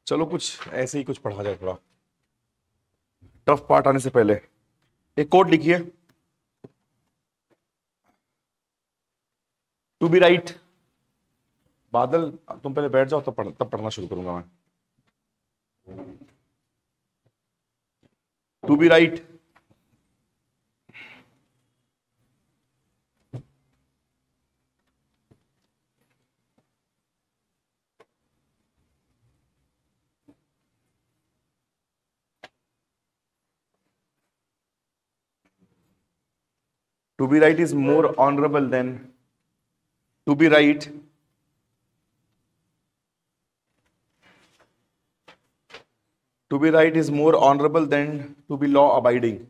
चलो कुछ ऐसे ही कुछ पढ़ा जाए, थोड़ा टफ पार्ट आने से पहले। एक कोड लिखिए, टू बी राइट। बादल तुम पहले बैठ जाओ, तब पढ़ना शुरू करूंगा मैं। To be right, to be right is more honorable than to be right to be right is more honorable than to be law abiding।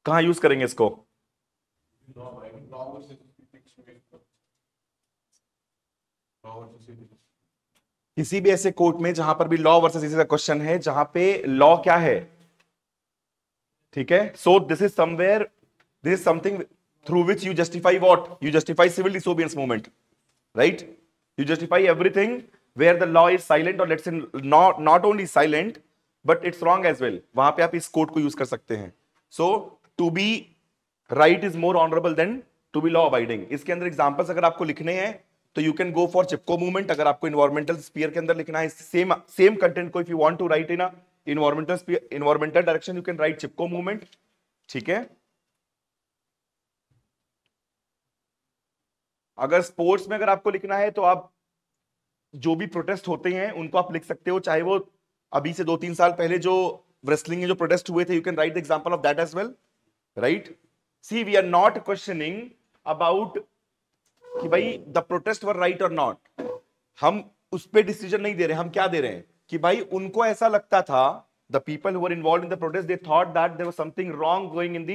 कहां यूज करेंगे इसको? किसी भी ऐसे कोर्ट में जहां पर भी लॉ वर्सेस इसी का क्वेश्चन है, जहां पे लॉ क्या है, ठीक है। So this is somewhere, this is something through which you justify what, you justify civil disobedience movement, right. You justify everything where the law is silent, और let's say not only silent but it's wrong as well, वहां पे आप इस court को use कर सकते हैं। So to be right is more honourable than to be law abiding. इसके अंदर एग्जांपल्स अगर आपको लिखने हैं तो you can go for Chipko movement. अगर आपको इन्वायरमेंटल स्फीयर के अंदर लिखना है सेम कंटेंट को, if you want to write in environmental direction, you can write Chipko movement, ठीक है। अगर स्पोर्ट्स में अगर आपको लिखना है तो आप जो भी प्रोटेस्ट होते हैं उनको आप लिख सकते हो, चाहे वो अभी से 2-3 साल पहले जो रेसलिंग में जो प्रोटेस्ट हुए थे, you can write the example of that as well, right. See we are not questioning about कि भाई द प्रोटेस्ट वर राइट और नॉट, हम उस पर डिसीजन नहीं दे रहे। हम क्या दे रहे हैं कि भाई उनको ऐसा लगता था, the people who were involved in the protest, they thought that there was something wrong going in the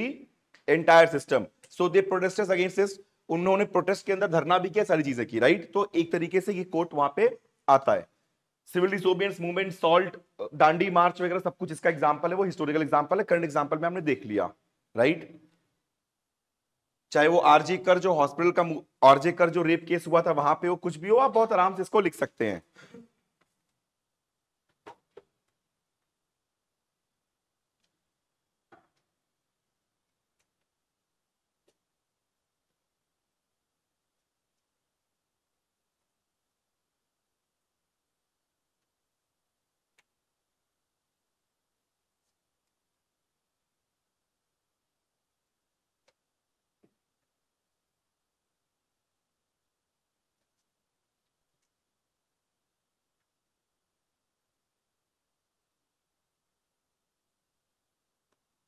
entire system, so they protested against this. उन्होंने प्रोटेस्ट के अंदर धरना भी किया, सारी चीजें की, राइट। तो एक तरीके से ये कोर्ट वहां पे आता है। Civil disobedience movement, salt, Dandi मार्च वगैरह सब कुछ इसका एग्जांपल है, वो हिस्टोरिकल एग्जांपल है। करंट एग्जांपल में हमने देख लिया, राइट। चाहे वो आरजे कर जो हॉस्पिटल का, आरजे कर जो रेप केस हुआ था वहां पे, वो कुछ भी हो, आप बहुत आराम से इसको लिख सकते हैं।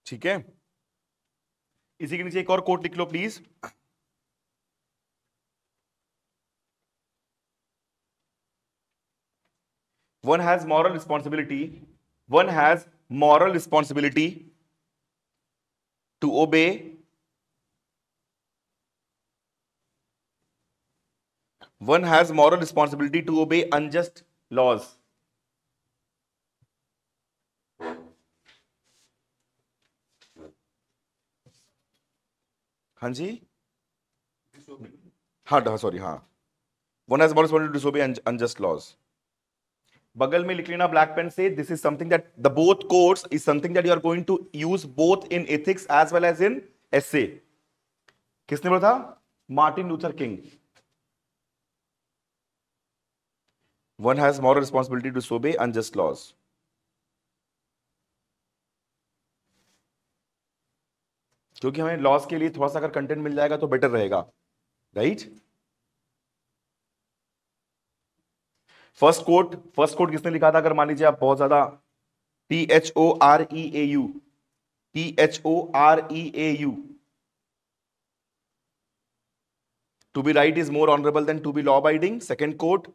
ठीक है, इसी के नीचे एक और कोट लिख लो please. One has moral responsibility, one has moral responsibility to obey, one has moral responsibility to obey unjust laws। हाँ जी, हाँ सॉरी, हाँ, one has moral responsibility to disobey unjust laws। बगल में लिख लेना ब्लैक पेन से, this is something that the both codes is something that you are going to use both in ethics as well as in essay. किसने बोला था? Martin Luther King. One has moral responsibility to disobey unjust laws। क्योंकि हमें loss के लिए थोड़ा सा अगर कंटेंट मिल जाएगा तो बेटर रहेगा, राइट। फर्स्ट कोट किसने लिखा था? अगर मान लीजिए आप बहुत ज्यादा, THOREAU, THOREAU, to be right is more honorable than to be law abiding। second quote,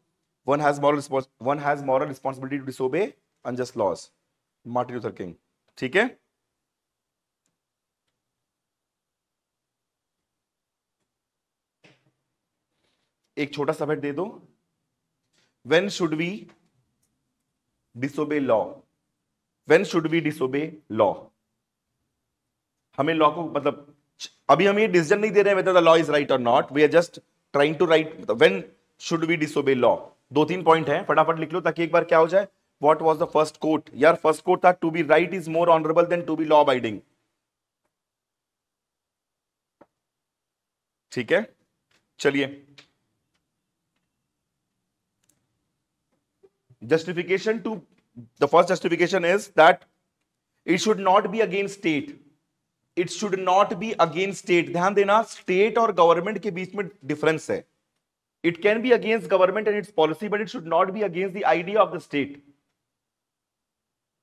one has moral responsibility to disobey unjust laws, Martin Luther king, ठीक है। एक छोटा सा दे दो, when should we disobey law, when should we disobey law। हमें law को, मतलब अभी हम ये डिसीजन नहीं दे रहे हैं whether the law is right or not, we are just trying to write when should we disobey law. 2-3 point है, फटाफट लिख लो ताकि एक बार क्या हो जाए। What was the first quote? यार फर्स्ट कोट था to be right is more honourable than to be law abiding. ठीक है, चलिए। Justification to the first justification is that it should not be against state. It should not be against state. ध्यान देना, state और government के बीच में difference है। It can be against government and it's policy, but it should not be against the idea of the state.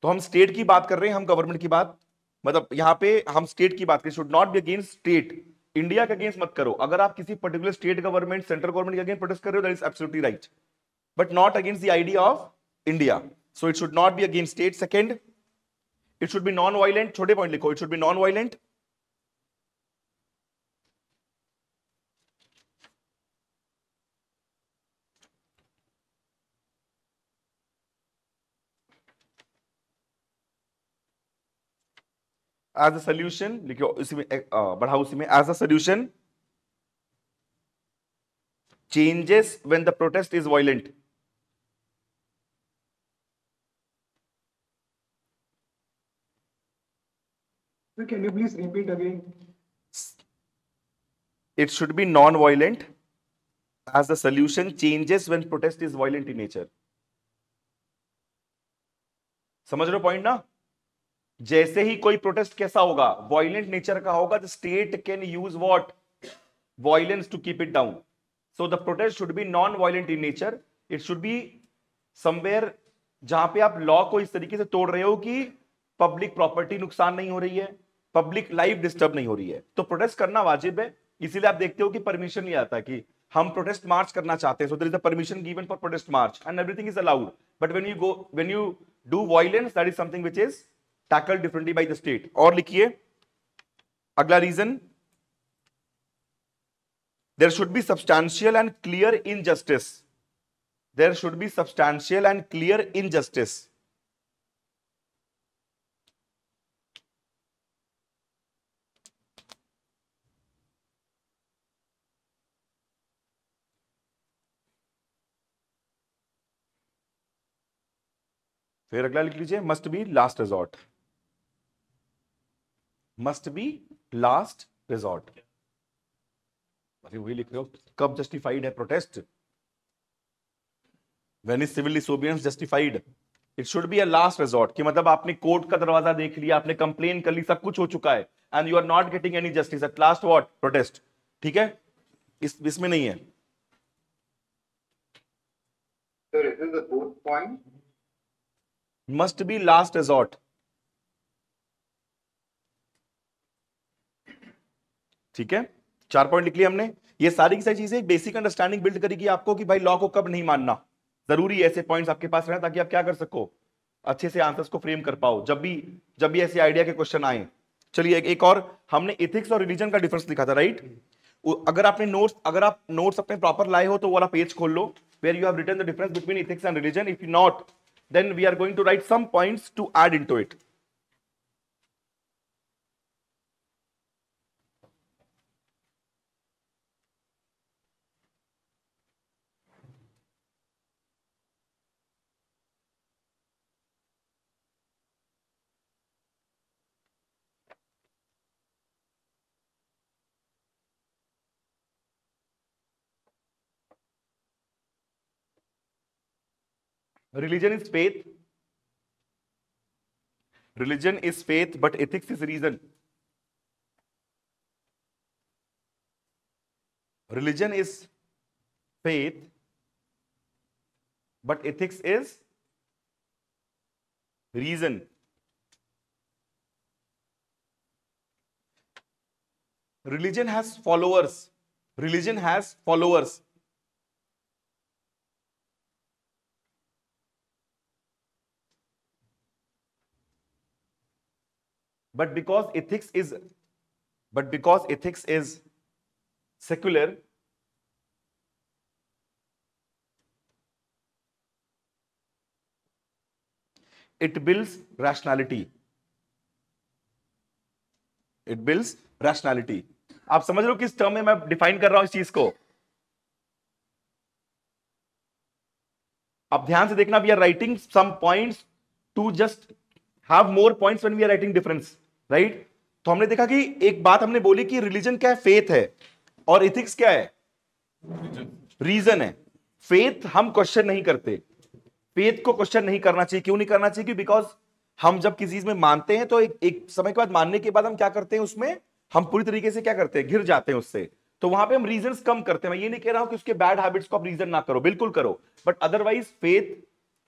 तो हम state की बात कर रहे हैं, हम गवर्नमेंट की बात, मतलब यहां पे हम स्टेट की बात करें। Should not be against state. India के अगेंस्ट मत करो। अगर आप किसी particular state government, central government के अगेंस्ट प्रोटेस्ट कर रहे हो, that is absolutely right, but not against the idea of India. So it should not be against state. Second, it should be non violent. छोटे point लिखो, it should be non violent. As a solution लिखो, इसी में बढ़ाओ, उसी में as a solution changes when the protest is violent. Sir, can you please repeat again? It should be non-violent as the solution changes when protest is violent in nature. समझ रहे हो point ना? जैसे ही कोई प्रोटेस्ट कैसा होगा, violent nature का होगा, the state can use what? Violence to keep it down. So the protest should be non violent in nature. It should be somewhere जहां पे आप लॉ को इस तरीके से तोड़ रहे हो कि पब्लिक प्रॉपर्टी नुकसान नहीं हो रही है, पब्लिक लाइफ डिस्टर्ब नहीं हो रही है, तो प्रोटेस्ट करना वाजिब है। इसीलिए आप देखते हो कि परमिशन नहीं आता कि हम प्रोटेस्ट मार्च करना चाहते हैं, so there is a permission given for protest march and everything is allowed. But when you do violence, that is something which is tackled differently by the state. और लिखिए अगला reason, there should be substantial and clear injustice. There should be substantial and clear injustice. फिर अगला लिख लीजिए, must be last resort. Must be last resort. अरे वही लिख रहे हो, कब जस्टिफाइड है protest? When is civil disobedience justified? It should be a last resort, कि मतलब आपने कोर्ट का दरवाजा देख लिया, आपने कंप्लेन कर ली, सब कुछ हो चुका है, and you are not getting any justice, at last what? Protest. ठीक है, इसमें नहीं है। Sir, is this the fourth point? Must be last resort. ठीक है, 4 पॉइंट लिख लिए हमने। ये सारी की सारी चीजें बेसिक अंडरस्टैंडिंग बिल्ड करेगी आपको कि भाई लॉ को कब नहीं मानना। जरूरी ऐसे पॉइंट्स आपके पास रहना ताकि आप क्या कर सको, अच्छे से आंसर्स को फ्रेम कर पाओ जब भी ऐसे आइडिया के क्वेश्चन आए। चलिए एक और, हमने एथिक्स और रिलीजन का डिफरेंस लिखा था, राइट? अगर आप नोट्स अपने प्रॉपर लाए हो तो वो वाला पेज खोल लो, where you have written the difference between ethics and religion. If you not, then we are going to write some points to add into it. Religion is faith. Religion is faith, but ethics is reason. Religion is faith, but ethics is reason. Religion has followers. Religion has followers. But because ethics is secular, it builds rationality. It builds rationality. आप समझ रहे हो किस term में मैं define कर रहा हूं इस चीज को? अब ध्यान से देखना, we are writing some points to just have more points when we are writing difference, right? तो हमने देखा कि एक बात हमने बोली कि रिलीजन क्या है, फेथ है, और इथिक्स क्या है, रीजन है। फेथ हम क्वेश्चन नहीं करते, फेथ को क्वेश्चन नहीं करना चाहिए। क्यों नहीं करना चाहिए? बिकॉज हम जब किसी चीज में मानते हैं तो एक समय के बाद, मानने के बाद हम क्या करते हैं, उसमें हम पूरी तरीके से क्या करते हैं, घिर जाते हैं उससे। तो वहां पे हम रीजंस कम करते हैं। मैं ये नहीं कह रहा हूं कि उसके बैड हैबिट्स को आप रीजन ना करो, बिल्कुल करो, बट अदरवाइज फेथ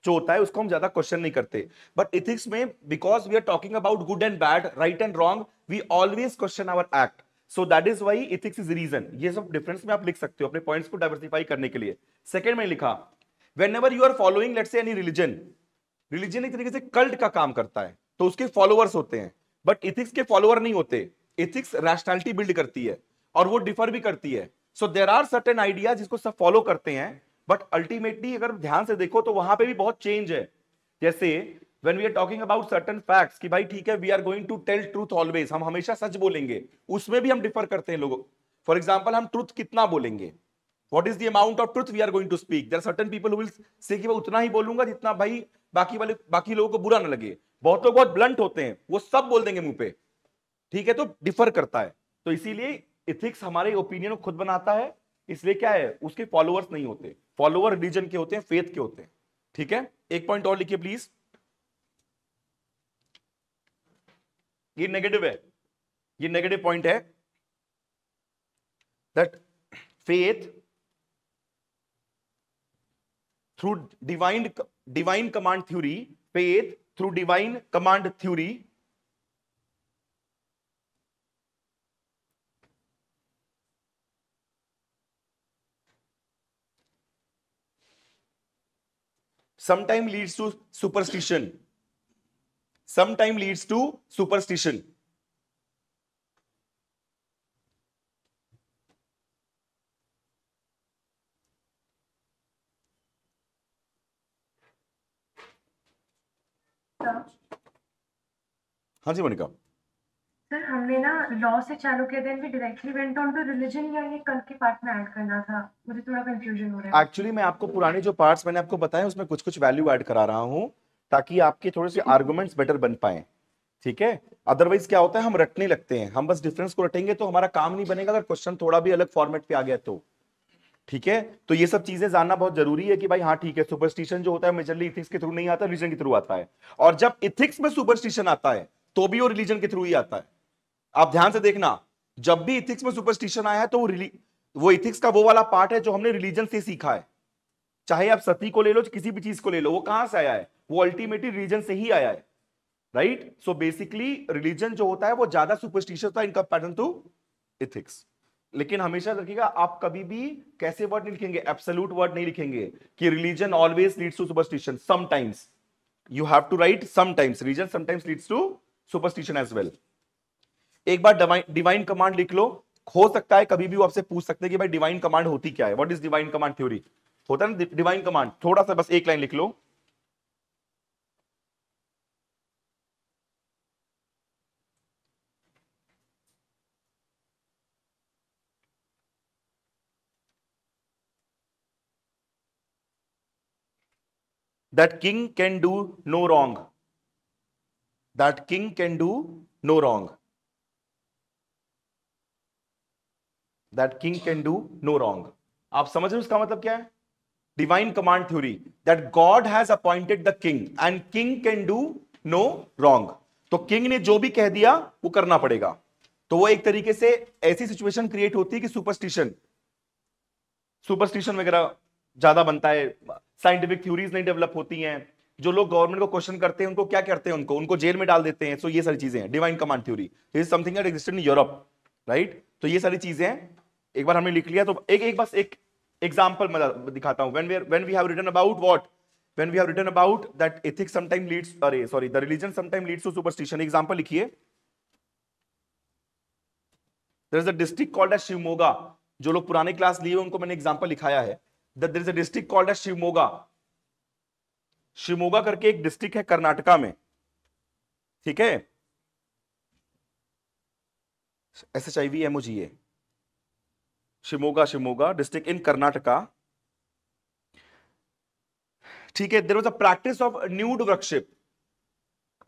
जो होता है उसको हम ज्यादा क्वेश्चन नहीं करते। बट इथिक्स में, because we are talking about good and bad, right and wrong, we always question our act. So that is why ethics is reason. ये सब डिफरेंस में आप लिख सकते हो अपने पॉइंट्स को डाइवर्सिफाई करने के लिए। सेकंड में लिखा, whenever you are following let's say any religion, religion एक तरीके से कल्ट का काम करता है, तो उसके फॉलोअर्स होते हैं, बट इथिक्स के फॉलोअर नहीं होते। इथिक्स रैशनैलिटी बिल्ड करती है और वो डिफर भी करती है। So there are certain ideas जिसको सब फॉलो करते हैं, बट अल्टीमेटली अगर ध्यान से देखो तो वहां पे भी बहुत चेंज है। जैसे when we are talking about certain facts कि भाई ठीक है, we are going to tell truth always, हम हमेशा सच बोलेंगे, उसमें भी हम डिफर करते हैं लोगों। फॉर एग्जाम्पल, हम ट्रुथ कितना बोलेंगे, what is the amount of truth we are going to speak? There are certain people who will say कि मैं उतना ही बोलूंगा जितना भाई बाकी लोगों को बुरा ना लगे। बहुत लोग बहुत ब्लंट होते हैं, वो सब बोल देंगे मुंह पे, ठीक है, तो डिफर करता है। तो इसीलिए इथिक्स हमारे ओपिनियन को खुद बनाता है, इसलिए क्या है, उसके फॉलोअर्स नहीं होते, फॉलोअर रिलीजन के होते हैं, फेथ के होते हैं। ठीक है, एक पॉइंट और लिखिए प्लीज, ये नेगेटिव है, ये नेगेटिव पॉइंट है, that faith through divine command theory, faith through divine command theory sometimes leads to superstition, sometimes leads to superstition। हाँ जी मोनिका। सर हमने ना लॉ से चालू किया, then we directly went on to religion, या ये कल के पार्ट में ऐड करना था? मुझे थोड़ा कंफ्यूजन हो रहा है। एक्चुअली मैं आपको पुराने जो पार्ट्स मैंने आपको बताए उसमें कुछ कुछ वैल्यू ऐड करा रहा हूं, ताकि आपके थोड़े से आर्गुमेंट्स बेटर बन पाए। ठीक है, अदरवाइज क्या होता है, हम रटने लगते हैं, हम बस डिफरेंस को रटेंगे तो हमारा काम नहीं बनेगा, अगर क्वेश्चन थोड़ा भी अलग फॉर्मेट पे आ गया तो। ठीक है, तो ये सब चीजें जानना बहुत जरूरी है कि भाई हाँ ठीक है, सुपरस्टिशन जो होता है मेजरली इथिक्स के थ्रू नहीं आता, रिलीजन के थ्रू आता है। और जब इथिक्स में सुपरस्टिशन आता है तो भी वो रिलीजन के थ्रू ही आता है। आप ध्यान से देखना, जब भी इथिक्स में सुपरस्टिशन आया है तो वो इथिक्स का वो वाला पार्ट है जो हमने रिलीजन से सीखा है। चाहे आप सती को ले लो, किसी भी चीज को ले लो, वो कहां से आया है, वो अल्टीमेटली रिलीजन से ही आया है, राइट? सो बेसिकली रिलीजन जो होता है वो ज्यादा सुपरस्टिशियस होता है इन कंपैरिजन टू इथिक्स। लेकिन हमेशा रखिएगा, आप कभी भी कैसे वर्ड नहीं लिखेंगे, एब्सोल्यूट वर्ड नहीं लिखेंगे कि religion always leads to superstition. Sometimes you have to write sometimes, religion sometimes leads to superstition as well. एक बार डिवाइन कमांड लिख लो, हो सकता है कभी भी वो आपसे पूछ सकते हैं कि भाई डिवाइन कमांड होती क्या है, what is divine command theory, होता है ना डिवाइन कमांड, थोड़ा सा बस एक लाइन लिख लो। That king can do no wrong, that king can do no wrong, that king can do no wrong। आप समझ रहे हो इसका मतलब क्या है? Divine command theory, that God has appointed the king and king can do no wrong. तो king ने जो भी कह दिया वो करना पड़ेगा। तो वो एक तरीके से ऐसी सिचुएशन क्रिएट होती है कि सुपरस्टिशन वगैरह ज्यादा बनता है, साइंटिफिक थ्योरीज नहीं डेवलप होती हैं, जो लोग गवर्नमेंट को क्वेश्चन करते हैं उनको क्या करते हैं, उनको जेल में डाल देते हैं। सो ये सारी चीजें हैं divine command theory, this is something that existed in Europe, right? तो ये सारी चीजें हैं, एक बार हमने लिख लिया तो बस एक एग्जांपल मैं दिखाता हूं। when we have written about what, when we have written about that ethics sometimes leads, the religion sometimes leads to superstition, example लिखिए। there is a district called as Shivamogga, जो लोग पुराने क्लास लिए उनको मैंने एग्जांपल लिखाया है। there is a district called as Shivamogga, Shivamogga करके एक डिस्ट्रिक्ट है कर्नाटका में, ठीक है, SHIVMOGA, Shivamogga district in Karnataka. ठीक है, there was a practice of nude worship,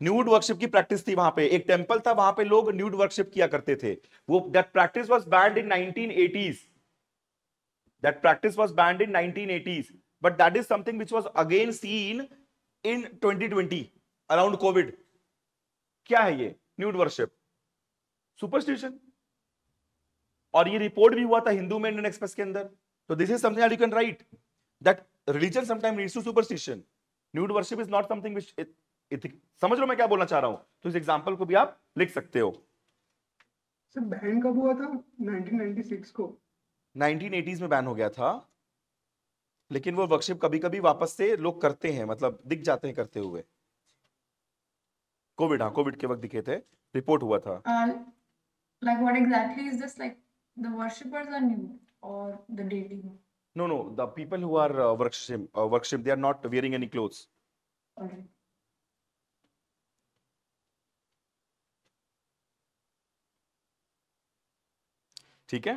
nude worship की प्रैक्टिस थी वहां पे, एक टेंपल था वहां पे लोग न्यूड वर्शिप किया करते थे, वो that practice was band in 1980s, that practice was band in 1980s, but that is something which was again seen in 2020 around Covid. क्या है ये न्यूड वर्शिप? सुपरस्टिशन, और ये रिपोर्ट भी हुआ था हिंदू में इंडियन एक्सप्रेस के अंदर। तो this is something that you can write, that religion sometime leads to superstition, nude worship is not something which, समझ लो मैं क्या बोलना चाह रहा हूं? तो इस एग्जांपल को भी आप लिख सकते हो। सर बैन कब हुआ था? 1996 को। 1980s में बैन हो गया था, लेकिन वो वर्शिप कभी कभी वापस से लोग करते हैं, मतलब दिख जाते हैं करते हुए। कोविड, हाँ कोविड के वक्त दिखे थे, रिपोर्ट हुआ था। Like what exactly is this? Like the worshippers are nude or the deity? No, no, the people who are worship, they are not wearing any clothes. Okay. ठीक है,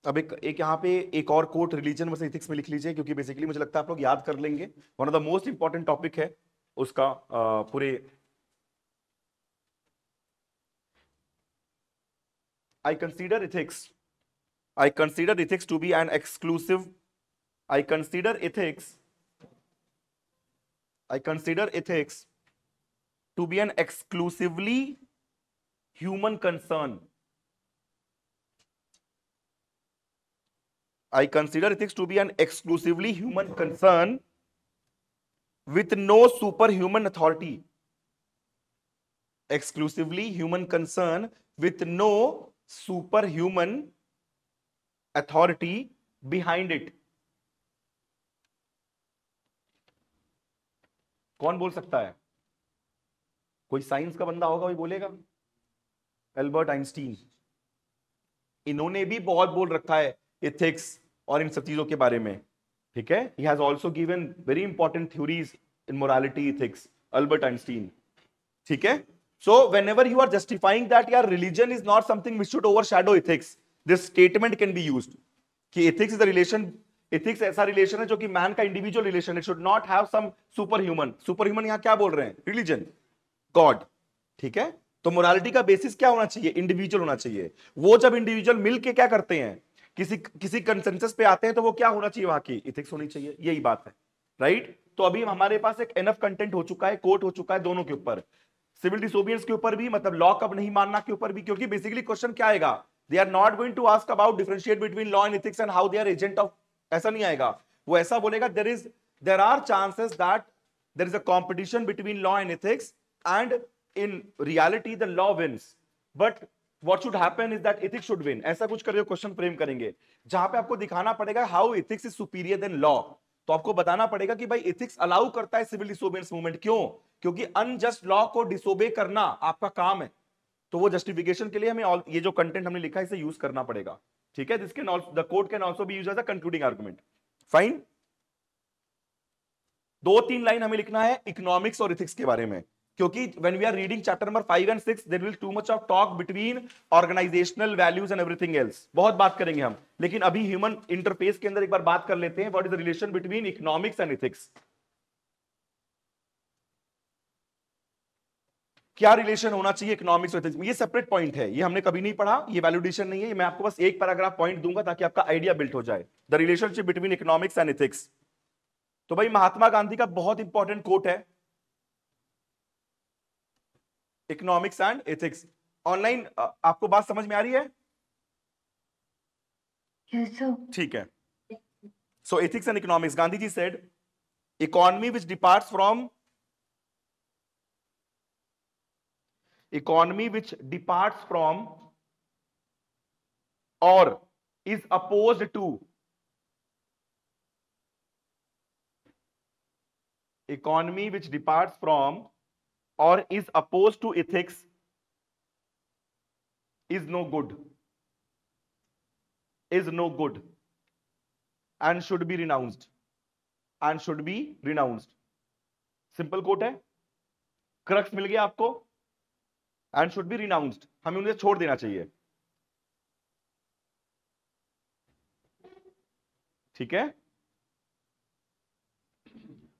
अब एक यहाँ पे एक और कोट रिलीजन वर्सेस एथिक्स में लिख लीजिए, क्योंकि बेसिकली मुझे लगता है आप लोग याद कर लेंगे, one of the most important topic है उसका पूरे। I consider ethics to be an exclusive, I consider ethics to be an exclusively human concern. I consider ethics to be an exclusively human concern with no superhuman authority. Exclusively human concern with no superhuman authority behind it. कौन बोल सकता है? कोई science का बंदा होगा, वही बोलेगा। एल्बर्ट आइंस्टीन, इन्होंने भी बहुत बोल रखा है एथिक्स और इन सब चीजों के बारे में, ठीक है। He has also given very important theories in morality ethics, Albert Einstein, ठीक है। So whenever you are justifying that your religion is not something which should overshadow ethics, this statement can be used कि ethics is a relation, ethics ऐसा relation है जो कि man का individual relation, it should not have some superhuman, superhuman यहाँ क्या बोल रहे हैं? Religion, God, ठीक है। तो मोरालिटी का बेसिस क्या होना चाहिए? इंडिविजुअल होना चाहिए। वो जब इंडिविजुअल मिलके क्या करते हैं, किसी कंसेंसस पे आते हैं, तो वो क्या होना चाहिए? वहां की इथिक्स होनी चाहिए, यही बात है, राइट। तो अभी हमारे पास एक एनफ कंटेंट हो चुका है, कोट हो चुका है दोनों के ऊपर, सिविल डिसोबियंस के ऊपर भी, मतलब लॉ कब नहीं मानना के ऊपर भी, क्योंकि बेसिकली क्वेश्चन क्या आएगा, they are not going to ask about differentiate between law and ethics and how they are agent of, ऐसा नहीं आएगा। वो ऐसा बोलेगा there are chances that there is a competition between law and ethics and in reality the law wins, but what should happen is that ethics should win, ऐसा कुछ करके question frame करेंगे, जहां पे आपको दिखाना पड़ेगा how ethics is superior then law. तो आपको बताना पड़ेगा कि भाई एथिक्स अलाउ करता है सिविल डिसोबियंस मूवमेंट, क्यों? क्योंकि अनजस्ट लॉ को डिसोबे करना आपका काम है। तो वो जस्टिफिकेशन के लिए हमें ये जो कंटेंट हमने लिखा है इसे यूज करना पड़ेगा, ठीक है। This can also, the code can also be used as a concluding argument, fine. 2-3 line हमें लिखना है इकोनॉमिक्स और एथिक्स के बारे में, क्योंकि when we are reading chapter number 5 and 6 there will too much of talk between organizational values and everything else, बहुत बात करेंगे हम, लेकिन अभी ह्यूमन इंटरफेस के अंदर एक बार बात कर लेते हैं, what is the relation between economics and ethics. क्या रिलेशन होना चाहिए इकोनॉमिक्स और एथिक्स में? ये सेपरेट पॉइंट है, ये हमने कभी नहीं पढ़ा, ये वैल्यूडेशन नहीं है, ये मैं आपको बस एक पैराग्राफ पॉइंट दूंगा ताकि आपका आइडिया बिल्ड हो जाए, the relationship between economics and ethics. तो भाई महात्मा गांधी का बहुत इंपॉर्टेंट कोट है, इकोनॉमिक्स एंड एथिक्स। ऑनलाइन आपको बात समझ में आ रही है? Yes, sir. ठीक है। So ethics and economics, Gandhi ji said economy which departs from or is opposed to economy which departs from or is opposed to ethics is no good and should be renounced simple quote है, crux मिल गया आपको, and should be renounced, हमें उन्हें छोड़ देना चाहिए। ठीक है।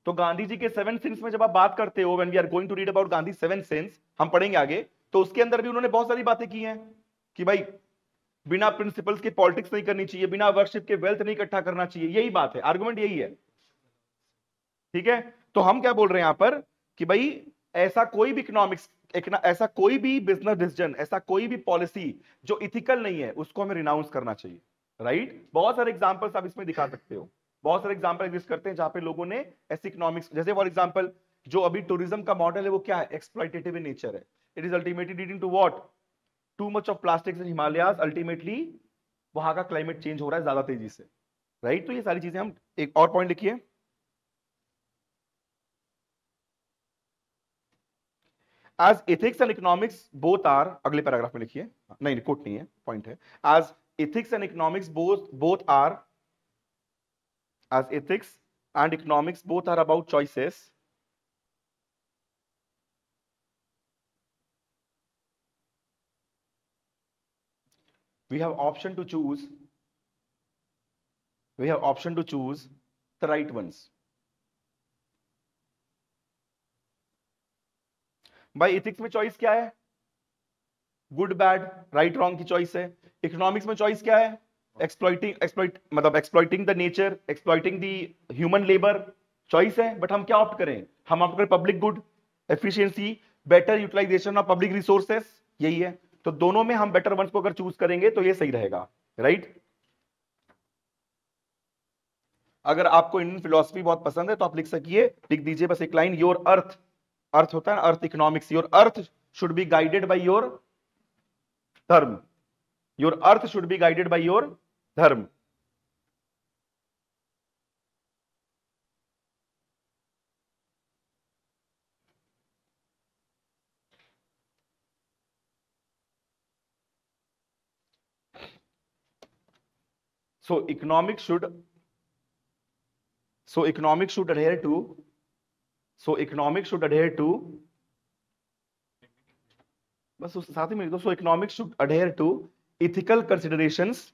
तो गांधी जी के 7 सिंस में जब आप बात करते हो, when we are going to read about Gandhi 7 sins, हम पढ़ेंगे आगे, तो उसके अंदर भी उन्होंने बहुत सारी बातें की हैं कि भाई बिना प्रिंसिपल्स के पॉलिटिक्स नहीं करनी चाहिए, बिना वर्शिप के वेल्थ नहीं इकट्ठा करना चाहिए। यही बात है, आर्गुमेंट यही है, ठीक है। तो हम क्या बोल रहे हैं यहां पर कि भाई ऐसा कोई भी इकोनॉमिक्स, ऐसा कोई भी बिजनेस डिसीजन, ऐसा कोई भी पॉलिसी जो इथिकल नहीं है, उसको हमें रिनाउंस करना चाहिए, राइट। बहुत सारे एग्जांपल्स आप इसमें दिखा सकते हो, बहुत सारे एग्जांपल एग्जिस्ट करते हैं जहां पे लोगों ने ऐसे इकोनॉमिक्स, जैसे फॉर एग्जांपल जो अभी टूरिज्म का मॉडल है वो क्या है, एक्सप्लॉइटेटिव इन नेचर है। It is ultimately leading to what, too much of plastics in Himalayas, ultimately वहां का क्लाइमेट चेंज हो रहा है ज्यादा तेजी से, राइट। तो ये सारी चीजें, हम एक और पॉइंट लिखिए, as ethics and economics both are, अगले पैराग्राफ में लिखिए, नहीं कोट नहीं है, पॉइंट है, as ethics and economics both are, as ethics and economics both are about choices, we have option to choose the right ones. भाई ethics में choice क्या है, गुड बैड राइट रॉन्ग की चॉइस है। Economics में choice क्या है, exploiting the nature, exploiting the human labour, choice है। बट हम क्या ऑप्ट करें, हम ऑप्ट करें public good, efficiency, better utilisation of public resources, यही है। तो दोनों में हम बेटर वंस को अगर चूज करेंगे तो ये सही रहेगा, राइट। अगर आपको इंडियन फिलॉसफी बहुत पसंद है तो आप लिख दीजिए बस एक लाइन, योर अर्थ, अर्थ होता है ना अर्थ economics, your artha should be guided by your dharma, your artha should be guided by your dharma. So economics should adhere to, बस उस साथ ही में लिख दो, so economics should adhere to ethical considerations,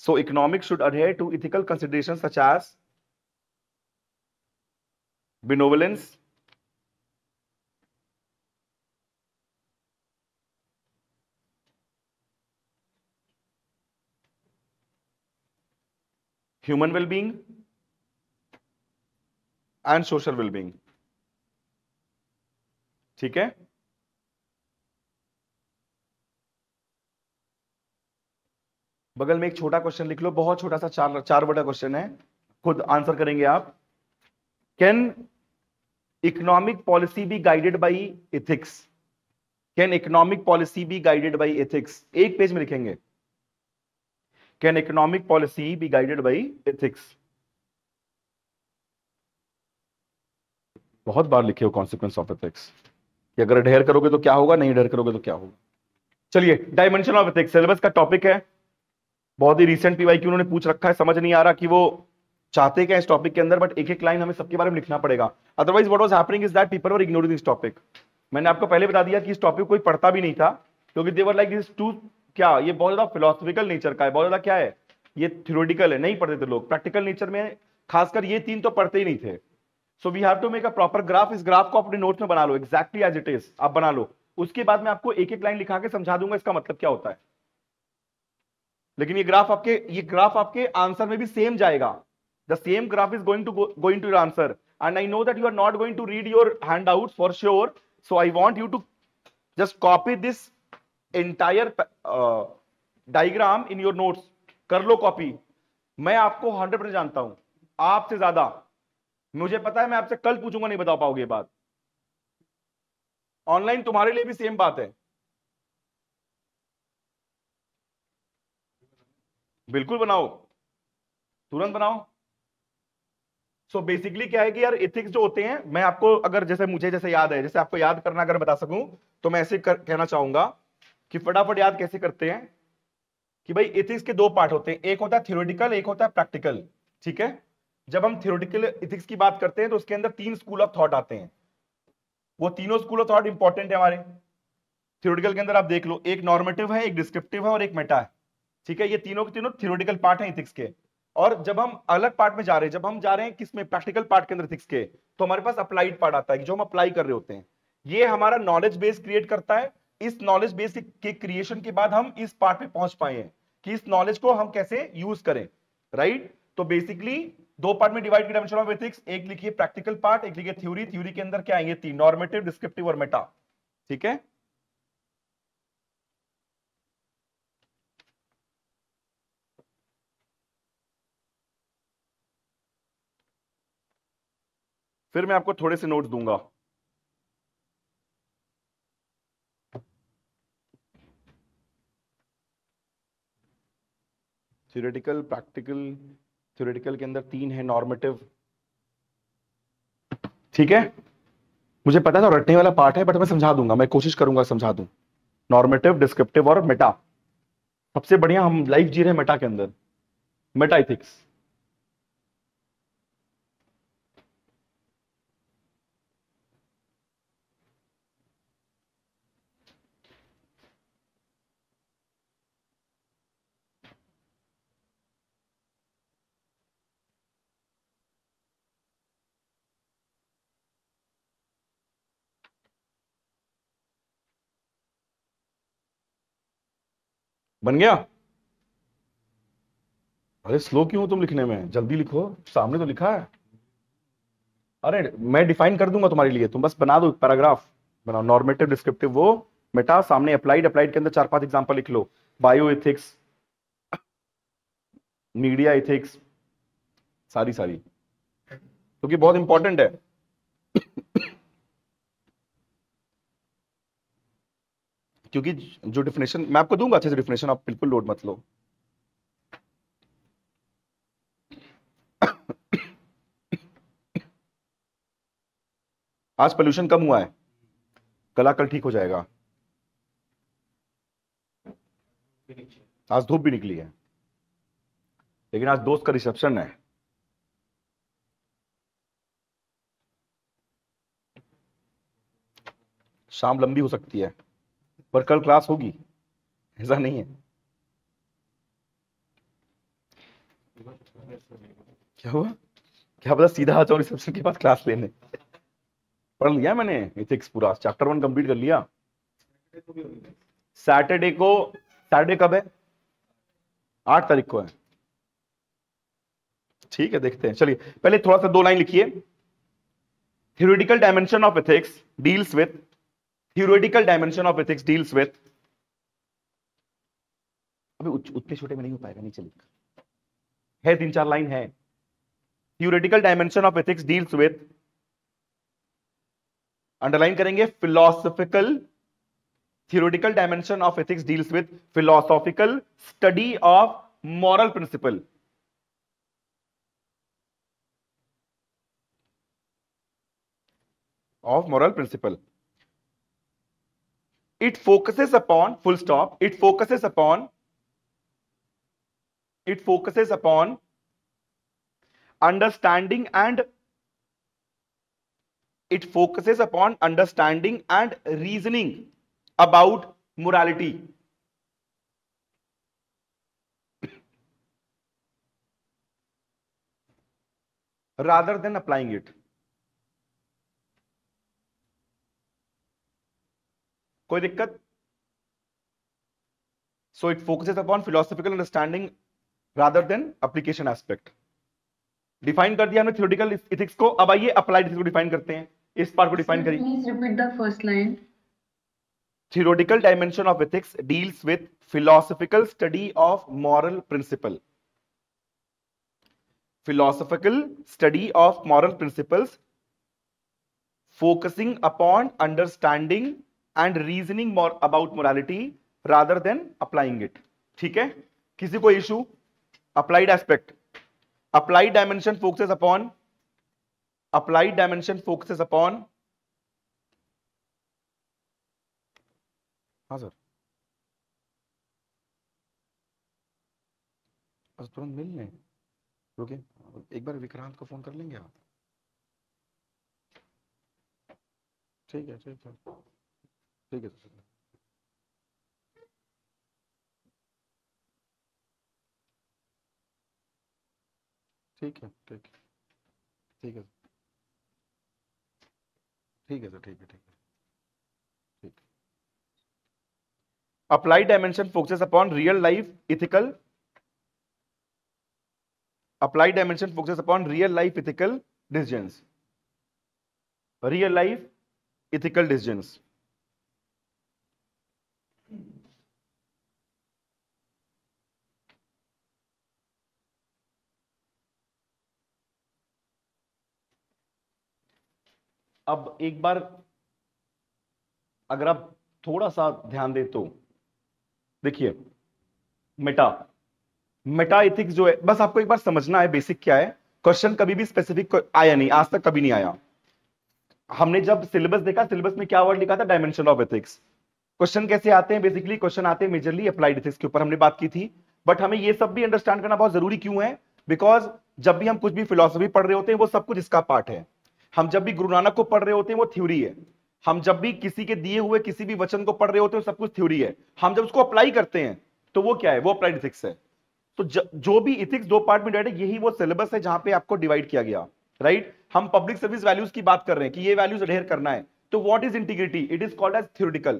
so economics should adhere to ethical considerations such as benevolence, human well-being and social well-being, ठीक है। बगल में एक छोटा क्वेश्चन लिख लो, बहुत छोटा सा, चार वर्ड का क्वेश्चन है, खुद आंसर करेंगे आप। Can economic policy B guided bye ethics, can economic policy B guided bye ethics, एक पेज में लिखेंगे, can economic policy B guided bye ethics. बहुत बार लिखे हो कॉन्सिक्वेंस ऑफ एथिक्स, कि अगर अडेयर करोगे तो क्या होगा, नहीं अडेयर करोगे तो क्या होगा। चलिए, डायमेंशन ऑफ एथिक्स सिलेबस का टॉपिक है, बहुत ही रिसेंट पीवाईक्यू उन्होंने पूछ रखा है, समझ नहीं आ रहा कि वो चाहते क्या इस टॉपिक के अंदर, बट एक एक लाइन हमें सबके बारे में लिखना पड़ेगा, otherwise what was happening is that people were ignoring this topic. मैंने आपको पहले बता दिया कि इस टॉपिक कोई पढ़ता भी नहीं था, क्योंकि दे वर लाइक दिस टू, क्या ये बहुत ज्यादा फिलोसफिकल नेचर का है, बहुत ज्यादा क्या है, ये थ्योरेटिकल है, नहीं पढ़ते थे लोग। प्रैक्टिकल नेचर में खासकर ये तीन तो पढ़ते ही नहीं थे। So we have to make a proper graph, इस ग्राफ को अपने नोट्स में बना लो, एग्जैक्टली एज इट इज आप बना लो, उसके बाद मैं आपको एक एक लाइन लिखा के समझा दूंगा इसका मतलब क्या होता है। लेकिन ये ग्राफ आपके आंसर में भी सेम जाएगा, the same graph is going to your answer, and I know that you are not going to read your handouts for sure, so I want you to just copy this entire diagram in your notes, कर लो copy. मैं आपको 100% जानता हूं, आपसे ज्यादा मुझे पता है, मैं आपसे कल पूछूंगा नहीं बता पाओगे बात, ऑनलाइन तुम्हारे लिए भी सेम बात है, बिल्कुल बनाओ, तुरंत बनाओ। सो बेसिकली क्या है कि यार एथिक्स जो होते हैं, मैं आपको अगर जैसे मुझे जैसे याद है, जैसे आपको याद करना अगर बता सकूं तो मैं ऐसे कहना चाहूंगा कि फटाफट याद कैसे करते हैं कि भाई एथिक्स के दो पार्ट होते हैं, एक होता है थ्योरेटिकल, एक होता है प्रैक्टिकल, ठीक है। जब हम थ्योरेटिकल एथिक्स की बात करते हैं तो उसके अंदर 3 स्कूल ऑफ थॉट आते हैं, वो तीनों स्कूल ऑफ थॉट इंपॉर्टेंट है हमारे थ्योरेटिकल के अंदर। आप देख लो, एक नॉर्मेटिव है, एक डिस्क्रिप्टिव है और एक मेटा है, ठीक है। ये तीनों के तीनों थ्योरेटिकल पार्ट हैं एथिक्स के। और जब हम अलग पार्ट में जा रहे हैं, जब हम जा रहे हैं किसमें, प्रैक्टिकल पार्ट के अंदर एथिक्स के, तो हमारे पास अप्लाइड पार्ट आता है जो हम अप्लाई कर रहे होते हैं। ये हमारा नॉलेज बेस क्रिएट करता है। इस नॉलेज बेस के क्रिएशन के बाद हम इस पार्ट पे पहुंच पाए हैं कि इस नॉलेज को हम कैसे यूज करें, राइट। तो बेसिकली दो पार्ट में डिवाइड किया डायमेंशन ऑफ एथिक्स, एक लिखिए प्रैक्टिकल पार्ट, एक लिखिए थ्योरी। थ्योरी के अंदर क्या आएंगे, तीन, नॉर्मेटिव, डिस्क्रिप्टिव और मेटा, ठीक है। फिर मैं आपको थोड़े से नोट्स दूंगा। थ्योरेटिकल, प्रैक्टिकल, थ्योरेटिकल के अंदर तीन है, नॉर्मेटिव, ठीक है। मुझे पता था रटने वाला पार्ट है, बट मैं समझा दूंगा, मैं कोशिश करूंगा समझा दूं। नॉर्मेटिव, डिस्क्रिप्टिव और मेटा। सबसे बढ़िया हम लाइफ जी रहे हैं मेटा के अंदर, मेटा एथिक्स। बन गया? अरे स्लो क्यों तुम लिखने में, जल्दी लिखो, सामने तो लिखा है। अरे मैं डिफाइन कर दूंगा तुम्हारे लिए, तुम बस बना दो पैराग्राफ, बनाओ नॉर्मेटिव, डिस्क्रिप्टिव वो मेटा, सामने अप्लाइड, अप्लाइड के अंदर 4-5 एग्जांपल लिख लो, बायो एथिक्स, मीडिया एथिक्स, सारी सारी, क्योंकि बहुत इंपॉर्टेंट है। क्योंकि जो डिफिनेशन मैं आपको दूंगा अच्छे से, डिफिनेशन आप बिल्कुल लोड मत लो। आज पोल्यूशन कम हुआ है, कल ठीक हो जाएगा। आज धूप भी निकली है, लेकिन आज दोस्त का रिसेप्शन है। शाम लंबी हो सकती है, पर कल क्लास होगी, ऐसा नहीं है। क्या हुआ? क्या पता सीधा आ जाओ रिसेप्शन के पास क्लास लेने। पढ़ लिया मैंने एथिक्स पूरा, चैप्टर 1 कंप्लीट कर लिया। सैटरडे को, सैटरडे कब है? 8 तारीख को है, ठीक है, देखते हैं। चलिए पहले थोड़ा सा 2 लाइन लिखिए। Theoretical dimension of ethics deals with, theoretical dimension of ethics deals with, अबे उतने छोटे में नहीं हो पाएगा, नीचे लिख है, 3-4 लाइन है। theoretical dimension of ethics deals with, underline करेंगे, philosophical, theoretical dimension of ethics deals with philosophical study of moral principle, of moral principle. It focuses upon, full stop, it focuses upon understanding and reasoning about morality rather than applying it. कोई दिक्कत? So it focuses upon philosophical understanding rather than application aspect. Define कर दिया हमने theoretical ethics को, अब आइए applied ethics को define करते हैं। इस पार्ट को डिफाइन करिए। Please repeat the first line. Theoretical dimension of ethics deals with philosophical study of moral principle. Philosophical study of moral principles focusing upon understanding and reasoning more about morality rather than applying it. ठीक है, किसी को issue? Applied aspect, applied dimension focuses upon, हाँ sir, बस तुरंत मिल लें, रुकिए एक बार विक्रांत को फोन कर लेंगे आप? ठीक है ठीक है ठीक है। ठीक है, ठीक है, ठीक है, ठीक है सर, ठीक है, ठीक है, ठीक है। Applied dimension focuses upon real life ethical, applied dimension focuses upon real life ethical decisions, real life ethical decisions. अब एक बार अगर आप थोड़ा सा ध्यान दें तो देखिए, मेटा एथिक्स जो है, बस आपको एक बार समझना है बेसिक क्या है। क्वेश्चन कभी भी स्पेसिफिक आया नहीं, आज तक कभी नहीं आया। हमने जब सिलेबस देखा, सिलेबस में क्या वर्ड लिखा था, डायमेंशन ऑफ एथिक्स। क्वेश्चन कैसे आते हैं, बेसिकली क्वेश्चन आते हैं मेजरली अप्लाइड एथिक्स के ऊपर, हमने बात की थी। बट हमें ये सब भी अंडरस्टैंड करना बहुत जरूरी क्यों है, बिकॉज जब भी हम कुछ भी फिलोसफी पढ़ रहे होते हैं वो सब कुछ इसका पार्ट है। हम जब भी गुरु नानक को पढ़ रहे होते हैं वो थ्योरी है। हम जब भी किसी के दिए हुए किसी भी वचन को पढ़ रहे होते हैं सब कुछ थ्योरी है। हम जब उसको अप्लाई करते हैं तो वो क्या है, वो अप्लाइड एथिक्स है। तो जो भी इथिक्स दो पार्ट में डिवाइड है, यही वो सिलेबस है जहां पे आपको डिवाइड किया गया, राइट। हम पब्लिक सर्विस वैल्यूज की बात कर रहे हैं कि ये वैल्यूज अडेयर करना है। तो what is integrity, it is called as theoretical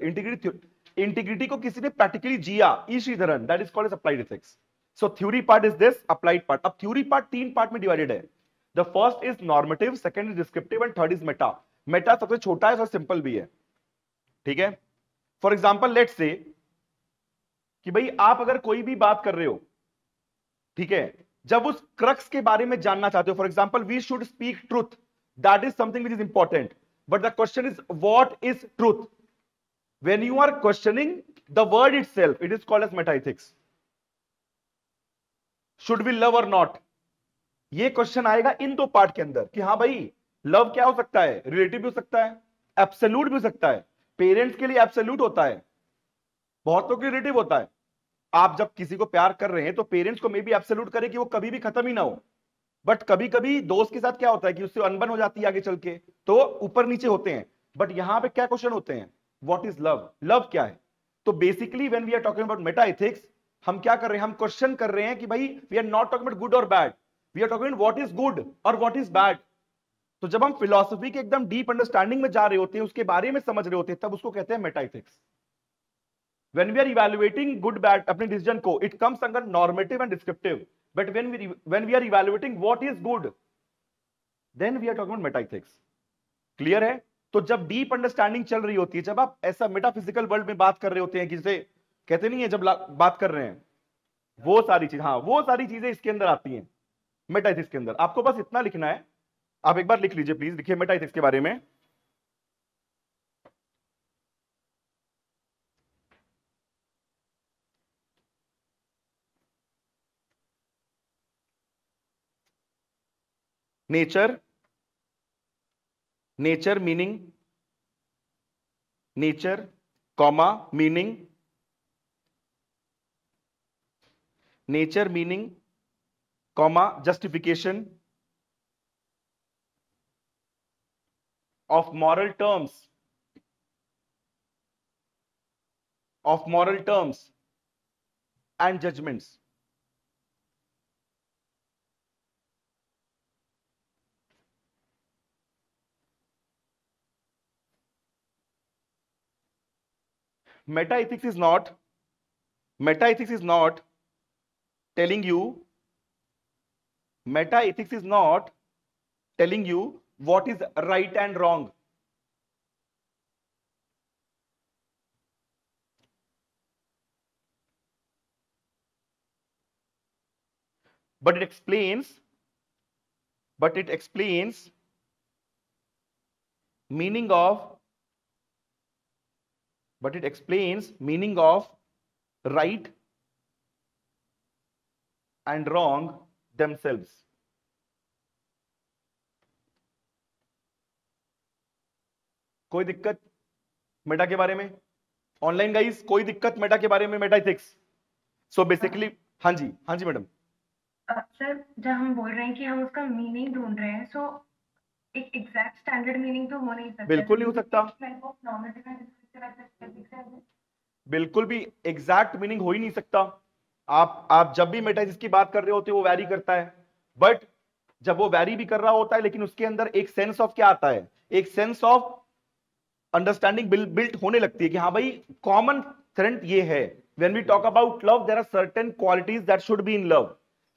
integrity को किसी ने प्रैक्टिकली जिया, E Sreedharan, that is called as applied ethics. So theory part is this, applied part. अब थ्योरी पार्ट तीन पार्ट में डिवाइडेड है। The first is normative, second is descriptive and third is meta. Meta सबसे छोटा है और simple भी है, ठीक है। फॉर एग्जाम्पल लेट्स से कि भाई आप अगर कोई भी बात कर रहे हो, ठीक है, जब उस क्रक्स के बारे में जानना चाहते हो, for example we should speak truth, that is something which is important, but the question is what is truth. When you are questioning the word itself, it is called as meta ethics. Should we love और not, ये question आएगा इन दो part के अंदर कि हाँ भाई लव क्या हो सकता है, रिलेटिव भी हो सकता है, एब्सोल्यूट भी हो सकता है। पेरेंट्स के लिए एब्सोल्यूट होता है, बहुतों के रिलेटिव होता है। आप जब किसी को प्यार कर रहे हैं तो पेरेंट्स को मे भी एब्सोल्यूट करें कि वो कभी भी खत्म ही ना हो, बट कभी कभी दोस्त के साथ क्या होता है कि उससे अनबन हो जाती है आगे चल के, तो ऊपर नीचे होते हैं। बट यहां पे क्या क्वेश्चन होते हैं, व्हाट इज लव, लव क्या है। तो basically when we are talking about meta ethics, हम क्या कर रहे हैं, हम क्वेश्चन कर रहे हैं कि भाई we are not talking about good और bad, we are talking what is good और व्हाट इज बैड। तो जब हम फिलोसफी के एकदम डीप अंडरस्टैंडिंग में जा रहे होते हैं, उसके बारे में समझ रहे होते हैं, तब उसको कहते हैं Meta ethics. When we are evaluating good bad अपने डिसीजन को, it comes under normative and descriptive, but when we are evaluating what is good, then we are talking about meta ethics. Clear है। तो जब deep understanding चल रही होती है, जब आप ऐसा मेटाफिजिकल वर्ल्ड में बात कर रहे होते हैं, जिसे कहते नहीं है जब बात कर रहे हैं, वो सारी चीज, हाँ वो सारी चीजें इसके अंदर आती हैं मेटा एथिक्स के अंदर। आपको बस इतना लिखना है, आप एक बार लिख लीजिए प्लीज, लिखिए मेटा एथिक्स के बारे में। Nature, nature meaning, nature comma meaning, nature meaning comma justification of moral terms, of moral terms and judgements. Meta ethics is not telling you, meta ethics is not telling you what is right and wrong. But it explains meaning of right and wrong themselves. कोई दिक्कत Meta के बारे में online guys, कोई दिक्कत Meta के बारे में, मेटा एथिक्स। सो बेसिकली हाँ जी, हाँ जी मैडम। सर जब हम बोल रहे हैं कि हम उसका मीनिंग ढूंढ रहे हैं, सो एक एग्जैक्ट स्टैंडर्ड मीनिंग तो हो नहीं सकता, बिल्कुल नहीं हो सकता, बिल्कुल भी एग्जैक्ट मीनिंग हो ही नहीं सकता। आप जब भी मेटा एथिक्स की बात कर रहे होते हो वो वैरी करता है, बट जब वो वैरी भी कर रहा होता है लेकिन उसके अंदर एक सेंस ऑफ क्या आता है, एक सेंस ऑफ अंडरस्टैंडिंग बिल्ट होने लगती है कि हाँ भाई कॉमन थ्रेड ये है। When we talk about love there are certain qualities that should be in love,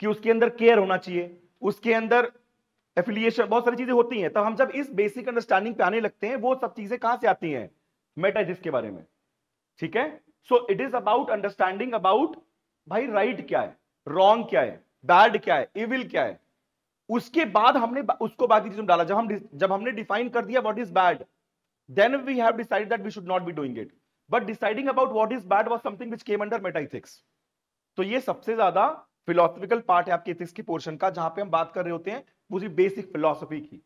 कि उसके अंदर केयर होना चाहिए, उसके अंदर एफिलिएशन, बहुत सारी चीजें होती हैं। तब हम जब इस बेसिक अंडरस्टैंडिंग पे आने लगते हैं, वो सब चीजें कहां से आती हैं, मेटाइथिक्स के बारे में। ठीक है, so it is about understanding about भाई राइट क्या है, रॉन्ग क्या है, बैड क्या है, इविल क्या है। उसके बाद हमने उसको बाकी चीजों में डाला। जब हमने डिफाइन कर दिया what is bad, then we have decided that we should not be doing it, but deciding about what is bad was something which came under metaethics। तो ये सबसे ज्यादा फिलोसफिकल पार्ट है आपके एथिक्स के पोर्शन का, जहां पे हम बात कर रहे होते हैं पूरी बेसिक फिलोसफी की।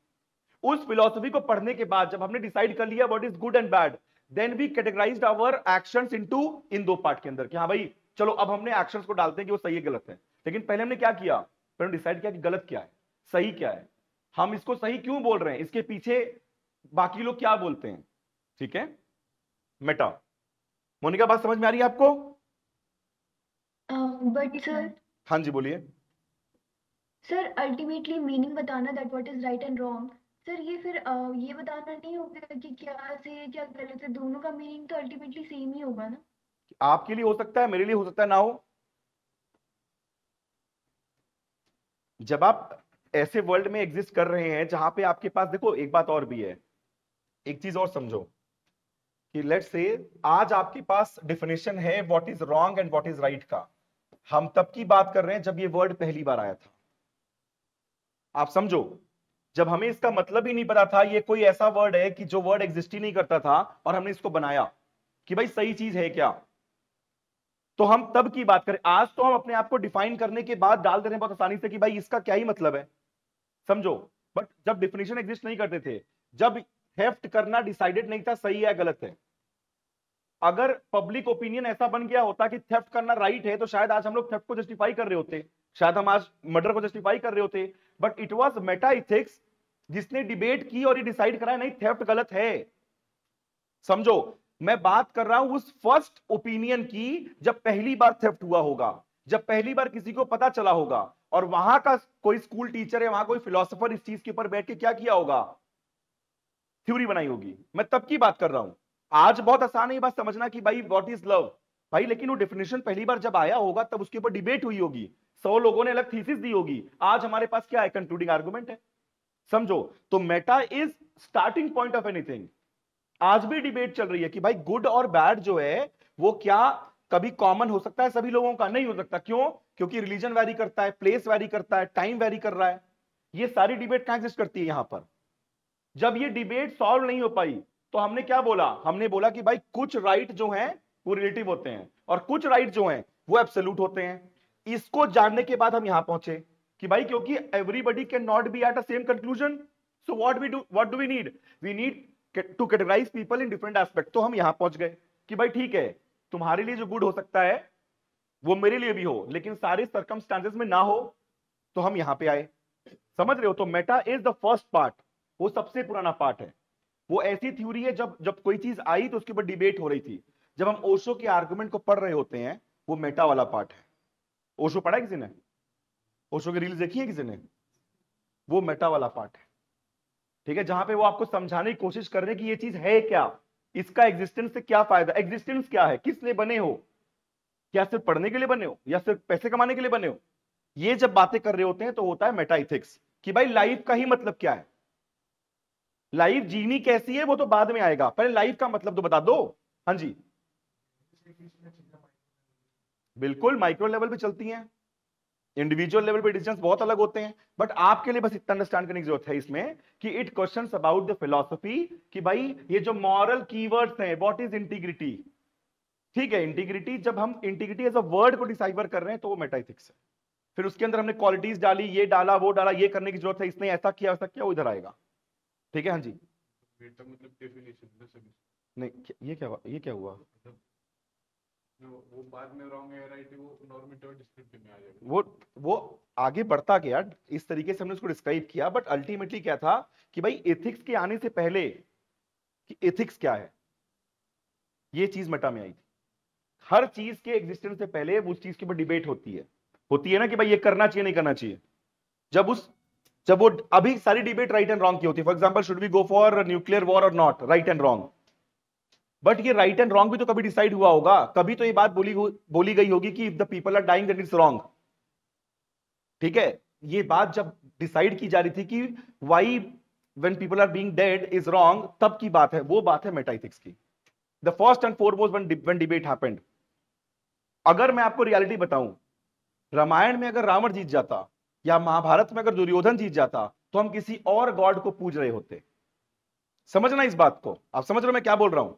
उस फिलोसफी को पढ़ने के बाद जब हमने डिसाइड कर लिया what is good and bad, then we categorised our actions into इन दो पार्ट के अंदर कि हाँ भाई चलो अब हमने एक्शंस को डालते हैं कि वो सही है गलत है। लेकिन पहले हमने क्या किया, पहले डिसाइड किया कि गलत क्या है, सही क्या है, हम इसको सही क्यों बोल रहे हैं, इसके पीछे बाकी लोग क्या बोलते हैं। ठीक है, मेटा। मोनिका बात समझ में आ रही है आपको? बट सर, हाँ जी बोलिए। सर अल्टीमेटली मीनिंग बताना that what is right and wrong, sir ये फिर ये बताना नहीं होगा कि क्या सही है क्या गलत है, दोनों का मीनिंग तो अल्टीमेटली सेम ही होगा ना। आपके लिए हो सकता है, मेरे लिए हो सकता है ना हो। जब आप ऐसे वर्ल्ड में एग्जिस्ट कर रहे हैं जहां पे आपके पास, देखो एक बात और भी है, एक चीज और समझो कि लेट्स से आज आपके पास डेफिनेशन है what is wrong and what is right का। हम तब की बात कर रहे हैं जब ये वर्ड पहली बार आया था। आप समझो, जब हमें इसका मतलब ही नहीं पता था, ये कोई ऐसा वर्ड है कि जो वर्ड एग्जिस्ट ही नहीं करता था और हमने इसको बनाया कि भाई सही चीज है क्या, तो हम तब की बात करें। आज तो हम अपने आप को डिफाइन करने के बाद डाल दे रहे हैं बहुत आसानी से कि भाई इसका क्या ही मतलब है, समझो। बट जब डेफिनेशन एग्जिस्ट नहीं करते थे, जब थेफ्ट करना डिसाइडेड नहीं था सही है गलत है, अगर पब्लिक ओपिनियन ऐसा बन गया होता कि थेफ्ट करना राइट है, तो शायद आज हम लोग थेफ्ट को जस्टिफाई कर रहे होते, शायद हम आज मर्डर को जस्टिफाई कर रहे होते। But it was Meta ethics जिसने डिबेट की और ये डिसाइड कराया नहीं थेफ्ट गलत है। समझो, मैं बात कर रहा हूं उस फर्स्ट ओपिनियन की जब पहली बार थेफ्ट हुआ होगा, जब पहली बार किसी को पता चला होगा, और वहां का कोई स्कूल टीचर है, वहां कोई फिलोसोफर इस चीज के ऊपर बैठ के क्या किया होगा, थ्योरी बनाई होगी। मैं तब की बात कर रहा हूं। आज बहुत आसान है ये बात समझना कि भाई व्हाट इज लव भाई, लेकिन वो डेफिनेशन पहली बार जब आया होगा तब उसके ऊपर डिबेट हुई होगी, 100 लोगों ने अलग थीसिस दी होगी। आज हमारे पास क्या है, कंक्लूडिंग आर्गुमेंट है। समझो, तो Meta is starting point of anything. आज भी डिबेट चल रही है कि भाई गुड और बैड जो है वो क्या कभी कॉमन हो सकता है सभी लोगों का, नहीं हो सकता। क्यों? क्योंकि रिलीजन वैरी करता है, प्लेस वैरी करता है, टाइम वैरी कर रहा है। ये सारी डिबेट कहां एग्जिस्ट करती है यहां पर। जब ये डिबेट सॉल्व नहीं हो पाई तो हमने क्या बोला, हमने बोला कि भाई कुछ राइट जो हैं वो रिलेटिव होते हैं और कुछ राइट जो हैं वो एब्सोल्यूट होते हैं। इसको जानने के बाद हम यहां पहुंचे कि भाई क्योंकि everybody can not be at a same conclusion, so what do we need to categorise people in different aspect. तो हम यहां पहुंच गए कि भाई ठीक है, तुम्हारे लिए जो गुड हो सकता है वो मेरे लिए भी हो, लेकिन सारे सर्कमस्टांसेस में ना हो, तो हम यहां पे आए। समझ रहे हो? तो Meta is the first part, वो सबसे पुराना पार्ट है। वो ऐसी थ्योरी है जब कोई चीज आई तो उसके ऊपर डिबेट हो रही थी। जब हम ओशो के आर्गुमेंट को पढ़ रहे होते हैं, वो मेटा वाला पार्ट है। ओशो पढ़ा है किसी ने? ओशो की रील्स देखी है किसी ने? वो मेटा वाला पार्ट है। ठीक है, जहां पे वो आपको समझाने की कोशिश कर रहे हैं कि ये चीज है क्या, इसका एग्जिस्टेंस से क्या फायदा, एग्जिस्टेंस क्या है, किस लिए बने हो, क्या सिर्फ पढ़ने के लिए बने हो या सिर्फ पैसे कमाने के लिए बने हो। ये जब बातें कर रहे होते हैं तो होता है मेटा इथिक्स कि भाई लाइफ का ही मतलब क्या है, लाइफ जीनी कैसी है वो तो बाद में आएगा, पहले लाइफ का मतलब तो बता दो। हाँ जी, बिल्कुल माइक्रो लेवल पे चलती हैं, इंडिविजुअल लेवल पे डिसीजंस बहुत अलग होते हैं। बट आपके लिए बस इतना अंडरस्टैंड करने की जरूरत है इसमें कि it questions about the philosophy कि भाई ये जो मॉरल कीवर्ड्स हैं, व्हाट इज इंटीग्रिटी। ठीक है, इंटीग्रिटी, जब हम इंटीग्रिटी एज अ वर्ड को डिसाइफर कर रहे हैं तो वो मेटाइथिक्स है। फिर उसके अंदर हमने क्वालिटीज डाली, ये डाला वो डाला, ये करने की जरूरत है, इसने ऐसा किया वैसा किया, वो इधर आएगा। ठीक है, हाँ जी। मेटा मतलब डेफिनेशन नहीं, ये क्या हुआ? वो बाद में रॉन्ग है राइट है, वो नॉर्मेटिव और डिस्क्रिप्टिव में आ जाएगा। वो आगे बढ़ता गया, इस तरीके से हमने उसको डिस्क्राइब किया। बट अल्टीमेटली क्या था कि भाई एथिक्स के आने से पहले कि एथिक्स क्या है, ये चीज मेटा में आई थी। हर चीज के एग्जिस्टेंस से पहले उस चीज के ऊपर डिबेट होती है ना कि भाई ये करना चाहिए नहीं करना चाहिए। जब उस जब वो अभी सारी डिबेट राइट एंड रॉन्ग की होती है, for example should we go for nuclear war or not, right and wrong. But ये राइट एंड रॉन्ग भी तो कभी डिसाइड हुआ होगा, कभी तो ये बात बोली गई होगी कि if the people are dying then it's wrong. ठीक है, ये बात जब डिसाइड की जा रही थी कि why when people are being dead is wrong, तब की बात है, वो बात है मेटाइथिक्स की। The first and foremost when debate happened. अगर मैं आपको रियलिटी बताऊं, रामायण में अगर रावण जीत जाता या महाभारत में अगर दुर्योधन जीत जाता तो हम किसी और गॉड को पूज रहे होते। समझना इस बात को, आप समझ रहे हो मैं क्या बोल रहा हूं?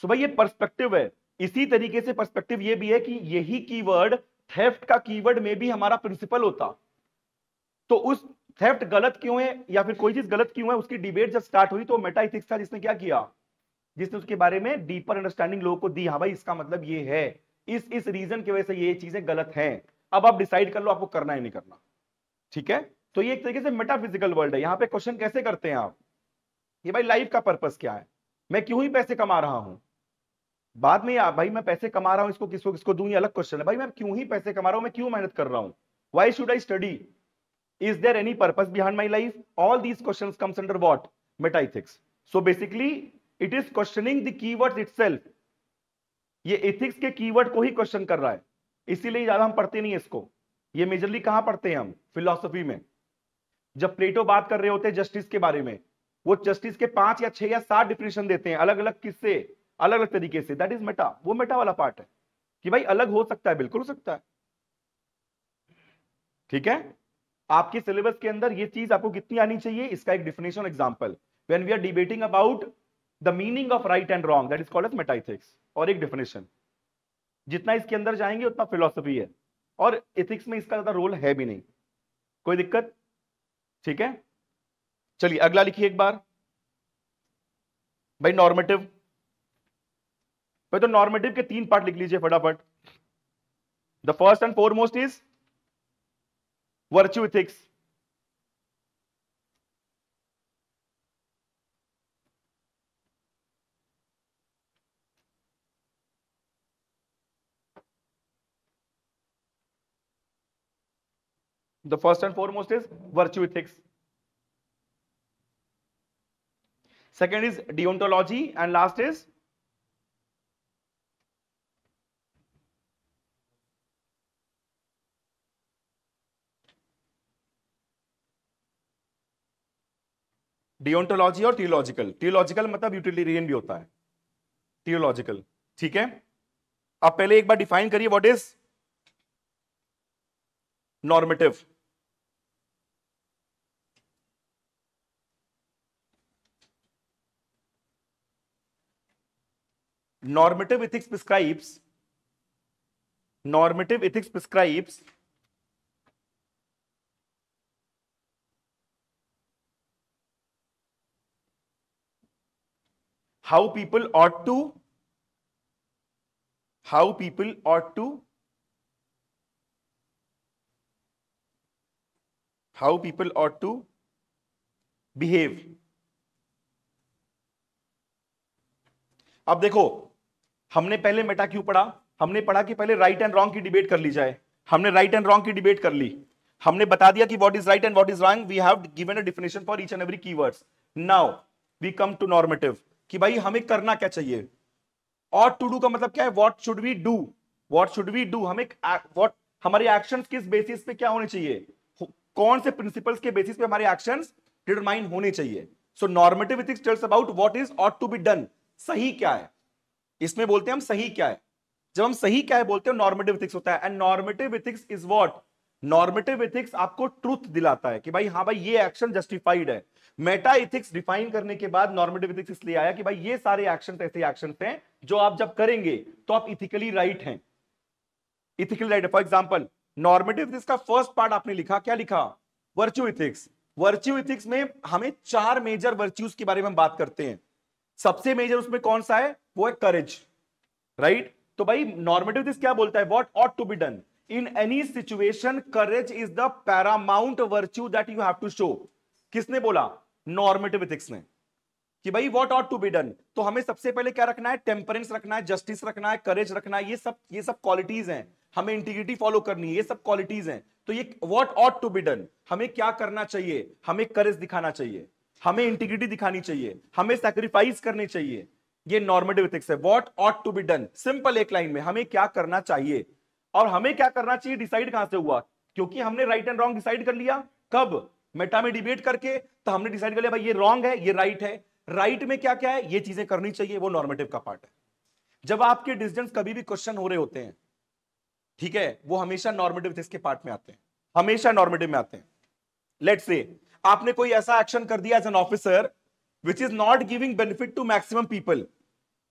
सो भाई ये पर्सपेक्टिव है। इसी तरीके से पर्सपेक्टिव ये भी है कि यही कीवर्ड थेफ्ट का कीवर्ड में भी हमारा प्रिंसिपल होता, तो उस थेफ्ट गलत क्यों है या फिर कोई चीज गलत क्यों है, उसकी डिबेट जब स्टार्ट हुई तो मेटाइथिक्स था जिसने क्या किया, जिसने उसके बारे में डीपर अंडरस्टैंडिंग लोगों को दी। हाँ भाई इसका मतलब ये है, इस रीजन की वजह से ये चीजें गलत हैं, अब आप डिसाइड कर लो आपको करना है नहीं करना। ठीक है, तो ये एक तरीके से मेटाफिजिकल वर्ल्ड है। यहां पे क्वेश्चन कैसे करते हैं आप, ये भाई लाइफ का पर्पस क्या है, मैं क्यों ही पैसे कमा रहा हूं। बाद में यार भाई मैं पैसे कमा रहा हूं, इसको किसको किसको दूं, ये अलग क्वेश्चन है। भाई मैं क्यों ही पैसे कमा रहा हूं, मैं क्यों मेहनत कर रहा हूं, why should I study, is there any purpose behind my life, all these questions comes under what, metaethics. So basically it is questioning the keywords itself. ये एथिक्स के कीवर्ड को ही क्वेश्चन कर रहा है, इसीलिए ज्यादा हम पढ़ते नहीं है इसको। ये मेजरली कहां पढ़ते हैं हम, फिलॉसफी में। जब प्लेटो बात कर रहे होते हैं जस्टिस के बारे में, वो जस्टिस के 5 या 6 या 7 डिफिनेशन देते हैं अलग अलग किससे, अलग अलग तरीके से। दैट इज मेटा, वो मेटा वाला पार्ट है कि भाई अलग हो सकता है, बिल्कुल हो सकता है। ठीक है, आपके सिलेबस के अंदर ये चीज आपको कितनी आनी चाहिए, इसका एक definition example, when we are debating about the meaning of right and wrong, that is called as metaethics, और एक डिफिनेशन। जितना इसके अंदर जाएंगे उतना फिलॉसफी है, और एथिक्स में इसका ज्यादा रोल है भी नहीं, कोई दिक्कत। ठीक है, चलिए अगला लिखिए एक बार भाई, नॉर्मेटिव। भाई तो नॉर्मेटिव के 3 पार्ट लिख लीजिए फटाफट। The first and foremost is virtue ethics. The first and foremost is virtue ethics. Second is deontology, and last is डियोंटोलॉजी और थियोलॉजिकल। थियोलॉजिकल मतलब यूटिलिटेरियन भी होता है, थियोलॉजिकल। ठीक है, अब पहले एक बार डिफाइन करिए what is normative. Normative ethics prescribes how people ought to behave। अब देखो, हमने पहले मेटा क्यों पढ़ा, हमने पढ़ा कि पहले राइट एंड रॉन्ग की डिबेट कर ली जाए। हमने राइट एंड रॉन्ग की डिबेट कर ली, हमने बता दिया कि what is right and what is wrong, we have given a definition for each and every keywords. Now we come to normative, कि भाई हमें करना क्या चाहिए। और टू डू का मतलब क्या है, what should we do, what should we do, हमें व्हाट, हमारे एक्शंस किस बेसिस पे क्या होने चाहिए, कौन से प्रिंसिपल्स के बेसिस पे हमारे एक्शंस डिटरमाइन होने चाहिए। So normative ethics tells about what is ought to be done, सही क्या है, इसमें बोलते हैं हम सही क्या है। जब हम सही क्या है बोलते हैं नॉर्मेटिव एथिक्स होता है। And normative ethics is what, normative ethics आपको ट्रुथ दिलाता है कि भाई हाँ भाई ये एक्शन जस्टिफाइड है। मेटा एथिक्स डिफाइन करने के बाद नॉर्मेटिव एथिक्स इसलिए आया कि भाई ये सारे एक्शन ऐसे एक्शन हैं जो आप जब करेंगे तो आप इथिकली राइट हैं, इथिकली राइट है। फॉर एग्जांपल नॉर्मेटिव एथिक्स का फर्स्ट पार्ट आपने लिखा, क्या लिखा, वर्च्यू एथिक्स। वर्च्यू एथिक्स में हमें 4 मेजर वर्च्यूज के बारे में हम बात करते हैं। सबसे मेजर उसमें कौन सा है, वो है करेज, राइट। तो भाई नॉर्मेटिव एथिक्स क्या बोलता है, what ought to be done in any situation, courage is the paramount virtue that you have to show. किसने बोला, नॉर्मेटिव एथिक्स ने। कि भाई what ought to be done, तो हमें सबसे पहले क्या रखना है, टेम्परेंस रखना है, जस्टिस रखना है, करेज रखना है, ये सब क्वालिटीज हैं, हमें इंटीग्रिटी फॉलो करनी है, ये सब क्वालिटीज हैं। तो ये what ought to be done, हमें क्या करना चाहिए, हमें करेज दिखाना चाहिए, हमें इंटीग्रिटी दिखानी चाहिए, हमें सैक्रिफाइस करनी चाहिए, ये नॉर्मेटिव एथिक्स है। What ought to be done, simple एक लाइन में हमें क्या करना चाहिए, और हमें क्या करना चाहिए डिसाइड कहां से हुआ, क्योंकि हमने राइट एंड रॉन्ग डिसाइड कर लिया, कब, मेटा में डिबेट करके, तो हमने डिसाइड कर लिया भाई ये रॉन्ग है, ये राइट है, राइट में क्या क्या है, ये चीजें करनी चाहिए, वो नॉर्मेटिव का पार्ट है। जब आपके डिसीजंस कभी भी क्वेश्चन हो रहे होते हैं, ठीक है, वो हमेशा नॉर्मेटिव एथिक्स के पार्ट में आते हैं, हमेशा नॉर्मेटिव में आते हैं। लेट्स से आपने कोई ऐसा एक्शन कर दिया as an officer which is not giving benefit to maximum people,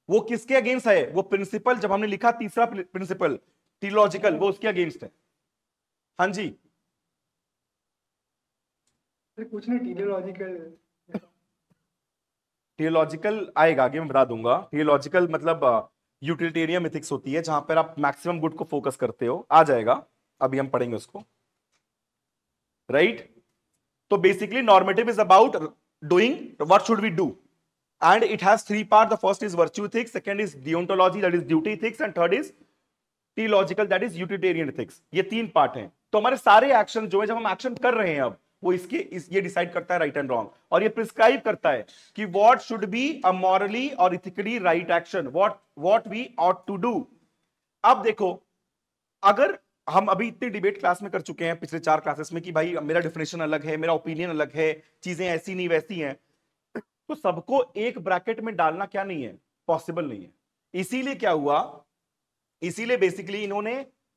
वो किसके अगेंस्ट है, वो प्रिंसिपल, जब हमने लिखा तीसरा प्रिंसिपल टीलॉजिकल, वो उसके अगेंस्ट है। हाँ जी, कुछ नहीं, टीलॉजिकल थियोलॉजिकल आएगा आगे, मैं बता दूंगा। थियोलॉजिकल मतलब यूटिलिटेरियन एथिक्स होती है, जहां पर आप मैक्सिमम गुड को फोकस करते हो, आ जाएगा, अभी हम पढ़ेंगे उसको, राइट। तो basically normative is about doing what should we do, and it has three part, the first is virtue ethics, second is deontology that is duty ethics, and third is theological that is utilitarian ethics. ये तीन part हैं। तो हमारे सारे action जो है, जब हम एक्शन कर रहे हैं अब, वो ये डिसाइड करता है राइट एंड रॉन्ग, और ये प्रिस्क्राइब करता है कि what should be a morally और ethically right action, what we ought to do. अब देखो, अगर हम अभी इतने डिबेट क्लास में कर चुके हैं पिछले 4 क्लासेस में कि भाई मेरा डेफिनेशन अलग है, मेरा ओपिनियन अलग है, चीजें ऐसी नहीं वैसी हैं, तो सबको एक ब्रैकेट में डालना क्या नहीं है, पॉसिबल नहीं है। इसीलिए क्या हुआ, इसीलिए बेसिकली इन्होंने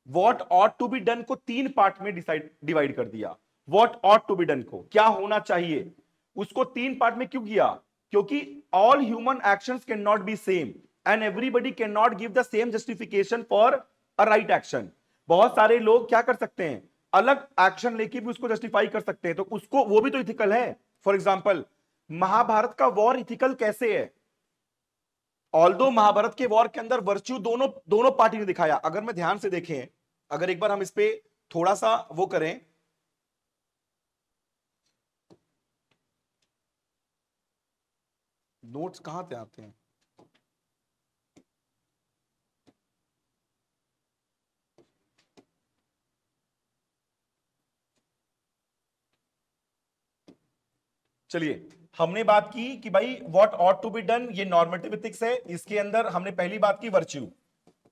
what ought to be done को 3 पार्ट में डिवाइड कर दिया। What ought to be done को, क्या होना चाहिए, उसको 3 पार्ट में क्यों किया, क्योंकि all human actions can not B same and everybody can not give the same justification for a right action. बहुत सारे लोग क्या कर सकते हैं, अलग एक्शन लेके भी उसको जस्टिफाई कर सकते हैं, तो उसको, वो भी तो इथिकल है। फॉर एग्जाम्पल, महाभारत का वॉर इथिकल कैसे है, ऑल्दो महाभारत के वॉर के अंदर वर्च्यू दोनों पार्टी ने दिखाया। अगर मैं ध्यान से देखें, अगर एक बार हम इस पे थोड़ा सा वो करें, नोट्स कहां से आते हैं, चलिए, हमने बात की कि भाई what ought to be done, ये नॉर्मेटिव एथिक्स है, इसके अंदर हमने पहली बात की वर्च्यू।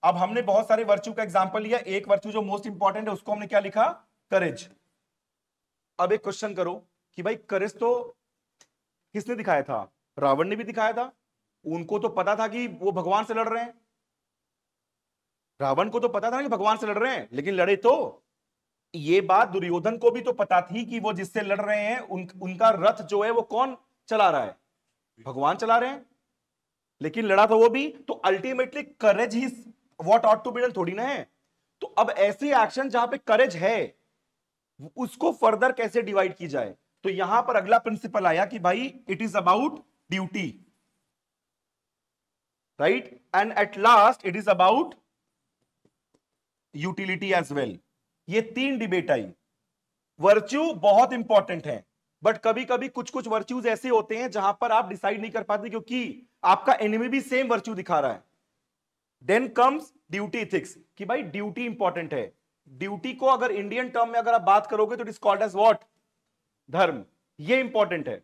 अब हमने बहुत सारे वर्च्यू का एग्जांपल लिया, एक वर्च्यू जो मोस्ट इंपॉर्टेंट है उसको हमने क्या लिखा, करेज। अब एक क्वेश्चन करो कि भाई करेज तो किसने दिखाया था, रावण ने भी दिखाया था, उनको तो पता था कि वो भगवान से लड़ रहे हैं, रावण को तो पता था ना कि भगवान से लड़ रहे हैं, लेकिन लड़े तो। ये बात दुर्योधन को भी तो पता थी कि वो जिससे लड़ रहे हैं उनका रथ जो है वो कौन चला रहा है, भगवान चला रहे हैं, लेकिन लड़ा तो वो भी। तो अल्टीमेटली करेज ही what ought to be done थोड़ी ना है। तो अब ऐसे एक्शन जहां पे करेज है, उसको फर्दर कैसे डिवाइड की जाए, तो यहां पर अगला प्रिंसिपल आया कि भाई it is about duty, right, and at last it is about utility as well. ये 3 डिबेट आई। वर्च्यू बहुत इंपॉर्टेंट है, बट कभी कभी कुछ कुछ वर्च्यूज ऐसे होते हैं जहां पर आप डिसाइड नहीं कर पाते क्योंकि आपका एनिमी भी सेम वर्च्यू दिखा रहा है। देन कम्स ड्यूटी एथिक्स कि भाई ड्यूटी इंपॉर्टेंट है। ड्यूटी को अगर इंडियन टर्म में अगर आप बात करोगे तो it is called as what, dharma, ये इंपॉर्टेंट है।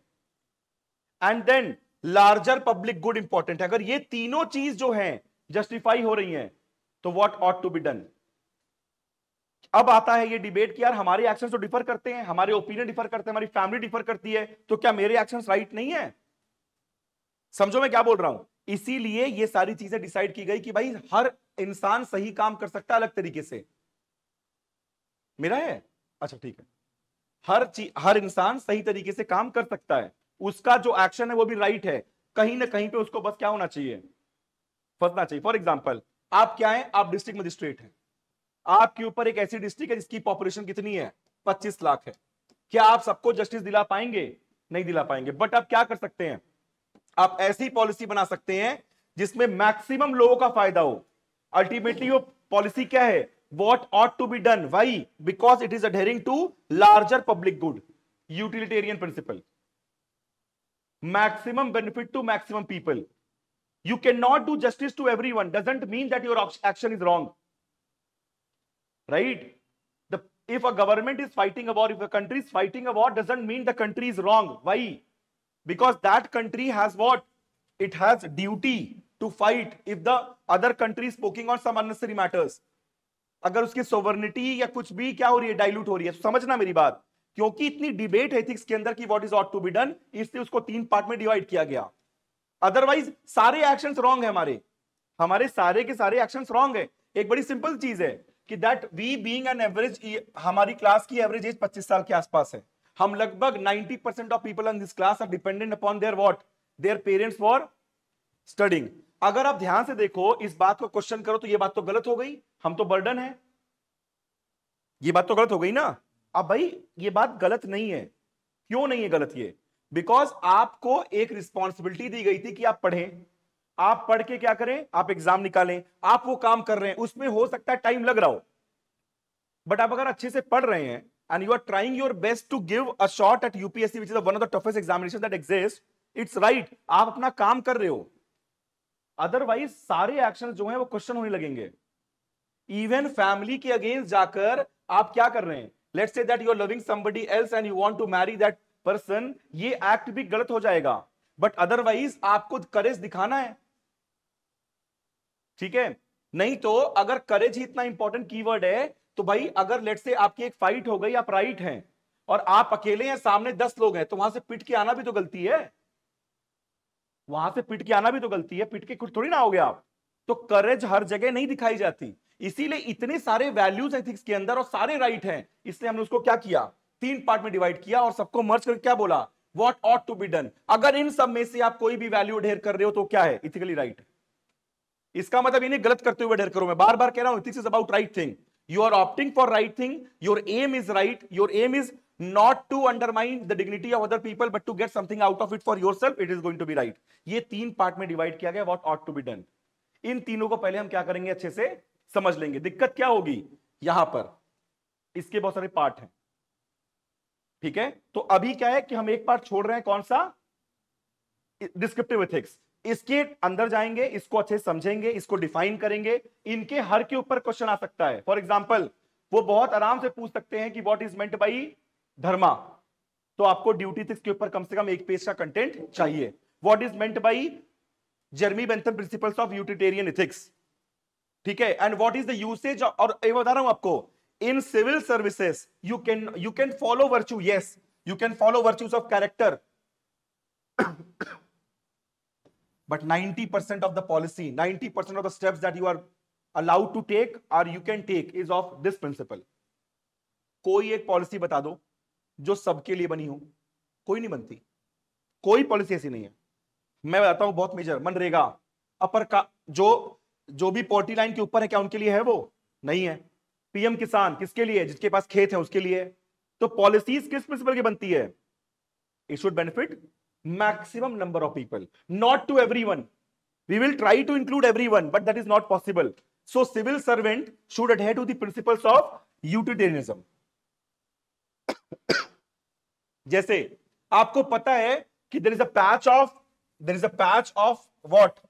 And then larger public good important है। अगर ये तीनों चीज जो है जस्टिफाई हो रही हैं तो what ought to be done. अब आता है ये डिबेट कि यार हमारे एक्शंस तो डिफर करते हैं, हमारे ओपिनियन डिफर करते हैं, हमारी फैमिली डिफर करती है, तो क्या मेरे एक्शंस राइट नहीं है? समझो मैं क्या बोल रहा हूं। इसीलिए ये सारी चीजें डिसाइड की गई कि भाई हर इंसान सही काम कर सकता है अलग तरीके से। मेरा है, अच्छा ठीक है, हर इंसान सही तरीके से काम कर सकता है, उसका जो एक्शन है वो भी राइट है। कहीं ना कहीं पे उसको बस क्या होना चाहिए, फंसना चाहिए। फॉर एग्जाम्पल, आप क्या है, आप डिस्ट्रिक्ट मजिस्ट्रेट हैं, आपके ऊपर एक ऐसी डिस्ट्रिक्ट है जिसकी पॉपुलेशन कितनी है, 25 लाख है। क्या आप सबको जस्टिस दिला पाएंगे? नहीं दिला पाएंगे। बट आप क्या कर सकते हैं, आप ऐसी पॉलिसी बना सकते हैं जिसमें मैक्सिमम लोगों का फायदा हो। अल्टीमेटली वो पॉलिसी क्या है, what ought to be done, why, because it is adhering to larger public good, utilitarian principle. maximum benefit to maximum people. You cannot do justice to everyone. Doesn't mean that your action is wrong, right? If a government is fighting a war, if a country is fighting a war, doesn't mean the country is wrong. Why? Because that country has what? It has duty to fight if the other country is poking on some unnecessary matters. अगर उसकी sovereignty या कुछ भी क्या हो रही है, dilute हो रही है, समझना मेरी बात. क्योंकि इतनी डिबेट है एथिक्स के अंदर कि what is ought to be done, इसलिए उसको 3 पार्ट में डिवाइड किया गया. अदरवाइज सारे एक्शंस रॉन्ग है, हमारे सारे के सारे एक्शंस रॉन्ग है. एक बड़ी सिंपल चीज है कि that we being an average, हमारी क्लास की एवरेज एज 25 साल के आसपास है. हम लगभग 90% of people in this class are dependent upon their what, their parents for studying. अगर आप ध्यान से देखो, इस बात को क्वेश्चन करो तो ये बात तो गलत हो गई, हम तो बर्डन है, ये बात तो गलत हो गई ना. अब भाई ये बात गलत नहीं है. क्यों नहीं है गलत ये? बिकॉज आपको एक रिस्पॉन्सिबिलिटी दी गई थी कि आप पढ़ें, आप पढ़ के क्या करें, आप एग्जाम निकालें, आप वो काम कर रहे हैं. उसमें हो सकता है टाइम लग रहा हो, बट आप अगर अच्छे से पढ़ रहे हैं and you are trying your best to give a shot at UPSC which is one of the toughest examination that exist, it's right, आप अपना काम कर रहे हो. अदरवाइज सारे एक्शन जो हैं वो क्वेश्चन होने लगेंगे. इवन फैमिली के अगेंस्ट जाकर आप क्या कर रहे हैं, let's say that you are loving somebody else and you want to marry that person, ये एक्ट भी गलत हो जाएगा. बट अदरवाइज आपको करेज दिखाना है, ठीक है. नहीं तो अगर करेज ही इतना इंपॉर्टेंट कीवर्ड है तो भाई अगर लेट्स से आपकी एक फाइट हो गई, आप राइट हैं और आप अकेले हैं, सामने 10 लोग हैं, तो वहां से पिट के आना भी तो गलती है, वहां से पिट के आना भी तो गलती है, पिट के कुछ थोड़ी ना हो गया आप. तो करेज हर जगह नहीं दिखाई जाती. इसीलिए इतने सारे वैल्यूज एथिक्स के अंदर और सारे राइट हैं, इसलिए हमने उसको क्या किया, 3 पार्ट में डिवाइड किया और सबको मर्ज करके क्या बोला, what ought to be done. अगर इन सब में से आप कोई भी वैल्यू अडेयर कर रहे हो तो क्या है, इथिकली राइट. इसका मतलब इन्हें गलत करते हुए अडेयर करो. मैं बार बार कह रहा हूं, ethics is about right thing. You are opting for right thing, your aim is right, your aim is not to undermine the dignity of other people but to get something out of it for yourself, it is going to be right. ये 3 part में divide किया गया, what ought to be done. इन तीनों को पहले हम क्या करेंगे, अच्छे से समझ लेंगे. दिक्कत क्या होगी यहां पर, इसके बहुत सारे पार्ट हैं, ठीक है. तो अभी क्या है कि हम एक पार्ट छोड़ रहे हैं, कौन सा, डिस्क्रिप्टिव एथिक्स. इसके अंदर जाएंगे, इसको अच्छे से समझेंगे, इसको डिफाइन करेंगे. इनके हर के ऊपर क्वेश्चन आ सकता है. फॉर एग्जाम्पल वो बहुत आराम से पूछ सकते हैं कि what is meant by dharma, तो आपको ड्यूटी एथिक्स के ऊपर कम से कम 1 पेज का कंटेंट चाहिए. What is meant by Jeremy Bentham principles of utilitarian ethics, ठीक है. And what is the usage, और ये बता रहा हूं आपको, in civil services you can follow virtue, yes you can follow virtues of character, but 90% of the policy, 90% of the steps that you are allowed to take or you can take is of this principle. कोई एक policy बता दो जो सबके लिए बनी हो. कोई नहीं बनती, कोई पॉलिसी ऐसी नहीं है. मैं बताता हूं बहुत मेजर, मनरेगा, अपर का, जो भी पॉवर्टी लाइन के ऊपर है, क्या उनके लिए है, वो नहीं है. पीएम किसान किसके लिए, जिसके पास खेत है उसके लिए. तो पॉलिसीज किस प्रिंसिपल की बनती है, it should benefit maximum number of people, not to everyone. We will try to include everyone, but that is not possible. So civil servant should adhere to the principles of utilitarianism. जैसे आपको पता है कि there is a patch of what,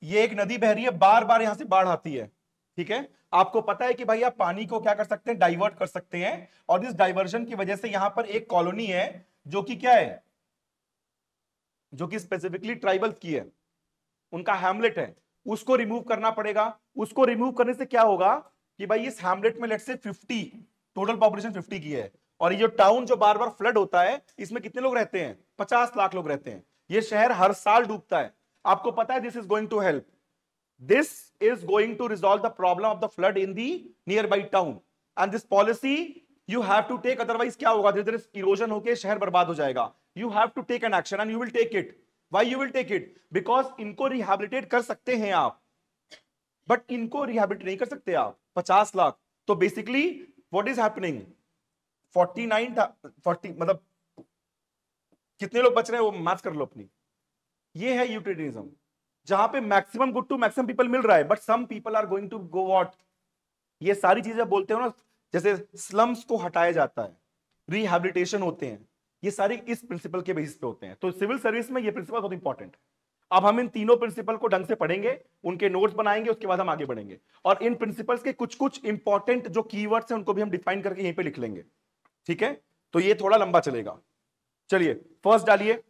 ये एक नदी बह रही है, बार बार यहां से बाढ़ आती है, ठीक है. आपको पता है कि भाई आप पानी को क्या कर सकते हैं, डाइवर्ट कर सकते हैं. और इस डाइवर्जन की वजह से यहां पर एक कॉलोनी है जो कि क्या है, जो कि स्पेसिफिकली ट्राइबल्स की है, उनका हैमलेट है, उसको रिमूव करना पड़ेगा. उसको रिमूव करने से क्या होगा कि भाई इस हैमलेट में लेट्स से 50, टोटल पॉपुलेशन 50 की है, और ये जो टाउन जो बार बार फ्लड होता है, इसमें कितने लोग रहते हैं, 50 लाख लोग रहते हैं. ये शहर हर साल डूबता है. आपको पता है this is going to help, this is going to resolve the problem of the flood in the nearby town, and this policy you have to take, otherwise क्या होगा, धीरे धीरे इरोजन होके शहर बर्बाद हो जाएगा. You have to take an action and you will take it. Why you will take it? Because इनको रिहैबिलिटेट कर सकते हैं आप, बट इनको रिहैबिलिटेट नहीं कर सकते आप. 50 लाख, तो बेसिकली व्हाट इज हैपनिंग, 40 मतलब कितने लोग बच रहे हैं, वो मैथ कर लो अपनी. ये है यूटिलिटेरियनिज्म, जहां पे maximum good to maximum people मिल रहा है, but some people are going to go what. ये सारी चीजें बोलते हो ना, जैसे स्लम्स को हटाया जाता है, रिहैबिलिटेशन होते हैं, ये सारे इस प्रिंसिपल के बेसिस पे होते हैं। तो सिविल सर्विस में ये प्रिंसिपल बहुत इंपॉर्टेंट है। अब हम इन तीनों प्रिंसिपल को ढंग से पढ़ेंगे, उनके नोट्स बनाएंगे, उसके बाद हम आगे बढ़ेंगे और इन प्रिंसिपल्स के कुछ कुछ इंपॉर्टेंट जो कीवर्ड्स हैं उनको भी हम डिफाइन करके यहीं पे लिख लेंगे, ठीक है? तो ये थोड़ा लंबा चलेगा। चलिए फर्स्ट डालिए।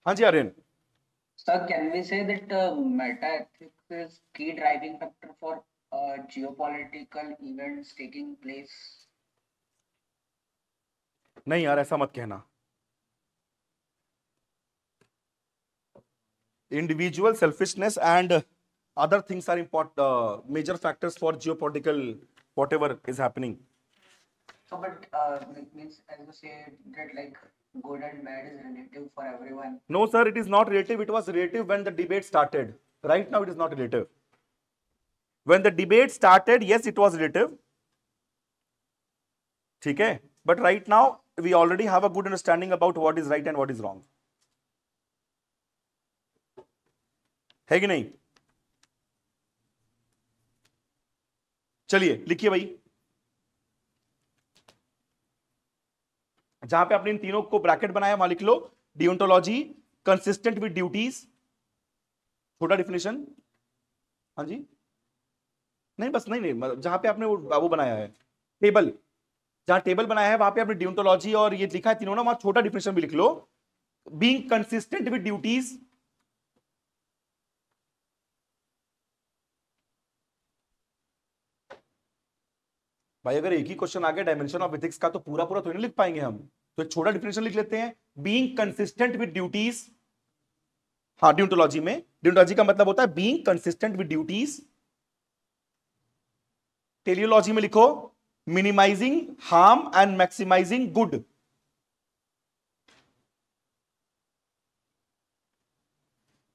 हाँ जी Aryan. Sir, can we say that meta-ethics is key driving factor for geopolitical events taking place? नहीं यार ऐसा मत कहना। Individual selfishness and other things are important major factors for geopolitical whatever is happening. So, but it means as you said that like good and bad is relative for everyone. No sir, it is not relative. It was relative when the debate started. Right now it is not relative. When the debate started, yes, it was relative. ठीक है? But right now we already have a good understanding about what is right and what is wrong. है कि नहीं? चलिए लिखिए भाई, जहां पे आपने इन तीनों को ब्रैकेट बनाया वहां लिख लो डिओन्टोलॉजी कंसिस्टेंट विद ड्यूटीज, छोटा डिफिनेशन। हाँ जी, नहीं बस नहीं, जहां पे आपने वो बनाया है टेबल, जहां टेबल बनाया है वहां पे आपने डिओन्टोलॉजी और ये लिखा है तीनों ना, वहां छोटा डिफिनेशन भी लिख लो, बीइंग कंसिस्टेंट विद ड्यूटीज। भाई अगर एक ही क्वेश्चन आ गया डायमेंशन ऑफ एथिक्स का तो पूरा पूरा थोड़ी ना लिख पाएंगे हम, तो एक छोटा डिफिनेशन लिख लेते हैं, बीइंग कंसिस्टेंट विद ड्यूटीज। हाँ डिओन्टोलॉजी में, डिओन्टोलॉजी का मतलब होता है being consistent with duties. Teleology में लिखो minimizing harm and maximizing good.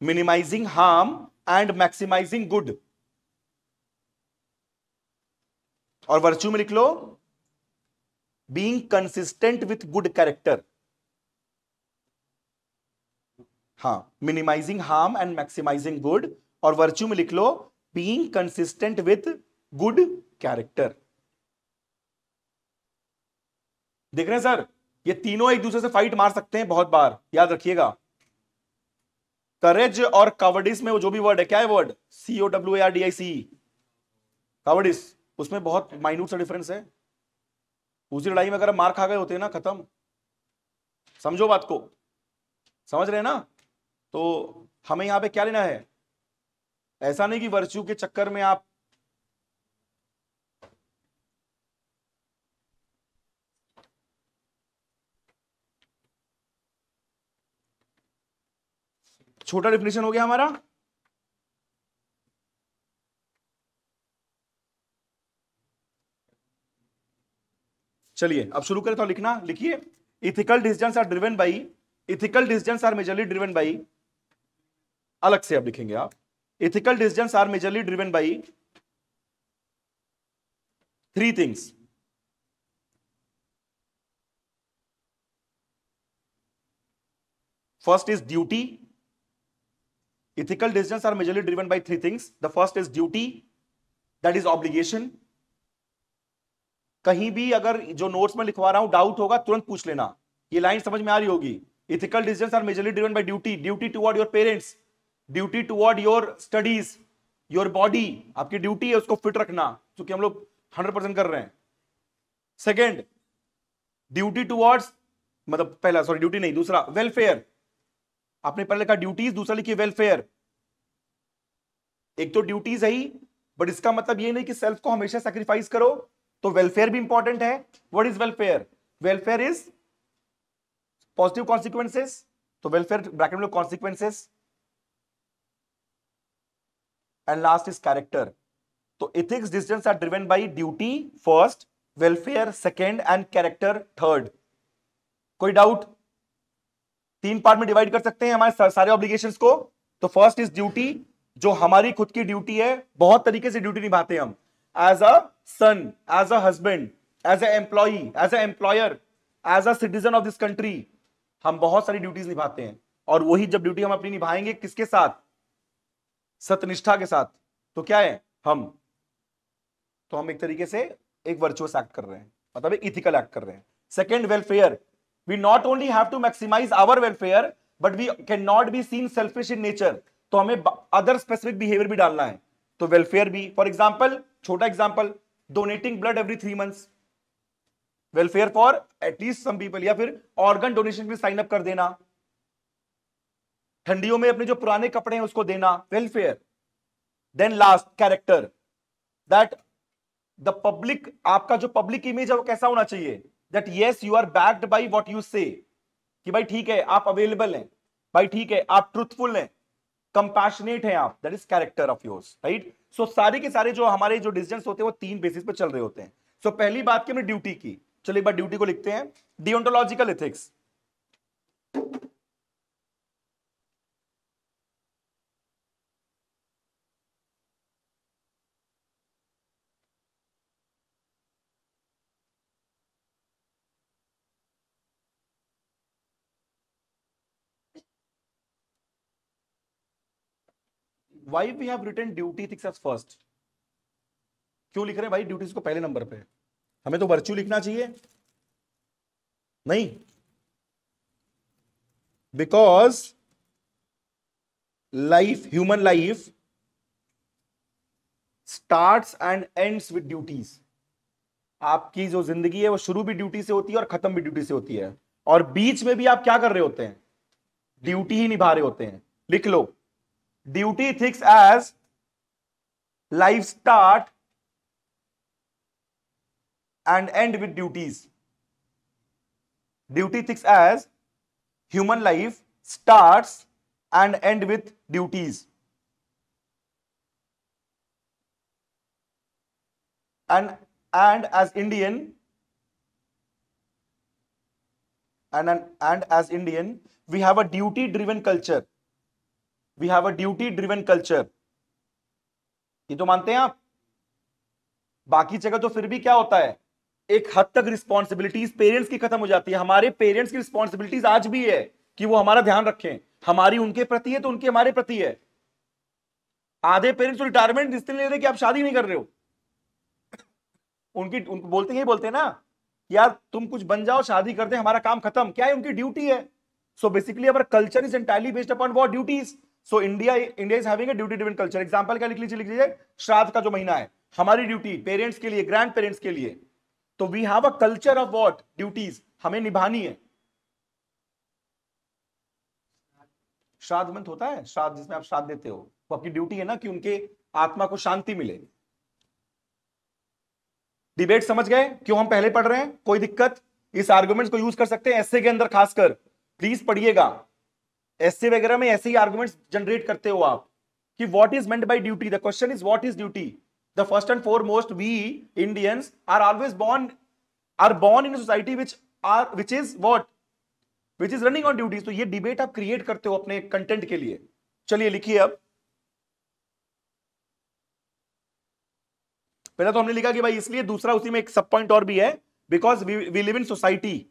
Minimizing harm and maximizing good. और वर्च्यू में लिख लो being consistent with good character. हाँ, minimizing harm and maximizing good, और वर्च्यू में लिख लो being consistent with good character. देख रहे हैं सर, ये तीनों एक दूसरे से फाइट मार सकते हैं बहुत बार, याद रखिएगा। करेज और कावर्डिस में वो जो भी वर्ड है, क्या है वर्ड? COWARDIC, कावर्डिस, उसमें बहुत माइन्यूट सा डिफरेंस है। उसी लड़ाई में अगर मार खा गए होते हैं ना, खत्म। समझो बात को, समझ रहे हैं ना? तो हमें यहां पे क्या लेना है, ऐसा नहीं कि वर्च्यू के चक्कर में आप छोटा डिफिनेशन हो गया हमारा। चलिए अब शुरू करें तो लिखना, लिखिए ethical decisions are driven by, ethical decisions are majorly driven by, अलग से अब लिखेंगे आप, ethical decisions are majorly driven by 3 things. First is duty. Ethical decisions are majorly driven by 3 things. The first is duty, that is obligation. कहीं भी अगर जो notes में लिखवा रहा हूं डाउट होगा तुरंत पूछ लेना, ये लाइन समझ में आ रही होगी। Ethical decisions are majorly driven by duty. Duty toward your parents, duty toward your studies, your body. आपकी ड्यूटी है उसको फिट रखना, क्योंकि हम लोग 100% कर रहे हैं। सेकेंड, ड्यूटी टुवर्ड्स, मतलब पहला सॉरी ड्यूटी नहीं, दूसरा वेलफेयर। आपने पहले लिखा ड्यूटीज, दूसरा लिखिए वेलफेयर। एक तो ड्यूटीज है ही, बट इसका मतलब ये नहीं कि सेल्फ को हमेशा सैक्रिफाइस करो, तो वेलफेयर भी इंपॉर्टेंट है। What is welfare? Welfare is positive consequences, तो वेलफेयर ब्रैकेट में consequences, and last is character. तो ethics decisions are driven by duty first, welfare second and character third. कोई डाउट? 3 पार्ट में divide कर सकते हैं हमारे सारे ऑब्लिगेशंस को। तो फर्स्ट इज ड्यूटी, जो हमारी खुद की ड्यूटी है, बहुत तरीके से ड्यूटी निभाते हैं हम, as a son, as a husband, as a employee, as a employer, as a citizen of this country, हम बहुत सारी ड्यूटीज निभाते हैं। और वही जब ड्यूटी हम अपनी निभाएंगे किसके साथ? सत्यनिष्ठा के साथ, तो क्या है हम तो हम एक तरीके से एक वर्चुअस एक्ट कर रहे हैं, मतलब एक इथिकल एक्ट कर रहे हैं। Second, welfare, we not only have to maximise our welfare but we can not be seen selfish in nature, तो हमें अदर स्पेसिफिक बिहेवियर भी डालना है, तो वेलफेयर भी। फॉर एग्जाम्पल, छोटा example, donating blood every 3 months, welfare for at least some people, या फिर ऑर्गन डोनेशन के लिए साइन अप कर देना, ठंडियों में अपने जो पुराने कपड़े हैं उसको देना, welfare. Then last, character, that the public, आपका जो पब्लिक इमेज है वो कैसा होना चाहिए, that yes you are backed by what you say, कि भाई ठीक है आप अवेलेबल हैं, भाई ठीक है आप ट्रूथफुल हैं, कंपैशनेट हैं आप, that is character of yours, right. So सारे के सारे जो हमारे जो डिसीजंस होते हैं वो 3 बेसिस पे चल रहे होते हैं। सो पहली बात की हमने ड्यूटी की, चलिए एक बार ड्यूटी को लिखते हैं, डिओन्टोलॉजिकल ethics. Why we have written duty ethics as first? क्यों लिख रहे हैं भाई ड्यूटीज को पहले नंबर पे? हमें तो वर्च्यू लिखना चाहिए, नहीं? Because life, human life starts and ends with duties. आपकी जो जिंदगी है वो शुरू भी ड्यूटी से होती है और खत्म भी ड्यूटी से होती है, और बीच में भी आप क्या कर रहे होते हैं? ड्यूटी ही निभा रहे होते हैं। लिख लो, duty ethics as life start and end with duties. Duty ethics as human life starts and end with duties. And as Indian, and as Indian, we have a duty driven culture. We have a duty driven culture. ये तो मानते हैं आप? बाकी जगह तो फिर भी क्या होता है, एक हद तक रिस्पॉन्सिबिलिटीज पेरेंट्स की खत्म हो जाती है। हमारे पेरेंट्स की रिस्पॉन्सिबिलिटीज आज भी है कि वो हमारा ध्यान रखें, हमारी उनके प्रति है तो उनकी हमारे प्रति है। आधे पेरेंट्स तो रिटायरमेंट इसलिए ले रहे कि आप शादी नहीं कर रहे हो, उनको बोलते हैं ना यार तुम कुछ बन जाओ, शादी कर दे, हमारा काम खत्म। क्या है? उनकी ड्यूटी है। So basically our culture is entirely based upon what? Duties. So India is having a duty driven culture. Example क्या लिख लीजिए, श्राद्ध का जो महीना है, हमारी ड्यूटी पेरेंट्स के लिए, ग्रैंड पेरेंट्स के लिए, तो we have a culture of what? Duties, हमें निभानी है। श्राद्ध मंथ होता है, श्राद्ध जिसमें आप श्राद्ध देते हो, वो आपकी ड्यूटी है ना कि उनके आत्मा को शांति मिले। डिबेट समझ गए क्यों हम पहले पढ़ रहे हैं? कोई दिक्कत? इस आर्गुमेंट्स को यूज कर सकते हैं एस्से के अंदर, खासकर प्लीज पढ़िएगा। एस्से वगैरह में ऐसे ही आर्गुमेंट्स जनरेट करते हो आप कि what is meant by duty. The question is what is duty. The first and foremost, we Indians are always born in a society which is what? Which is running on duties। तो ये debate आप create करते हो अपने content के लिए। चलिए लिखिए अब। पहला तो हमने लिखा कि भाई इसलिए, दूसरा उसी में एक सब पॉइंट और भी है, because we live in society,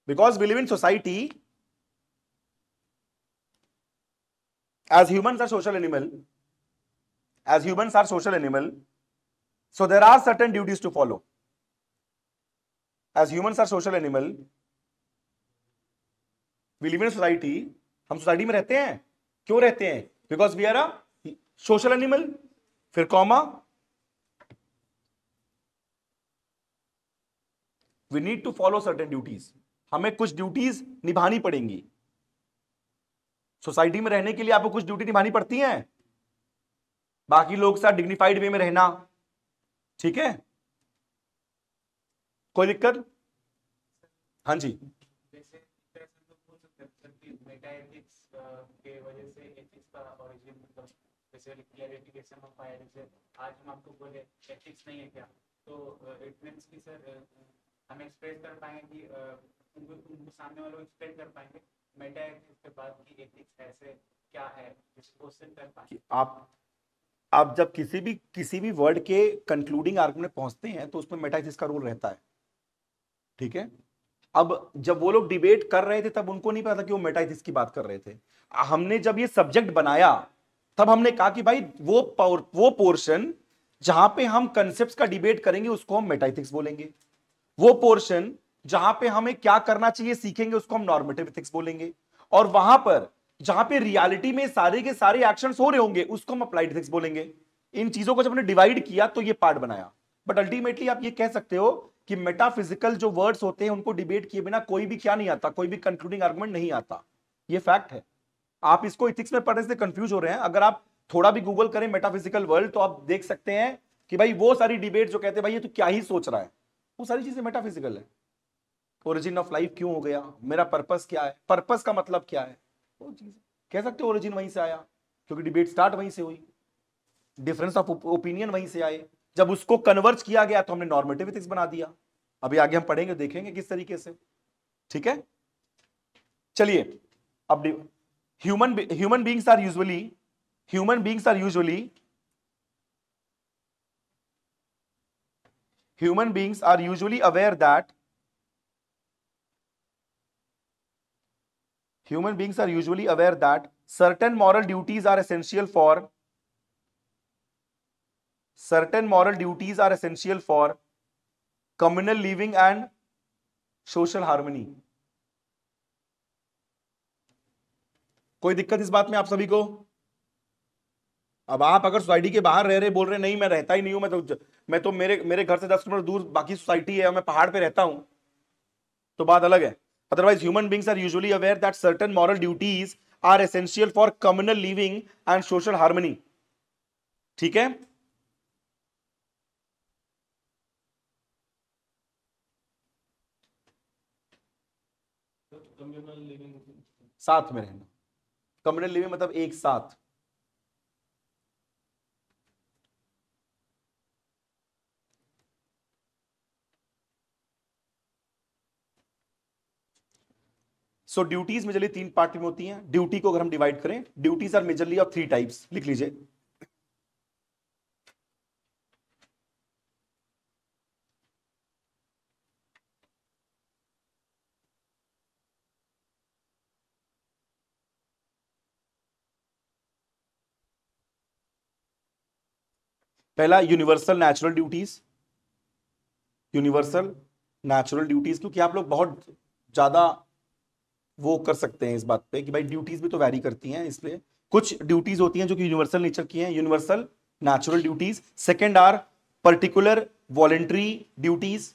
because we live in society, as humans are social animal, so there are certain duties to follow. As humans are social animal, we live in a society, हम society में रहते हैं। क्यों रहते हैं? because we are a social animal। फिर comma, we need to follow certain duties। हमें कुछ ड्यूटीज निभानी पड़ेंगी। सोसाइटी में रहने के लिए आपको कुछ ड्यूटी निभानी पड़ती हैं, बाकी लोग के साथ डिग्निफाइड वे में रहना, ठीक है? कोई दिक्कत? हाँ जी। जैसे मेटा एथिक्स के वजह से एथिक्स का ओरिजिन, मतलब जैसे क्लैरिफिकेशन ऑफ आया, जैसे आज हम आपको बोले एथिक्स नहीं है क्या, तो इट मींस कि सर हम एक्सप्रेस कर पाएंगे कि उनको सामने वालों एक्सप्लेन कर पाएंगे मेटा एथिक्स के बाद की एथिक्स ऐसे क्या है, क्वेश्चन कर पाएंगे। आप जब किसी भी वर्ड के कंक्लूडिंग आर्गुमेंट पहुंचते हैं तो उसमें मेटा एथिक्स का रोल रहता है, ठीक है? अब जब वो लोग डिबेट कर रहे थे तब उनको नहीं पता कि वो मेटा एथिक्स की बात कर रहे थे। हमने जब ये सब्जेक्ट बनाया तब हमने कहा कि भाई वो पोर्शन जहां पे हम कंसेप्ट्स का डिबेट करेंगे उसको हम मेटाइथिक्स बोलेंगे, वो पोर्शन जहां पे हमें क्या करना चाहिए सीखेंगे उसको हम नॉर्मेटिव एथिक्स बोलेंगे, और वहां पर जहां पे रियलिटी में सारे के सारे एक्शंस हो रहे होंगे उसको हम अप्लाइड एथिक्स बोलेंगे। इन चीजों को जब हमने डिवाइड किया तो ये पार्ट बनाया। बट अल्टीमेटली आप ये कह सकते हो कि मेटाफिजिकल जो वर्ड्स होते हैं उनको डिबेट किए बिना कोई भी क्या नहीं आता, कोई भी कंक्लूडिंग आर्गुमेंट नहीं आता। ये फैक्ट है। आप इसको इथिक्स में पढ़ने से कंफ्यूज हो रहे हैं। अगर आप थोड़ा भी गूगल करें मेटाफिजिकल वर्ल्ड तो आप देख सकते हैं कि भाई वो सारी डिबेट जो कहते हैं भाई ये तो क्या ही सोच रहा है, वो सारी चीजें मेटाफिजिकल है। ओरिजिन ऑफ लाइफ क्यों हो गया, मेरा पर्पस क्या है, पर्पस का मतलब क्या है, वो चीज कह सकते हो ओरिजिन वहीं से आया क्योंकि डिबेट स्टार्ट वहीं से हुई, डिफरेंस ऑफ ओपिनियन वहीं से आए। जब उसको कन्वर्ज किया गया तो हमने नॉर्मेटिव एथिक्स बना दिया। अभी आगे हम पढ़ेंगे देखेंगे किस तरीके से। ठीक है, चलिए अब human beings are usually aware that certain moral duties are essential for communal living and social harmony। कोई दिक्कत इस बात में आप सभी को? अब आप अगर सोसाइटी के बाहर रह रहे बोल रहे नहीं मैं रहता ही नहीं हूं, मैं तो मेरे घर से 10 किलोमीटर दूर बाकी सोसाइटी है, मैं पहाड़ पे रहता हूं, तो बात अलग है। Otherwise, human beings are usually aware that certain moral duties are essential for communal living and social harmony। ठीक है, साथ में रहना, कम्युनल लिविंग मतलब एक साथ। सो ड्यूटीज मेजरली 3 पार्ट में होती हैं। ड्यूटी को अगर हम डिवाइड करें, duties are majorly of 3 types, लिख लीजिए। पहला यूनिवर्सल नेचुरल ड्यूटीज, क्योंकि आप लोग बहुत ज्यादा वो कर सकते हैं इस बात पे कि भाई ड्यूटीज भी तो वैरी करती हैं, इसलिए कुछ ड्यूटीज होती हैं जो कि यूनिवर्सल नेचर की हैं, universal natural duties. Second are particular voluntary duties,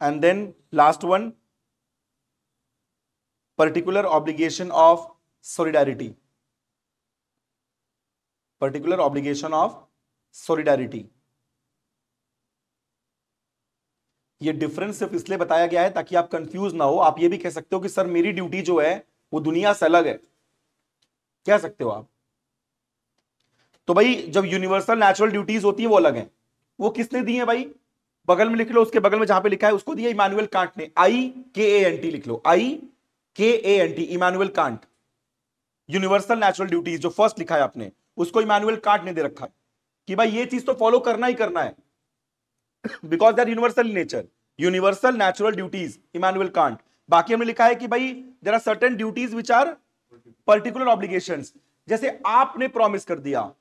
and then last one, particular obligation of solidarity, ये डिफरेंस सिर्फ इसलिए बताया गया है ताकि आप कंफ्यूज ना हो। आप ये भी कह सकते हो कि सर मेरी ड्यूटी जो है वो दुनिया से अलग है, कह सकते हो आप। तो भाई जब यूनिवर्सल नेचुरल ड्यूटीज होती है वो अलग है। वो किसने दी है भाई, बगल में लिख लो, उसके बगल में जहां पे लिखा है उसको दिया इमानुएल कांट ने, IKANT लिख लो, IKANT, Immanuel Kant. Universal natural duties जो फर्स्ट लिखा है आपने उसको इमानुएल कांट ने दे रखा है कि भाई ये चीज तो फॉलो करना ही करना है because they are universal in nature. Universal natural duties Immanuel Kant. बाकी हमने लिखा है कि भाई there are certain duties which are particular obligations. जैसे आपने प्रॉमिस कर दिया,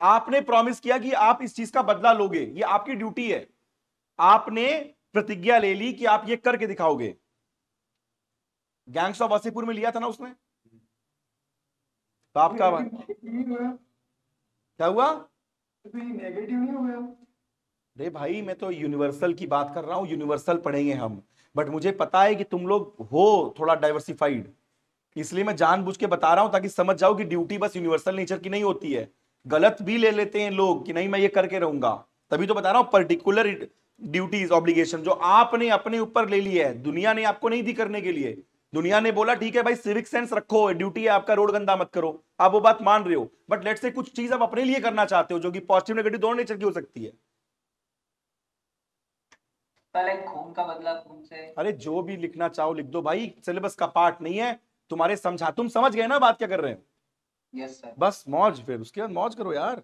आपने प्रॉमिस किया कि आप इस चीज का बदला लोगे, ये आपकी ड्यूटी है, आपने प्रतिज्ञा ले ली कि आप ये करके दिखाओगे। गैंग्स ऑफ वासेपुर में लिया था ना उसने, तो आपका क्या हुआ? नेगेटिव नहीं हो गया? अरे भाई मैं तो यूनिवर्सल की बात कर रहा हूं, यूनिवर्सल पढ़ेंगे हम, बट मुझे पता है कि तुम लोग हो थोड़ा डाइवर्सिफाइड, इसलिए मैं जानबूझ के बता रहा हूं ताकि समझ जाओ कि ड्यूटी बस यूनिवर्सल नेचर की नहीं होती है। गलत भी ले लेते हैं लोग कि नहीं मैं ये करके रहूंगा, तभी तो बता रहा हूं पर्टिकुलर ड्यूटीज ऑब्लिगेशन जो आपने अपने ऊपर ले ली है, दुनिया ने आपको नहीं दी करने के लिए। दुनिया ने बोला ठीक है भाई सिविक सेंस रखो, ड्यूटी है आपका, रोड गंदा मत करो, आप वो बात मान रहे हो, बट लेट्स से कुछ चीज आप अपने लिए करना चाहते हो जो कि पॉजिटिव नेगेटिव दोनों नेचर की हो सकती है। पहले खून का बदला खून से, अरे जो भी लिखना चाहो लिख दो भाई, सिलेबस का पार्ट नहीं है, तुम्हारे समझा, तुम समझ गए ना बात क्या कर रहे हैं? Yes sir. बस मौज, फिर उसके बाद मौज करो यार।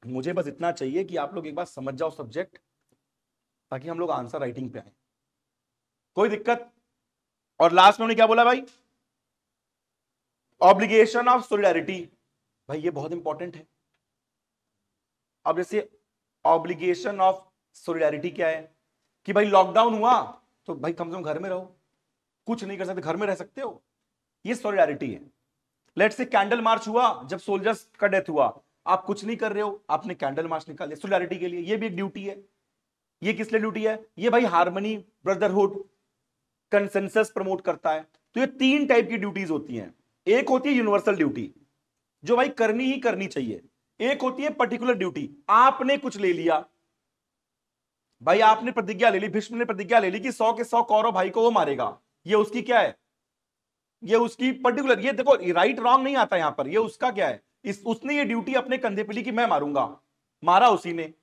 मुझे बस इतना चाहिए कि आप लोग एक बार समझ जाओ सब्जेक्ट, ताकि हम लोग आंसर राइटिंग पे आए, कोई दिक्कत? और लास्ट में उन्होंने क्या बोला भाई? Obligation of solidarity. भाई ये बहुत इंपॉर्टेंट है। अब जैसे ऑब्लिगेशन ऑफ सोलिडारिटी क्या है कि भाई लॉकडाउन हुआ तो भाई कम से कम घर में रहो, कुछ नहीं कर सकते घर में रह सकते हो, ये सोलिडारिटी है। लेट्स से कैंडल मार्च हुआ जब सोल्जर्स का डेथ हुआ, आप कुछ नहीं कर रहे हो, आपने कैंडल मार्च निकाल दिया सोलिडारिटी के लिए, ये भी एक ड्यूटी है। ये किस लिए ड्यूटी है? ये भाई हार्मनी, ब्रदरहुड, कंसेंसस प्रमोट करता है। तो ये 3 टाइप की ड्यूटीज होती हैं। एक होती है यूनिवर्सल ड्यूटी, जो भाई करनी ही करनी चाहिए। एक होती है पर्टिकुलर ड्यूटी, आपने कुछ ले लिया भाई, आपने प्रतिज्ञा ले ली, भीष्म ने प्रतिज्ञा ले ली कि 100 के 100 कौरव भाई को वो मारेगा, ये उसकी क्या है? ये उसकी पर्टिकुलर, ये देखो राइट रॉन्ग नहीं आता यहां पर, ये उसका क्या है, उसने ये ड्यूटी अपने कंधे पे ली कि मैं मारूंगा, मारा उसी ने।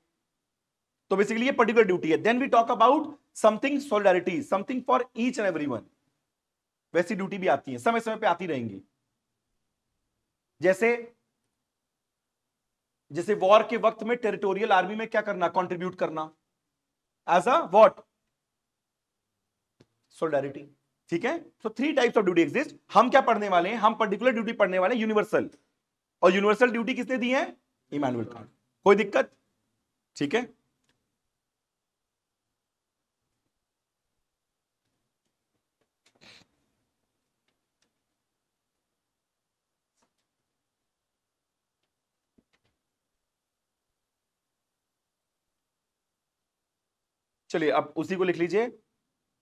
तो बेसिकली ये पर्टिकुलर ड्यूटी है। Then we talk about something solidarity, something for each and everyone. वैसी ड्यूटी भी आती है, समय समय पे आती रहेंगी। जैसे वॉर के वक्त में टेरिटोरियल आर्मी में क्या करना? कंट्रीब्यूट करना एज अ व्हाट? सॉलिडारिटी। ठीक है। सो 3 टाइप्स ऑफ ड्यूटी एग्जिस्ट। हम क्या पढ़ने वाले हैं? हम पर्टिकुलर ड्यूटी पढ़ने वाले हैं, यूनिवर्सल। और यूनिवर्सल ड्यूटी किसने दी है? Immanuel Kant. कोई दिक्कत? ठीक है। चलिए अब उसी को लिख लीजिए,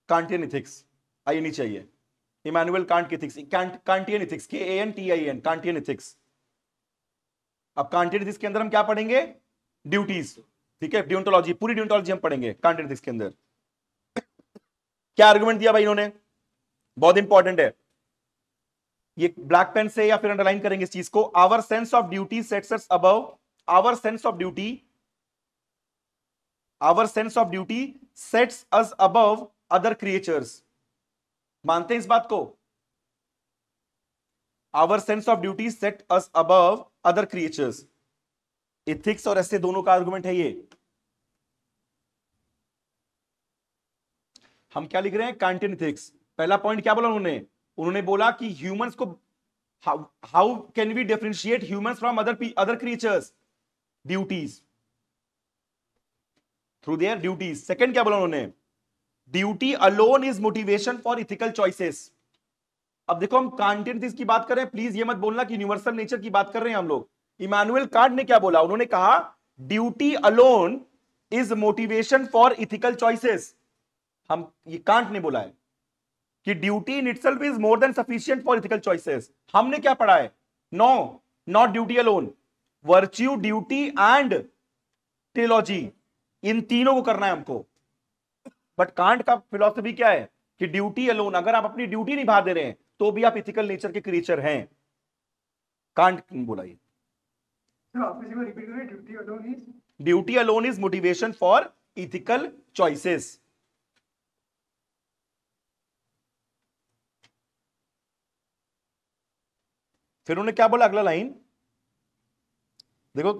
कांटियन इथिक्स। आइए नीचे आइए, इमैनुअल कांट की ethics, Kantian ethics, KANTIN, Kantian ethics. अब कांटियन इथिक्स के अंदर हम क्या पढ़ेंगे? ड्यूटीज। ठीक है, डियोंटोलॉजी, पूरी डियोंटोलॉजी हम पढ़ेंगे कांटियन इथिक्स के अंदर। क्या आर्गुमेंट दिया भाई इन्होंने? बहुत इंपॉर्टेंट है ये, ब्लैक पेन से या फिर अंडरलाइन करेंगे इस चीज को। Our sense of duty sets us above, our sense of duty, our sense of duty sets us above other creatures. मानते हैं इस बात को? Our sense of duty set us above other creatures. Ethics और ऐसे दोनों का आर्गुमेंट है ये। हम क्या लिख रहे हैं? Kantian ethics. पहला पॉइंट क्या बोला उन्होंने बोला कि ह्यूमंस को, how can we differentiate humans from other creatures? Duties, through their duties. Second क्या बोला उन्होंने? Duty alone is motivation for ethical choices. अब देखो हम कांटियन इथिक्स की बात कर रहे हैं, प्लीज ये मत बोलना कि यूनिवर्सल नेचर की बात कर रहे हैं हम लोग। इमैनुअल कांट ने क्या बोला? उन्होंने कहा duty alone is motivation for ethical choices. हम, ये कांट ने बोला है कि duty in itself is more than sufficient for ethical choices. हमने क्या पढ़ा है? No, not duty alone, virtue, duty and teleology, इन तीनों को करना है हमको। बट कांट का फिलॉसफी क्या है कि ड्यूटी अलोन, अगर आप अपनी ड्यूटी निभा दे रहे हैं तो भी आप इथिकल नेचर के क्रिएचर हैं। कांट बोला ये। Duty alone is motivation for ethical choices. फिर उन्होंने क्या बोला? अगला लाइन देखो,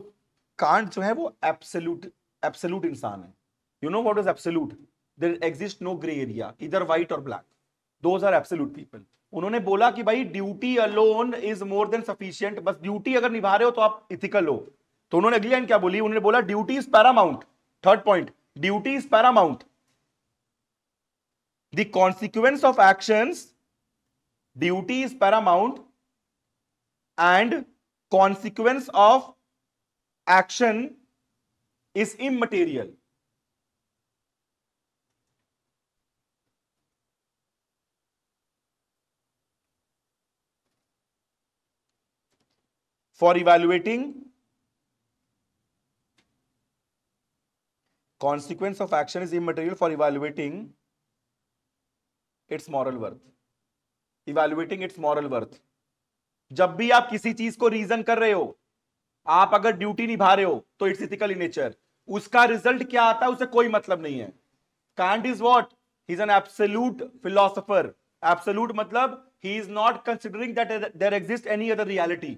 कांट जो है वो एब्सोल्यूट इंसान है। You know what is absolute? There exist no grey area, इधर व्हाइट और black, those are absolute people. उन्होंने बोला कि भाई duty alone is more than sufficient, बस ड्यूटी अगर निभा रहे हो तो आप इथिकल हो। तो उन्होंने अगली लाइन क्या बोली? उन्होंने बोला duty is Paramount. Third point, duty is Paramount, the consequence of actions, duty is Paramount and consequence of action is immaterial. For evaluating consequence of action is immaterial for evaluating its moral worth. Evaluating its moral worth. जब भी आप किसी चीज को reason कर रहे हो, आप अगर ड्यूटी निभा रहे हो तो इट्स इथिकल इन नेचर, उसका रिजल्ट क्या आता है उससे कोई मतलब नहीं है। Kant is what? He is an absolute philosopher. Absolute मतलब he is not considering that there exist any other reality.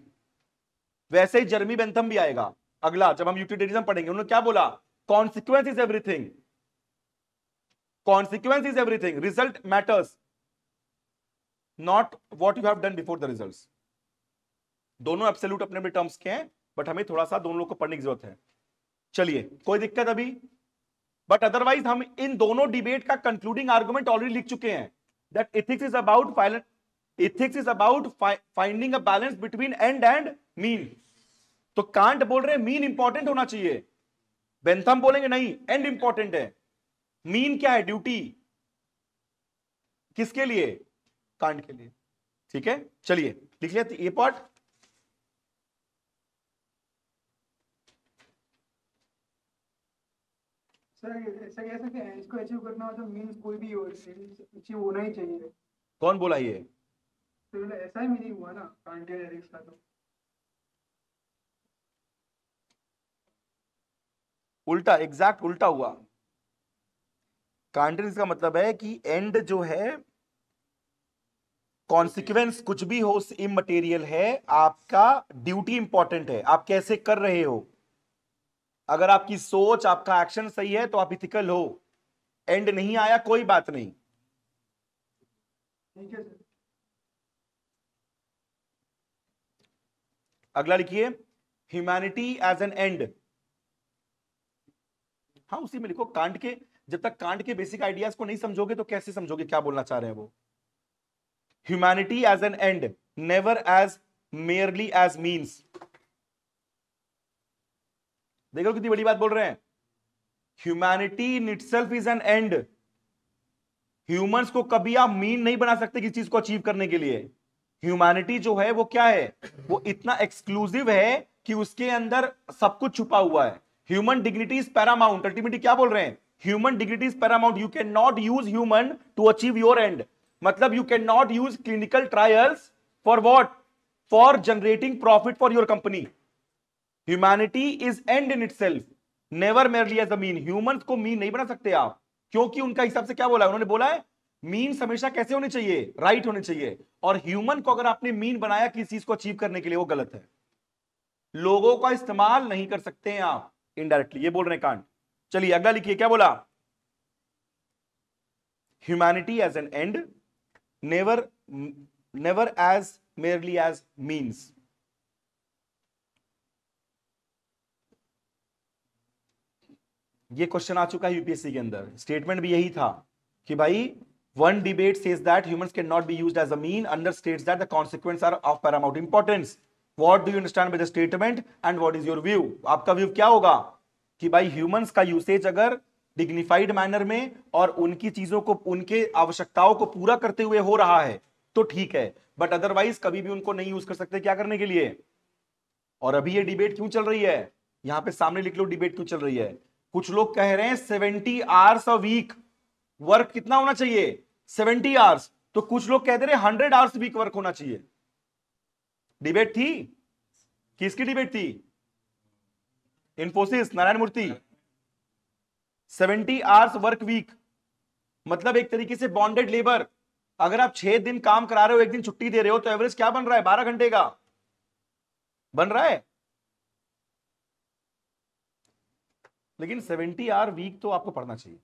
वैसे ही जर्मी बेंथम भी आएगा अगला जब हम यूटिलिटेरिज्म पढ़ेंगे. उन्होंने क्या बोला? Consequence is everything. Consequence is everything. Result matters, not what you have done before the results. दोनों एब्सोल्यूट अपने अपने टर्म्स के हैं, बट हमें थोड़ा सा दोनों लोग को पढ़ने की जरूरत है. चलिए, कोई दिक्कत अभी? बट अदरवाइज हम इन दोनों डिबेट का कंक्लूडिंग आर्गुमेंट ऑलरेडी लिख चुके हैं, that ethics is about finding a balance between and and mean. तो कांट बोल रहे हैं मीन इंपॉर्टेंट होना चाहिए, बेंथम बोलेंगे नहीं, एंड इंपॉर्टेंट है. मीन क्या है? ड्यूटी. किसके लिए? कांट के लिए. ठीक है, चलिए लिख लिया ये पार्ट. सर ऐसा कैसे कि एंड्स को अचीव करना हो तो मींस कोई भी अचीव होना ही चाहिए. कौन बोला ये? तो ऐसा ही मीनिंग हुआ ना कांटियन एथिक्स का. तो उल्टा, एग्जैक्ट उल्टा हुआ. कांटियन का मतलब है कि एंड जो है, कॉन्सिक्वेंस कुछ भी हो इमटेरियल है, आपका ड्यूटी इंपॉर्टेंट है, आप कैसे कर रहे हो. अगर आपकी सोच, आपका एक्शन सही है तो आप इथिकल हो. एंड नहीं आया कोई बात नहीं. ठीक है सर. अगला लिखिए, ह्यूमैनिटी एज एन एंड. हाँ, उसी में लिखो. कांट के, जब तक कांट के बेसिक आइडियाज को नहीं समझोगे तो कैसे समझोगे क्या बोलना चाह रहे हैं वो. Humanity as an end, never as merely as means. देखो कितनी बड़ी बात बोल रहे हैं. Humanity in itself is an end. Humans को कभी आप मीन नहीं बना सकते किसी चीज को अचीव करने के लिए. ह्यूमैनिटी जो है वो क्या है? वो इतना एक्सक्लूसिव है कि उसके अंदर सब कुछ छुपा हुआ है. Human dignity is paramount. Ultimately क्या बोल रहे हैं? Human dignity is paramount. You can not use human to achieve your end. मतलब you can not use clinical trials for what? For generating profit for your company. Humanity is end in itself, never merely as a mean. Humans को mean नहीं बना सकते आप, क्योंकि उनका हिसाब से क्या बोला है? उन्होंने बोला है मीन हमेशा कैसे होने चाहिए? राइट होने चाहिए. और ह्यूमन को अगर आपने मीन बनाया किसी चीज को अचीव करने के लिए, वो गलत है. लोगों का इस्तेमाल नहीं कर सकते हैं आप इनडायरेक्टली, ये बोल रहे हैं कांट. चलिए अगला लिखिए, क्या बोला? Humanity as an end, never as merely as means. ये क्वेश्चन आ चुका है यूपीएससी के अंदर. स्टेटमेंट भी यही था कि भाई one debate says that humans cannot be used as a mean, another states that the consequences are of paramount importance. What do you understand by the statement and what is your view? आपका view क्या होगा कि भाई humans का usage अगर dignified manner में और उनकी चीजों को, उनके आवश्यकताओं को पूरा करते हुए हो रहा है तो ठीक है, बट अदरवाइज कभी भी उनको नहीं यूज कर सकते. क्या करने के लिए? और अभी ये डिबेट क्यों चल रही है? यहां पे सामने लिख लो डिबेट क्यों चल रही है. कुछ लोग कह रहे हैं 70 आवर्स अ वीक वर्क कितना होना चाहिए? 70 आवर्स. तो कुछ लोग कहते रहे 100 आवर्स वीक वर्क होना चाहिए. डिबेट थी, किसकी डिबेट थी? इन्फोसिस, नारायण मूर्ति. 70 आवर्स वर्क वीक मतलब एक तरीके से बॉन्डेड लेबर. अगर आप 6 दिन काम करा रहे हो, 1 दिन छुट्टी दे रहे हो, तो एवरेज क्या बन रहा है? 12 घंटे का बन रहा है. लेकिन 70 आवर वीक तो आपको पढ़ना चाहिए.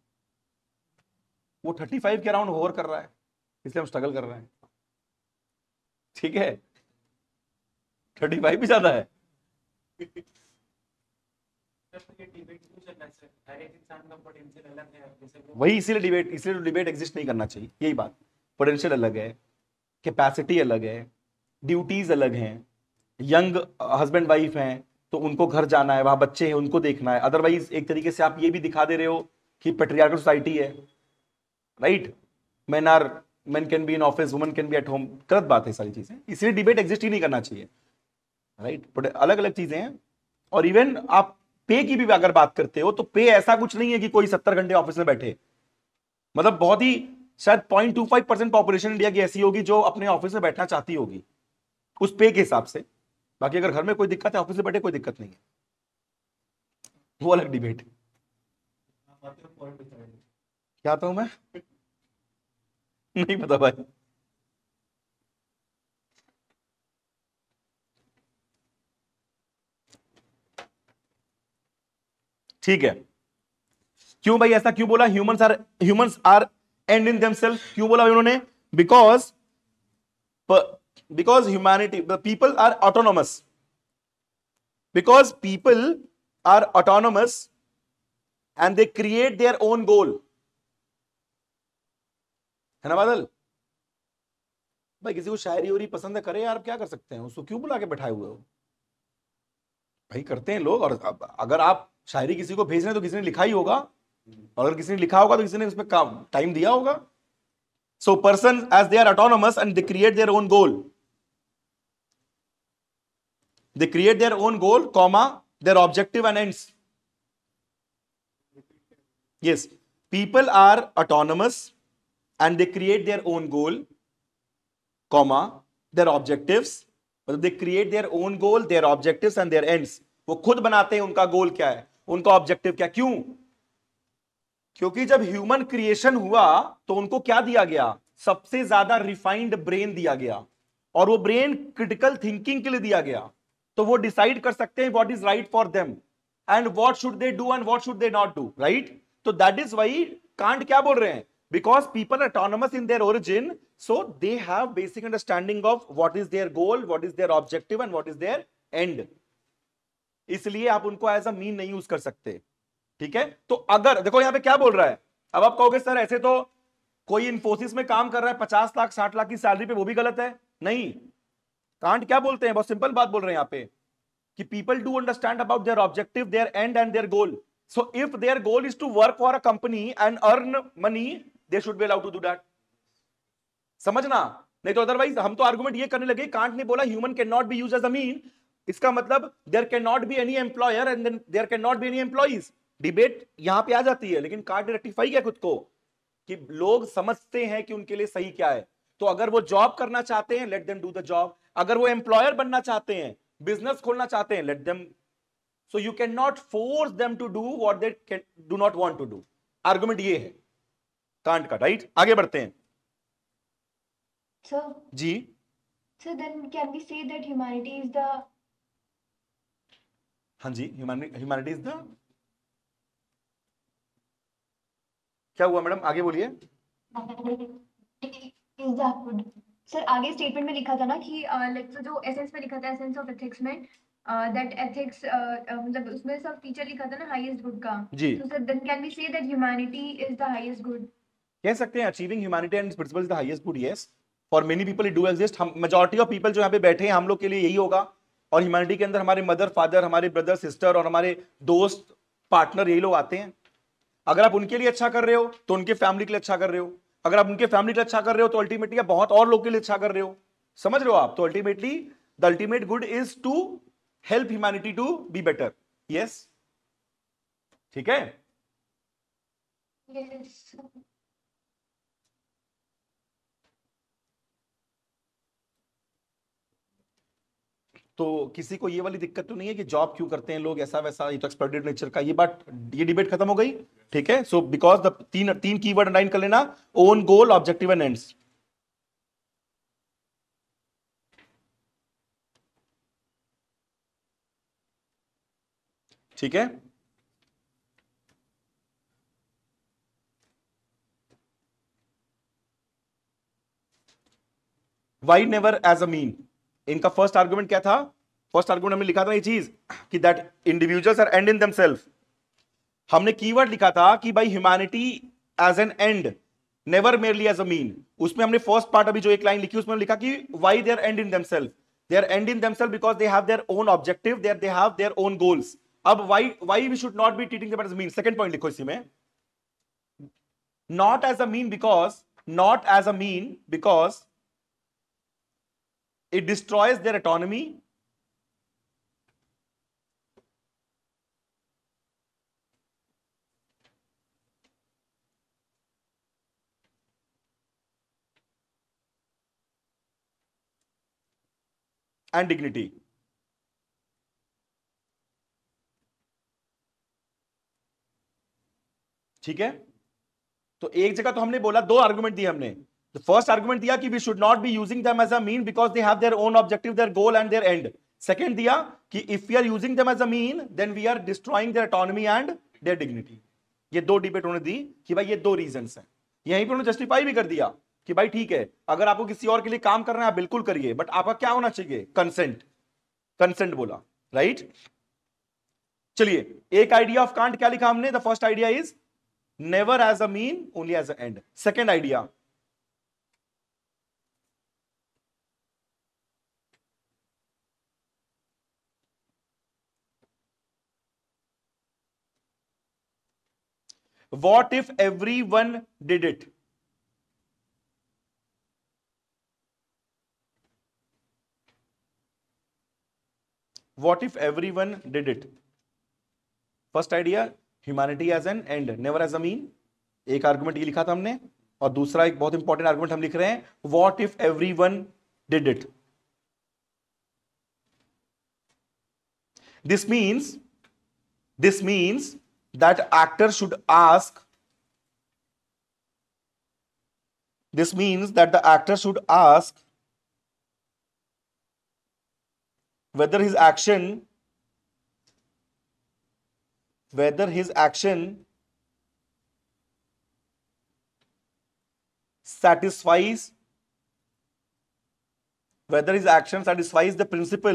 वो 35 के अराउंड होवर कर रहा है, इसलिए हम स्ट्रगल कर रहे हैं. ठीक है, 35 भी ज्यादा है. वही इसीलिए डिबेट एग्जिस्ट नहीं करना चाहिए. यही बात, पोटेंशियल अलग है, कैपेसिटी अलग है, ड्यूटीज अलग हैं. यंग हस्बैंड वाइफ हैं तो उनको घर जाना है, वहां बच्चे हैं उनको देखना है. अदरवाइज एक तरीके से आप ये भी दिखा दे रहे हो कि पेट्रियार्कल सोसाइटी है, right? Main can be in office, women can be at home. गलत बात है सारी चीजें, इसलिए डिबेट एग्जिस्ट ही नहीं करना चाहिए, राइट? अलग अलग चीजें हैं. और इवन आप पे की भी अगर बात करते हो तो पे ऐसा कुछ नहीं है कि कोई 70 घंटे ऑफिस में बैठे. मतलब बहुत ही शायद 0.25% पॉपुलेशन इंडिया की ऐसी होगी जो अपने ऑफिस में बैठना चाहती होगी उस पे के हिसाब से. बाकी अगर घर में कोई दिक्कत है, ऑफिस में बैठे कोई दिक्कत नहीं है, वो अलग डिबेट. क्या आता हूं मैं? नहीं पता भाई। ठीक है, क्यों भाई ऐसा क्यों बोला? Humans are end in themselves, क्यों बोला उन्होंने? Because humanity, people are autonomous, because people are autonomous and they create their own goal, है ना बादल भाई? किसी को शायरी वोरी पसंद है, करे यार, क्या कर सकते हैं, उसको क्यों बुला के बैठाए हुए हो भाई? करते हैं लोग। और अगर आप शायरी किसी को भेज रहे हैं तो किसी ने लिखा ही होगा, और अगर किसी ने लिखा होगा तो किसी ने उसमें टाइम दिया होगा। So person as they are autonomous and they create their own goal, they create their own goal, comma, their objective and ends. Yes, people are autonomous and they create their own goal, comma, their objectives. मतलब they create their own goal, their objectives and their ends. वो खुद बनाते हैं उनका गोल क्या है, उनका objective क्या। क्यों? क्योंकि जब ह्यूमन क्रिएशन हुआ तो उनको क्या दिया गया? सबसे ज्यादा रिफाइंड ब्रेन दिया गया, और वो ब्रेन क्रिटिकल थिंकिंग के लिए दिया गया। तो वो डिसाइड कर सकते हैं what is right for them and what should they do and what should they not do, right? तो दैट इज व्हाई कांट क्या बोल रहे हैं? Because people are autonomous in their origin, so they have basic understanding of what is their goal, what is their objective and what is their end. इसलिए आप उनको as a mean नहीं use कर सकते, ठीक है? तो अगर देखो यहां पे क्या बोल रहा है, अब आप कहोगे सर ऐसे तो कोई इंफोसिस में काम कर रहा है 50 लाख 60 लाख की सैलरी पे, वो भी गलत है। नहीं, कांट क्या बोलते हैं, बहुत सिंपल बात बोल रहे हैं यहां पे कि people do understand about their objective, their end and their goal. So if their goal is to work for a company and earn money, they should be allowed to do that. समझना? नहीं तो otherwise हम तो argument ये करने लगे, Kant ने बोला human can not be used as a mean, इसका मतलब there can not be any employer and then there can not be any employees. Debate यहां पे आ जाती है, लेकिन कांट ने रेक्टिफाई किया खुद को कि लोग समझते हैं कि उनके लिए सही क्या है। तो अगर वो जॉब करना चाहते हैं, let them do the job. अगर वो एम्प्लॉयर बनना चाहते हैं, बिजनेस खोलना चाहते हैं, let them. So you can not force them to do what they do not want to do. Argument ये है कांट का, राइट? आगे बढ़ते हैं Sir, ji. so then can we say that humanity is the हाँ जी, humanity is the, क्या हुआ madam, आगे बोलिए। is the good? सर आगे स्टेटमेंट में लिखा था ना कि लाइक जो एसेंस में लिखा था, एसेंस ऑफ एथिक्स में दैट एथिक्स, मतलब उसमें सब फीचर लिखा था ना हाईएस्ट गुड का। जी। तो sir then can we say that humanity is the highest good? कह सकते हैं achieving humanity and principle is the highest good, yes. For many people it do exist. हम मेजॉरिटी ऑफ पीपल जो यहाँ पे बैठे हैं, हम लोग के लिए यही होगा। और ह्यूमैनिटी के अंदर हमारे मदर फादर, हमारे ब्रदर सिस्टर और हमारे दोस्त पार्टनर, यही लोग आते हैं। अगर आप उनके लिए अच्छा कर रहे हो तो उनके फैमिली के लिए अच्छा कर रहे हो। अगर आप उनके फैमिली के लिए अच्छा कर रहे हो तो अल्टीमेटली आप बहुत और लोग के लिए अच्छा कर रहे हो। समझ रहे हो आप? तो ultimately the ultimate good is to help humanity to be better. Yes, ठीक है। यस। तो किसी को ये वाली दिक्कत तो नहीं है कि जॉब क्यों करते हैं लोग, ऐसा वैसा, ये तो एक्सप्लॉइटेड नेचर का, ये बात, ये डिबेट खत्म हो गई, ठीक है? सो बिकॉज द तीन कीवर्ड अंडरलाइन कर लेना, own goal, objective and ends. ठीक है? Why never as a mean, इनका फर्स्ट आर्गुमेंट क्या था? फर्स्ट आर्गुमेंट हमने लिखा था ये चीज कि that individuals are end in themselves. हमने कीवर्ड लिखा था कि भाई humanity as an end, never merely as a mean. उसमें हमने फर्स्ट पार्ट अभी जो एक लाइन लिखी उसमें लिखा कि why they are end in themselves. They are end in themselves because they have their own objective, they have their own goals. अब why we should not be treating them as a mean, second point लिखो इसी में, not as a mean because, not as a mean because it destroys their autonomy and dignity। ठीक है? तो एक जगह तो हमने बोला, दो आर्गुमेंट दिए हमने The first argument दिया कि we should not be using them as a mean because they have their own objective, their goal and their end. Second दिया कि if we are using them as a mean, then we are destroying their autonomy and their dignity. ये दो debate उन्होंने दी कि भाई ये दो reasons हैं. यहीं पे उन्होंने जस्टिफाई भी कर दिया कि भाई ठीक है, अगर आपको किसी और के लिए काम करना है आप बिल्कुल करिए, बट आपका क्या होना चाहिए? कंसेंट. कंसेंट बोला, राइट? चलिए, एक आइडिया ऑफ कांट क्या लिखा हमने? The first idea is never as a mean, only as a end. Second idea, what if everyone did it? What if everyone did it? First idea, humanity as an end, never as a mean. एक argument ये लिखा था हमने, और दूसरा एक बहुत important argument हम लिख रहे हैं, what if everyone did it? This means that actor should ask, this means that the actor should ask whether his action satisfies the principle,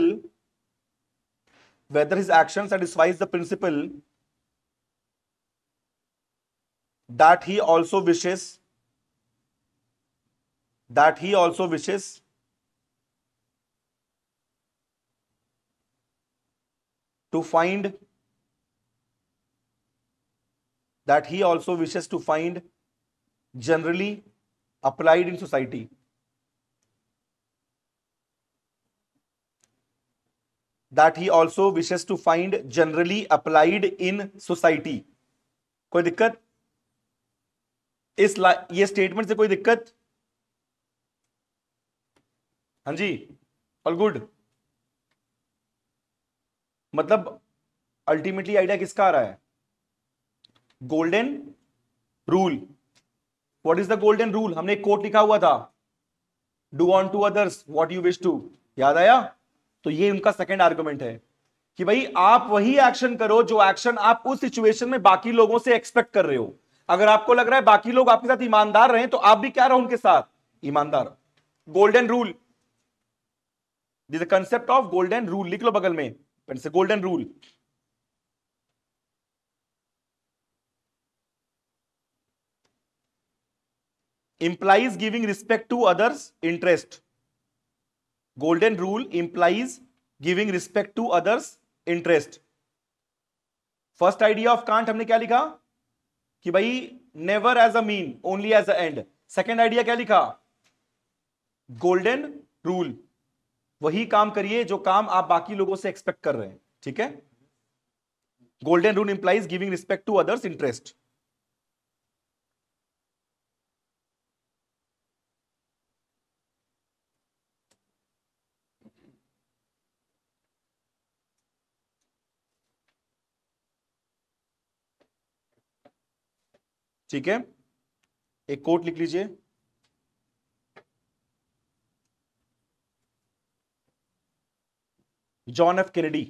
that he also wishes to find generally applied in society. That he also wishes to find generally applied in society. कोई दिक्कत? ये statement से कोई दिक्कत? हाँ जी, all good. मतलब ultimately idea किसका आ रहा है? Golden rule. What is the golden rule? हमने एक कोट लिखा हुआ था, do unto others what you wish to. याद आया? तो ये उनका सेकंड आर्गुमेंट है कि भाई आप वही एक्शन करो जो एक्शन आप उस सिचुएशन में बाकी लोगों से एक्सपेक्ट कर रहे हो. अगर आपको लग रहा है बाकी लोग आपके साथ ईमानदार रहे तो आप भी क्या रहो उनके साथ? ईमानदार. Golden rule, this the concept of golden rule. लिख लो बगल में पेन से, golden rule. implies giving respect to others' interest. Golden rule implies giving respect to others' interest. First idea of Kant हमने क्या लिखा कि भाई never as a mean, only as a end. Second idea क्या लिखा? Golden rule. वही काम करिए जो काम आप बाकी लोगों से एक्सपेक्ट कर रहे हैं. ठीक है? Golden rule implies giving respect to others interest. ठीक है? एक कोट लिख लीजिए. John F Kennedy.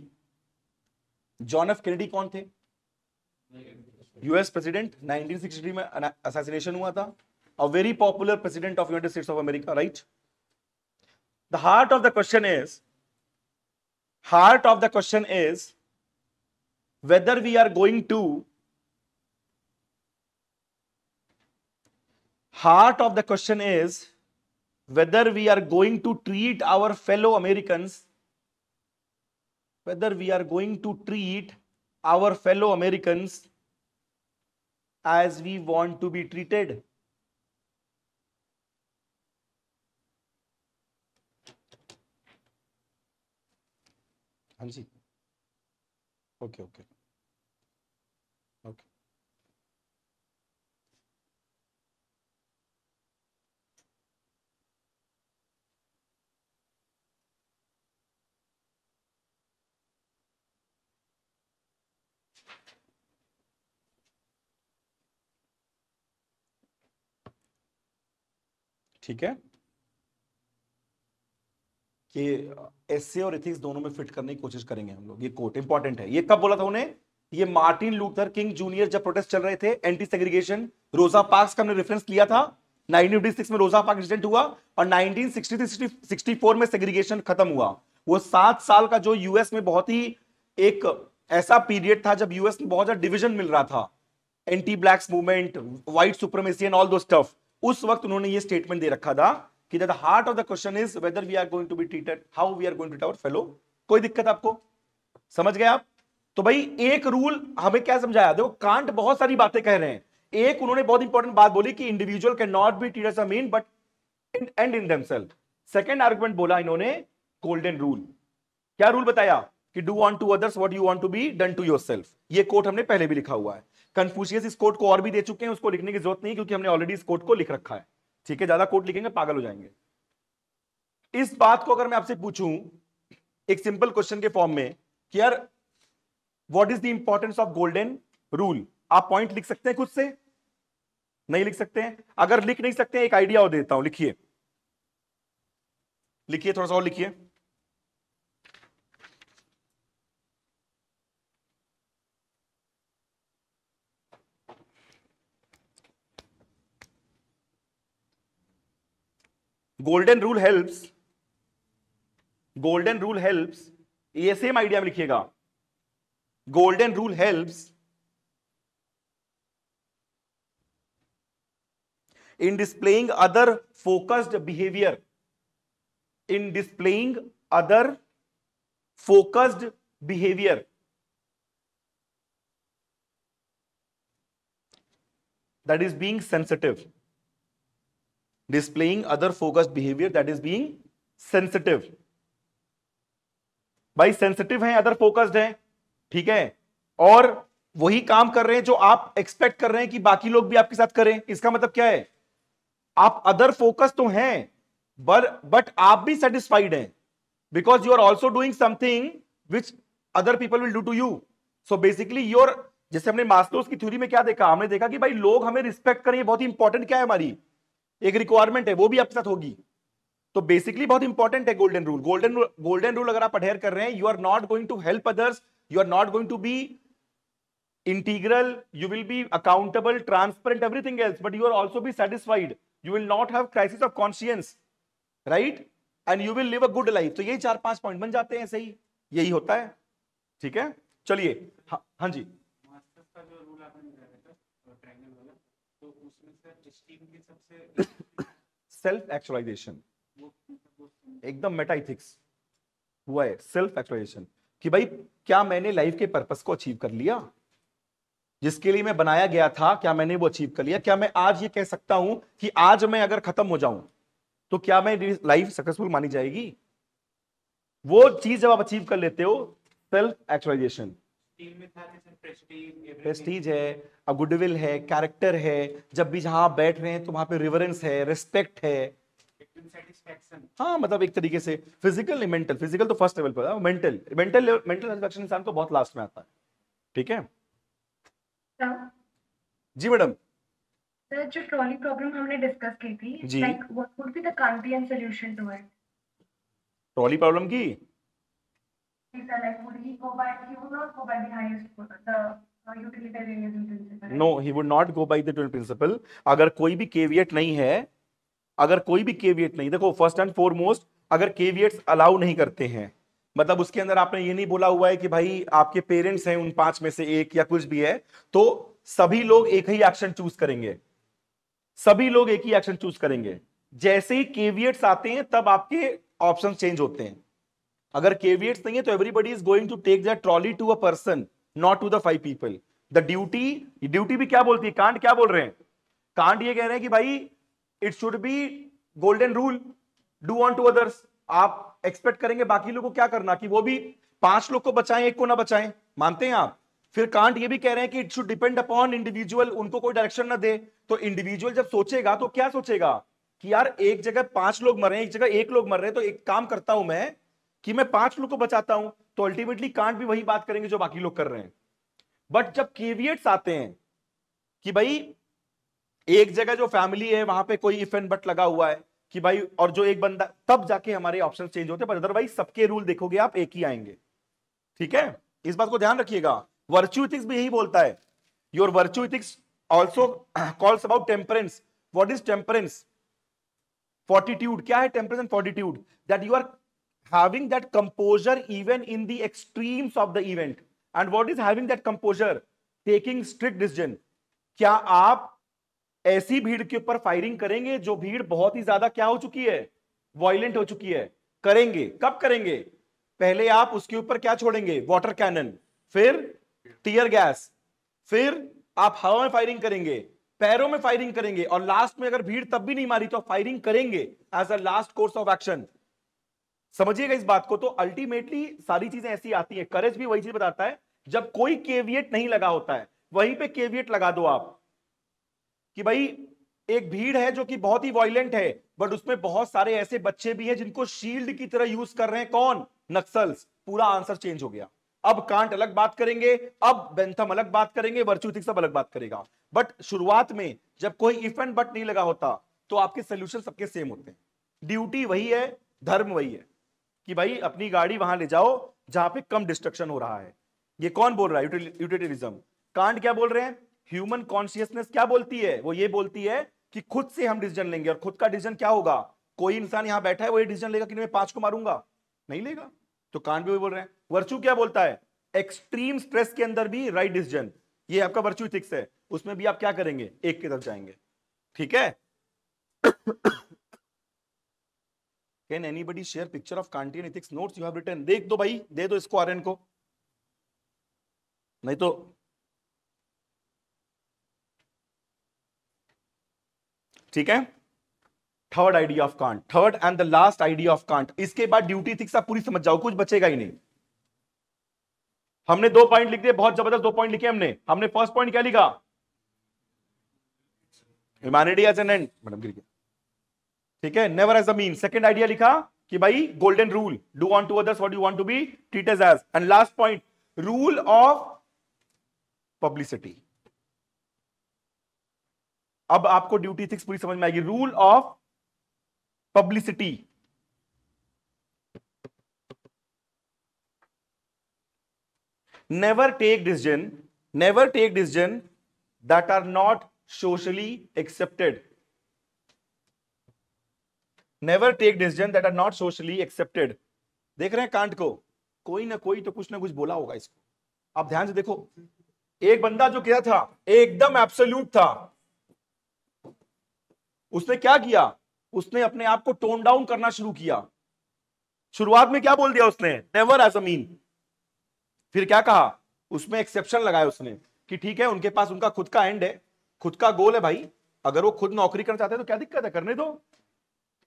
John F Kennedy कौन थे? US president. 1963 में असैसिनेशन हुआ था. A very popular president of United States of America, right? The heart of the question is whether we are going to heart of the question is whether we are going to treat our fellow Americans as we want to be treated. हाँ जी, okay okay okay. ठीक है, कि एसे और ethics दोनों में fit करने की कोशिश करेंगे हम लोग। ये कोट इंपॉर्टेंट है। ये कब बोला था उन्हें? ये मार्टिन लूथर किंग जूनियर जब प्रोटेस्ट चल रहे थे एंटी सेग्रीगेशन, रोजा पार्क्स का हमने रेफरेंस लिया था। 1956 में रोजा पार्क इंसिडेंट हुआ और 1963-64 में सेग्रीगेशन खत्म हुआ। वो 7 साल का जो यूएस में बहुत ही एक ऐसा पीरियड था जब यूएस में बहुत ज्यादा डिवीजन मिल रहा था, anti blacks movement, white supremacy and all those stuff. उस वक्त उन्होंने ये स्टेटमेंट दे रखा था कि the heart of the question is whether we are going to be treated how we are going to treat our fellow. कोई दिक्कत आपको? समझ गए आप? तो भाई एक रूल हमें क्या समझाया? देखो कांट बहुत सारी बातें कह रहे हैं। एक उन्होंने बहुत इंपॉर्टेंट बात बोली कि individual can not be treated as a mean but end in themselves. Second argument बोला इन्होंने गोल्डन रूल। क्या रूल बताया? कि do unto others what you want to be done to yourself. ये कोट हमने पहले भी लिखा हुआ है। कन्फ्यूशियस इस कोट को और भी दे चुके हैं, उसको लिखने की जरूरत नहीं क्योंकि हमने ऑलरेडी इस कोट को लिख रखा है। ठीक है, ज्यादा कोट लिखेंगे पागल हो जाएंगे। इस बात को अगर मैं आपसे पूछूं एक सिंपल क्वेश्चन के फॉर्म में कि यार what is the importance of golden rule, आप पॉइंट लिख सकते हैं खुद से? नहीं लिख सकते हैं? अगर लिख नहीं सकते हैं एक आइडिया और देता हूं, लिखिए लिखिए थोड़ा सा और लिखिए। गोल्डन रूल हेल्प्स, ये सेम आइडिया में लिखिएगा। Golden rule helps in displaying other focused behavior, in displaying other focused behavior, that is being sensitive, displaying other focused behavior that is being sensitive। भाई सेंसिटिव हैं, other focused हैं, ठीक है, और वही काम कर रहे हैं जो आप एक्सपेक्ट कर रहे हैं कि बाकी लोग भी आपके साथ करें। इसका मतलब क्या है? आप अदर फोकस तो हैं बट आप भी सेटिस्फाइड हैं because you are also doing something which other people will do to you. So basically your, जैसे हमने मास्लोस की थ्योरी में क्या देखा, हमने देखा कि भाई लोग हमें रिस्पेक्ट करें, बहुत ही इंपॉर्टेंट क्या है, हमारी एक रिक्वायरमेंट है, वो भी आपके साथ होगी। तो बेसिकली बहुत इंपॉर्टेंट है गोल्डन रूल। गोल्डन रूल अगर आप अडहेयर कर रहे हैं, you are not going to help others, you are not going to be integral, you will be accountable, transparent, everything else, but you will also be satisfied, you will not have crisis of conscience, right, and you will live a good life। तो यही 4-5 point बन जाते हैं, सही यही होता है। ठीक है, चलिए हाँ जी। मास्टर्स का जो रूल आपने बताया था ट्रायंगल वाला, तो उसमें सर स्टीम की सबसे सेल्फ एक्चुअलाइजेशन, एकदम मेटा एथिक्स हुआ है। सेल्फ एक्चुअलाइजेशन कि भाई क्या मैंने लाइफ के पर्पस को अचीव कर लिया, जिसके लिए मैं बनाया गया था, क्या मैंने वो अचीव कर लिया? क्या मैं आज ये कह सकता हूं कि आज मैं अगर खत्म हो जाऊं तो क्या मैं लाइफ सक्सेसफुल मानी जाएगी? वो चीज जब आप अचीव कर लेते हो, सेल्फ एक्चुअलाइजेशन। टीम में था जैसे प्रेस्टीज है, गुडविल है, कैरेक्टर है, जब भी जहां आप बैठ रहे हैं तो वहां पे रिवरेंस है, रिस्पेक्ट है, सेटिस्फैक्शन। हाँ मतलब एक तरीके से फिजिकल नहीं, मेंटल, फिजिकल तो फर्स्ट लेवल पर, मेंटल सेटिस्फैक्शन इंसान को बहुत लास्ट में आता है। ठीक है जी मैडम। सर जो ट्रॉली प्रॉब्लम हमने डिस्कस की थी, जी। Like what would be the Kantian solution to it? Trolley problem की sir like would he go by, he would not go by the highest the utilitarianism principle? No, he would not go by the twin principle. अगर कोई भी caveat नहीं है, अगर कोई भी caveat नहीं, देखो फर्स्ट एंड फॉरमोस्ट अगर केविएट्स अलाउ नहीं करते हैं, मतलब उसके अंदर आपने ये नहीं बोला हुआ है कि भाई आपके पेरेंट्स हैं उन 5 में से एक या कुछ भी है, तो सभी लोग एक ही एक्शन चूज करेंगे, सभी लोग एक ही एक्शन चूज करेंगे। जैसे ही केविएट्स आते हैं तब आपके ऑप्शन चेंज होते हैं। अगर केविएट्स नहीं है तो everybody is going to take that trolley to a person, not to the 5 people. The duty भी क्या बोलती है, कांट क्या बोल रहे हैं? कांट ये कह रहे हैं कि भाई it should be golden rule, do unto others. आप एक्सपेक्ट करेंगे बाकी लोगों को क्या करना, कि वो भी 5 लोग को बचाएं, एक को ना बचाएं, मानते हैं आप? फिर कांट ये भी कह रहे हैं कि it should depend upon individual, उनको कोई डायरेक्शन ना दे। तो इंडिविजुअल जब सोचेगा तो क्या सोचेगा कि यार एक जगह 5 लोग मर रहे हैं, एक जगह 1 लोग मर रहे हैं, तो एक काम करता हूं मैं कि मैं 5 लोग को बचाता हूं। तो अल्टीमेटली कांट भी वही बात करेंगे जो बाकी लोग कर रहे हैं। बट जब केविएट्स आते हैं कि भाई एक जगह जो फैमिली है वहां पे कोई इफ एंड बट लगा हुआ है, कि भाई, और जो एक बंदा, तब जाके हमारे ऑप्शन चेंज होते हैं, पर अदरवाइज सबके रूल देखोगे आप एक ही आएंगे। ठीक है, इस बात को ध्यान रखिएगा। वर्च्यू इथिक्स भी यही बोलता है। Your virtue ethics also calls about temperance. What is temperance? Fortitude. क्या है temperance and fortitude? That you are having that composure even in the extremes of the event. And what is having that composure? Taking strict decision. क्या आप ऐसी भीड़ के ऊपर firing करेंगे जो भीड़ बहुत ही ज्यादा क्या हो चुकी है, वायलेंट हो चुकी है? करेंगे। कब करेंगे? पहले आप उसके ऊपर क्या छोड़ेंगे? वाटर कैनन, फिर टीयर गैस, फिर आप हवा में फायरिंग करेंगे, पैरों में फायरिंग करेंगे, और लास्ट में अगर भीड़ तब भी नहीं मारी तो फायरिंग करेंगे as a last course of action. समझिएगा इस बात को। तो अल्टीमेटली सारी चीजें ऐसी आती है। करेज भी वही चीज बताता है, जब कोई केविएट नहीं लगा होता है वहीं पे केविएट लगा दो आप, कि भाई एक भीड़ है जो कि बहुत ही वायलेंट है, बट उसमें बहुत सारे ऐसे बच्चे भी हैं जिनको शील्ड की तरह यूज कर रहे हैं। कौन? नक्सल्स। पूरा आंसर चेंज हो गया। अब कांट अलग बात करेंगे, अब बेंथम अलग बात करेंगे, वर्च्यू इथिक्स सब अलग बात करेगा। बट शुरुआत में जब कोई इफ एंड बट नहीं लगा होता तो आपके सोल्यूशन सबके सेम होते हैं। ड्यूटी वही है, धर्म वही है, कि भाई अपनी गाड़ी वहां ले जाओ जहां पे कम डिस्ट्रक्शन हो रहा है। ये कौन बोल रहा है? यूटिलिटरिज्म। कांट क्या बोल रहे हैं? ह्यूमन कॉन्शियसनेस क्या बोलती है? वो ये बोलती है कि खुद से हम डिसीजन लेंगे, और खुद का डिसीजन क्या होगा? कोई इंसान यहां बैठा है वो ये डिसीजन लेगा कि मैं 5 को मारूंगा? नहीं लेगा। तो कांट भी वही बोल रहे हैं। वर्च्यू क्या बोलता है? एक्सट्रीम स्ट्रेस के अंदर भी राइट डिसीजन। ये आपका वर्च्यू इथिक्स है, उसमें भी आप क्या करेंगे? एक की तरफ जाएंगे। ठीक है। Can anybody share picture of Kantian ethics notes you have written? देख दो भाई, दे दो इसको आर्यन को, नहीं तो ठीक है। Third idea of can't, third and the last idea of can't. इसके बाद ड्यूटी इथिक्स आप पूरी समझ जाओ, कुछ बचेगा ही नहीं। हमने 2 पॉइंट लिख दिए, बहुत जबरदस्त 2 पॉइंट लिखे हमने फर्स्ट पॉइंट क्या लिखा? Humanity as an end, madam गिर गया। ठीक है, never as a mean. Second idea लिखा कि भाई golden rule, do unto others what you want to be treated as. And last point, rule of publicity. अब आपको ड्यूटी इथिक्स पूरी समझ में आएगी। Rule of publicity. Never take decision that are not socially accepted. Never take decision that are not socially accepted. देख रहे हैं can't को, कोई ना कोई तो कुछ ना कुछ बोला होगा इसको। आप ध्यान से देखो, एक बंदा जो क्या था, एकदम एब्सोल्यूट था, उसने क्या किया? उसने अपने आप को टोन डाउन करना शुरू किया। शुरुआत में क्या बोल दिया उसने? Never as a mean. फिर क्या कहा? उसमें एक्सेप्शन लगाया उसने कि ठीक है, उनके पास उनका खुद का एंड है, खुद का गोल है भाई, अगर वो खुद नौकरी करना चाहते हैं तो क्या दिक्कत है, करने दो।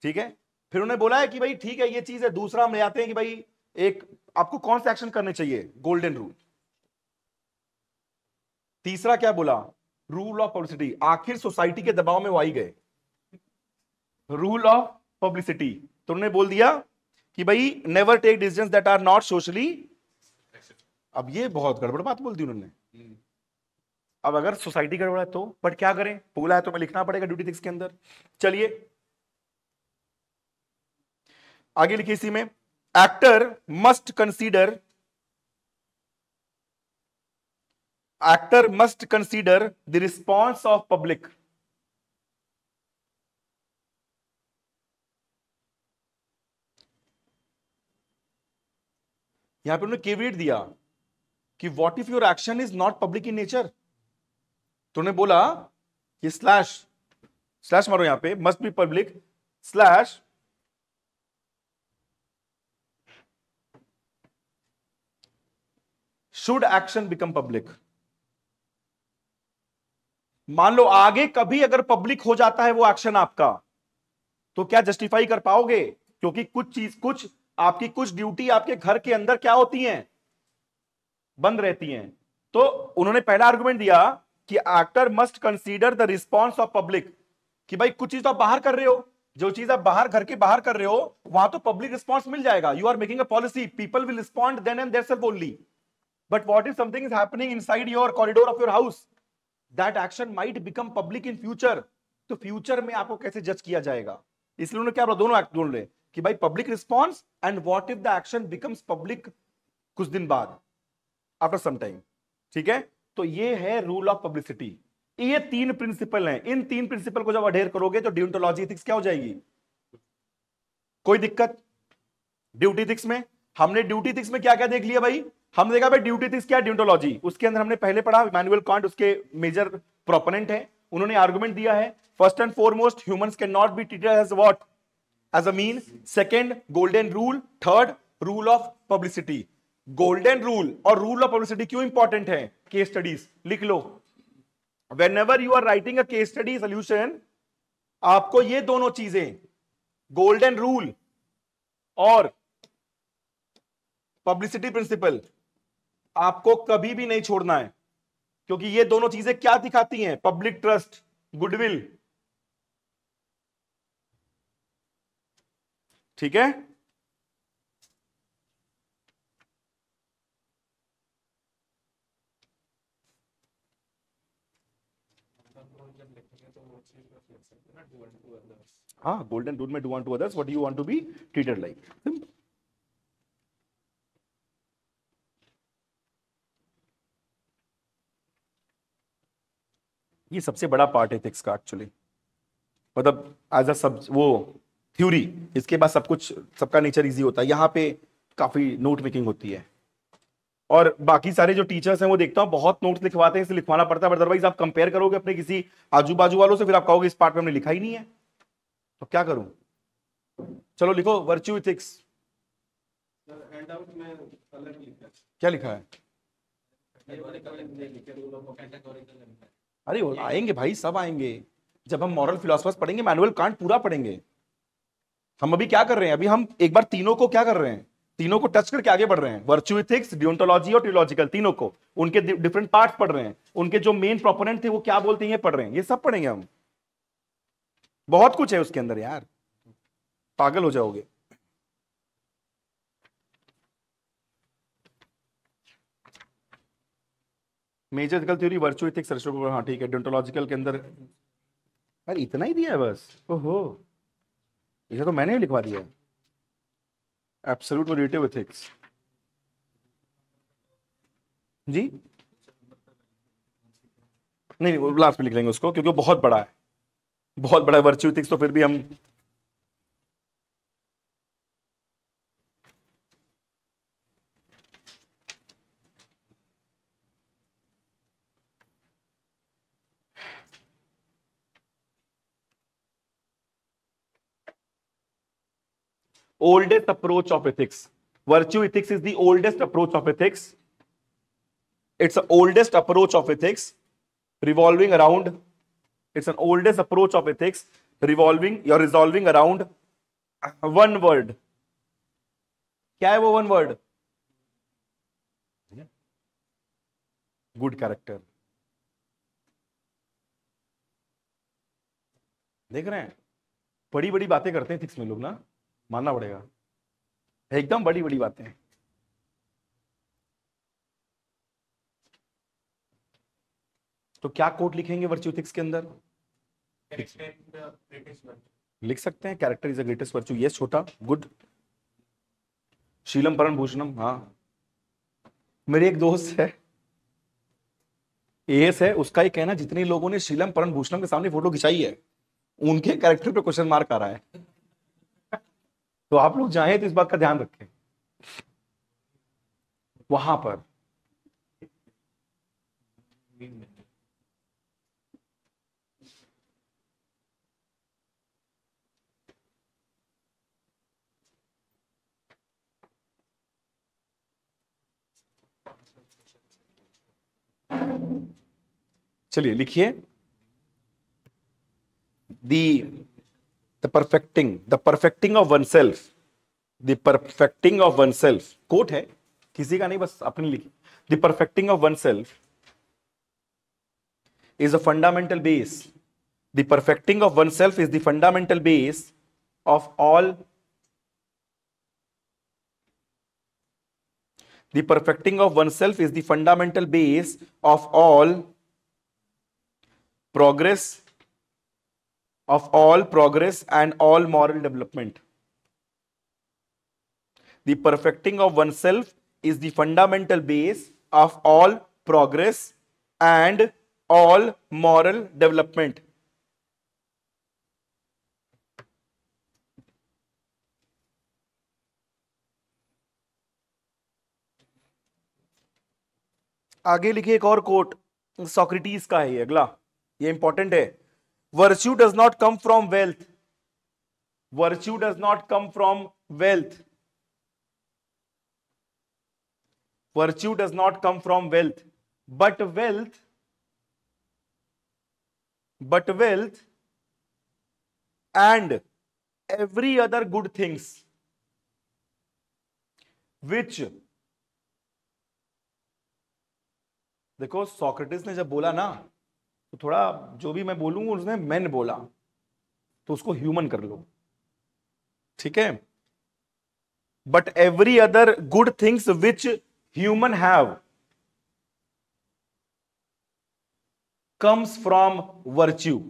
ठीक है। फिर उन्हें बोला है कि भाई ठीक है, ये चीज है। दूसरा हम ले आते हैं कि भाई एक आपको कौन सा एक्शन करने चाहिए? Golden rule. तीसरा क्या बोला? Rule of publicity. आखिर सोसाइटी के दबाव में वो आई गए, रूल ऑफ पब्लिसिटी। तो उन्होंने बोल दिया कि भाई never take decisions that are not socially. अब ये बहुत गड़बड़ बात बोल दी उन्होंने। अब अगर सोसाइटी गड़बड़ है तो, बट क्या करें, बोला है तो मैं लिखना पड़ेगा ड्यूटी इथिक्स के अंदर। चलिए आगे लिखिए इसी में, actor must consider the response of public. यहां पे उन्होंने केविएट दिया कि what if your action is not public in nature. तो उन्होंने बोला कि स्लैश मारो, यहां पे must be public slash should action become public. मान लो आगे कभी अगर पब्लिक हो जाता है वो एक्शन आपका, तो क्या जस्टिफाई कर पाओगे? क्योंकि कुछ आपकी कुछ ड्यूटी आपके घर के अंदर क्या होती हैं? बंद रहती हैं। तो उन्होंने पहला आर्गुमेंट दिया कि actor must consider the response of public, कि भाई कुछ चीज तो आप बाहर कर रहे हो, जो चीज आप बाहर घर के बाहर कर रहे हो वहां तो पब्लिक रिस्पॉन्स मिल जाएगा। You are making a policy, people will respond then end theirself only. But what if something is happening inside your corridor of your house, that action might become public in future. तो future में आपको कैसे जज किया जाएगा? इसलिए उन्होंने क्या बोला, दोनों एक्ट बोल रहे कि भाई public response and what if the action becomes public कुछ दिन बाद, आफ्टर सम टाइम। ठीक है, तो ये है रूल ऑफ पब्लिसिटी। ये 3 प्रिंसिपल हैं, इन 3 प्रिंसिपल को जब अडेयर करोगे तो डियोंटोलॉजी एथिक्स क्या हो जाएगी? कोई दिक्कत? ड्यूटी एथिक्स में हमने ड्यूटी एथिक्स में क्या क्या देख लिया भाई? हमने देखा भाई ड्यूटी एथिक्स क्या, डियोंटोलॉजी। उसके अंदर हमने पहले पढ़ा, इमैनुअल कांट उसके मेजर प्रोपोनेंट है। उन्होंने आर्गुमेंट दिया है, first and foremost humans can not be treated as what, as a mean. Second, golden rule. Third, rule of publicity. Golden rule और रूल ऑफ पब्लिसिटी क्यों इंपॉर्टेंट है? Case studies लिख लो। whenever you are writing a case study solution, आपको ये दोनों चीजें, golden rule और पब्लिसिटी प्रिंसिपल, आपको कभी भी नहीं छोड़ना है, क्योंकि ये दोनों चीजें क्या दिखाती हैं? Public trust, goodwill. ठीक है, हाँ, गोल्डन रूल में do unto others what you want to be treated like. ये सबसे बड़ा पार्ट है एथिक्स का एक्चुअली, मतलब एज अ सब वो थ्योरी। इसके बाद सब कुछ, सबका नेचर इजी होता है, यहाँ पे काफी नोट मेकिंग होती है। और बाकी सारे जो टीचर्स हैं वो देखता हूँ बहुत नोट्स लिखवाते हैं, इसे लिखवाना पड़ता है, अदरवाइज आप कंपेयर करोगे अपने किसी आजू बाजू वालों से, फिर आप कहोगे इस पार्ट में हमने लिखा ही नहीं है, तो क्या करूं? चलो लिखो वर्च्यू एथिक्स। क्या लिखा है? अरे वो आएंगे भाई, सब आएंगे जब हम मॉरल फिलोसफर्स पढ़ेंगे, इमैनुअल कांट पूरा पढ़ेंगे। हम अभी क्या कर रहे हैं? अभी हम एक बार तीनों को क्या कर रहे हैं, तीनों को टच करके आगे बढ़ रहे हैं। वर्च्यू एथिक्स, डियोंटोलॉजी और टियोलॉजिकल, तीनों को, उनके डिफरेंट पार्ट्स पढ़ रहे हैं, उनके जो मेन प्रोपोनेंट थे वो क्या बोलते हैं ये पढ़ रहे हैं, ये सब पढ़ेंगे हम। बहुत कुछ है उसके अंदर यार, पागल हो जाओगे। Major ethical theory, virtue ethics, Aristotle, हाँ ठीक है। डियोंटोलॉजिकल के अंदर अरे इतना ही दिया है बस, ओहो, इसे तो मैंने ही लिखवा दिया। एब्सोल्यूट और रिलेटिव एथिक्स जी, नहीं वो लास्ट में लिख लेंगे उसको, क्योंकि वो बहुत बड़ा है, बहुत बड़ा वर्च्यू एथिक्स, तो फिर भी हम oldest approach of ethics. Virtue ethics is the oldest approach of ethics. It's the oldest approach of ethics revolving around, it's an oldest approach of ethics revolving around one word. क्या है वो one word? Good character. देख रहे हैं, बड़ी बड़ी बातें करते हैं एथिक्स में लोग ना, मानना पड़ेगा, एकदम बड़ी बड़ी बातें हैं। तो क्या कोट लिखेंगे वर्च्यू एथिक्स के अंदर? लिख सकते हैं character is the greatest virtue. Yes छोटा, गुड। शीलम परम भूषणम, हाँ मेरे एक दोस्त है एएस है, उसका ही कहना जितने लोगों ने शीलम परम भूषणम के सामने फोटो खिंचाई है उनके कैरेक्टर पे क्वेश्चन मार्क आ रहा है। तो आप लोग चाहें तो इस बात का ध्यान रखें वहां पर। चलिए लिखिए, the perfecting of oneself, the perfecting of oneself, quote है किसी का नहीं, बस अपनी लिखी। the perfecting of oneself is a fundamental base, the perfecting of oneself is the fundamental base of all, the perfecting of oneself is the fundamental base of all progress of all progress and all moral development. The perfecting of oneself is the fundamental base of all progress and all moral development. आगे लिखिए एक और coat, Socrates का है ये, अगला, ये important है. Virtue does not come from wealth. Virtue does not come from wealth. Virtue does not come from wealth, but wealth and every other good things which, देखो सोक्रेटिस ने जब बोला ना, तो थोड़ा जो भी मैं बोलूंगा उसने मैन बोला, तो उसको ह्यूमन कर लो, ठीक है. But every other good things which human have comes from virtue.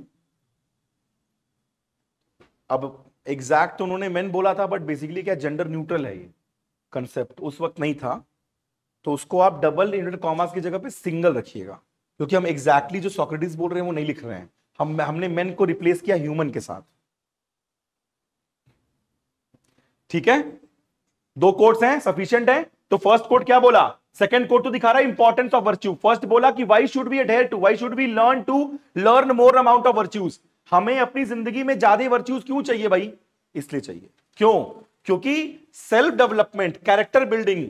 अब एग्जैक्ट तो उन्होंने मेन बोला था, बट बेसिकली क्या जेंडर न्यूट्रल है ये कंसेप्ट, उस वक्त नहीं था, तो उसको आप डबल इन्वर्टेड कॉमास की जगह पे सिंगल रखिएगा, क्योंकि हम एग्जैक्टली जो सोक्रेटिस बोल रहे हैं वो नहीं लिख रहे हैं, हमने मेन को रिप्लेस किया ह्यूमन के साथ. ठीक है, दो कोट्स हैं, सफिशिएंट है. तो फर्स्ट कोट क्या बोला, सेकंड कोट तो दिखा रहा है इंपॉर्टेंस ऑफ वर्च्यू. फर्स्ट बोला कि why should we adhere to, why should we learn more amount of virtues. हमें अपनी जिंदगी में ज्यादा वर्च्यूज क्यों चाहिए भाई, इसलिए चाहिए. क्यों? क्योंकि self development, character building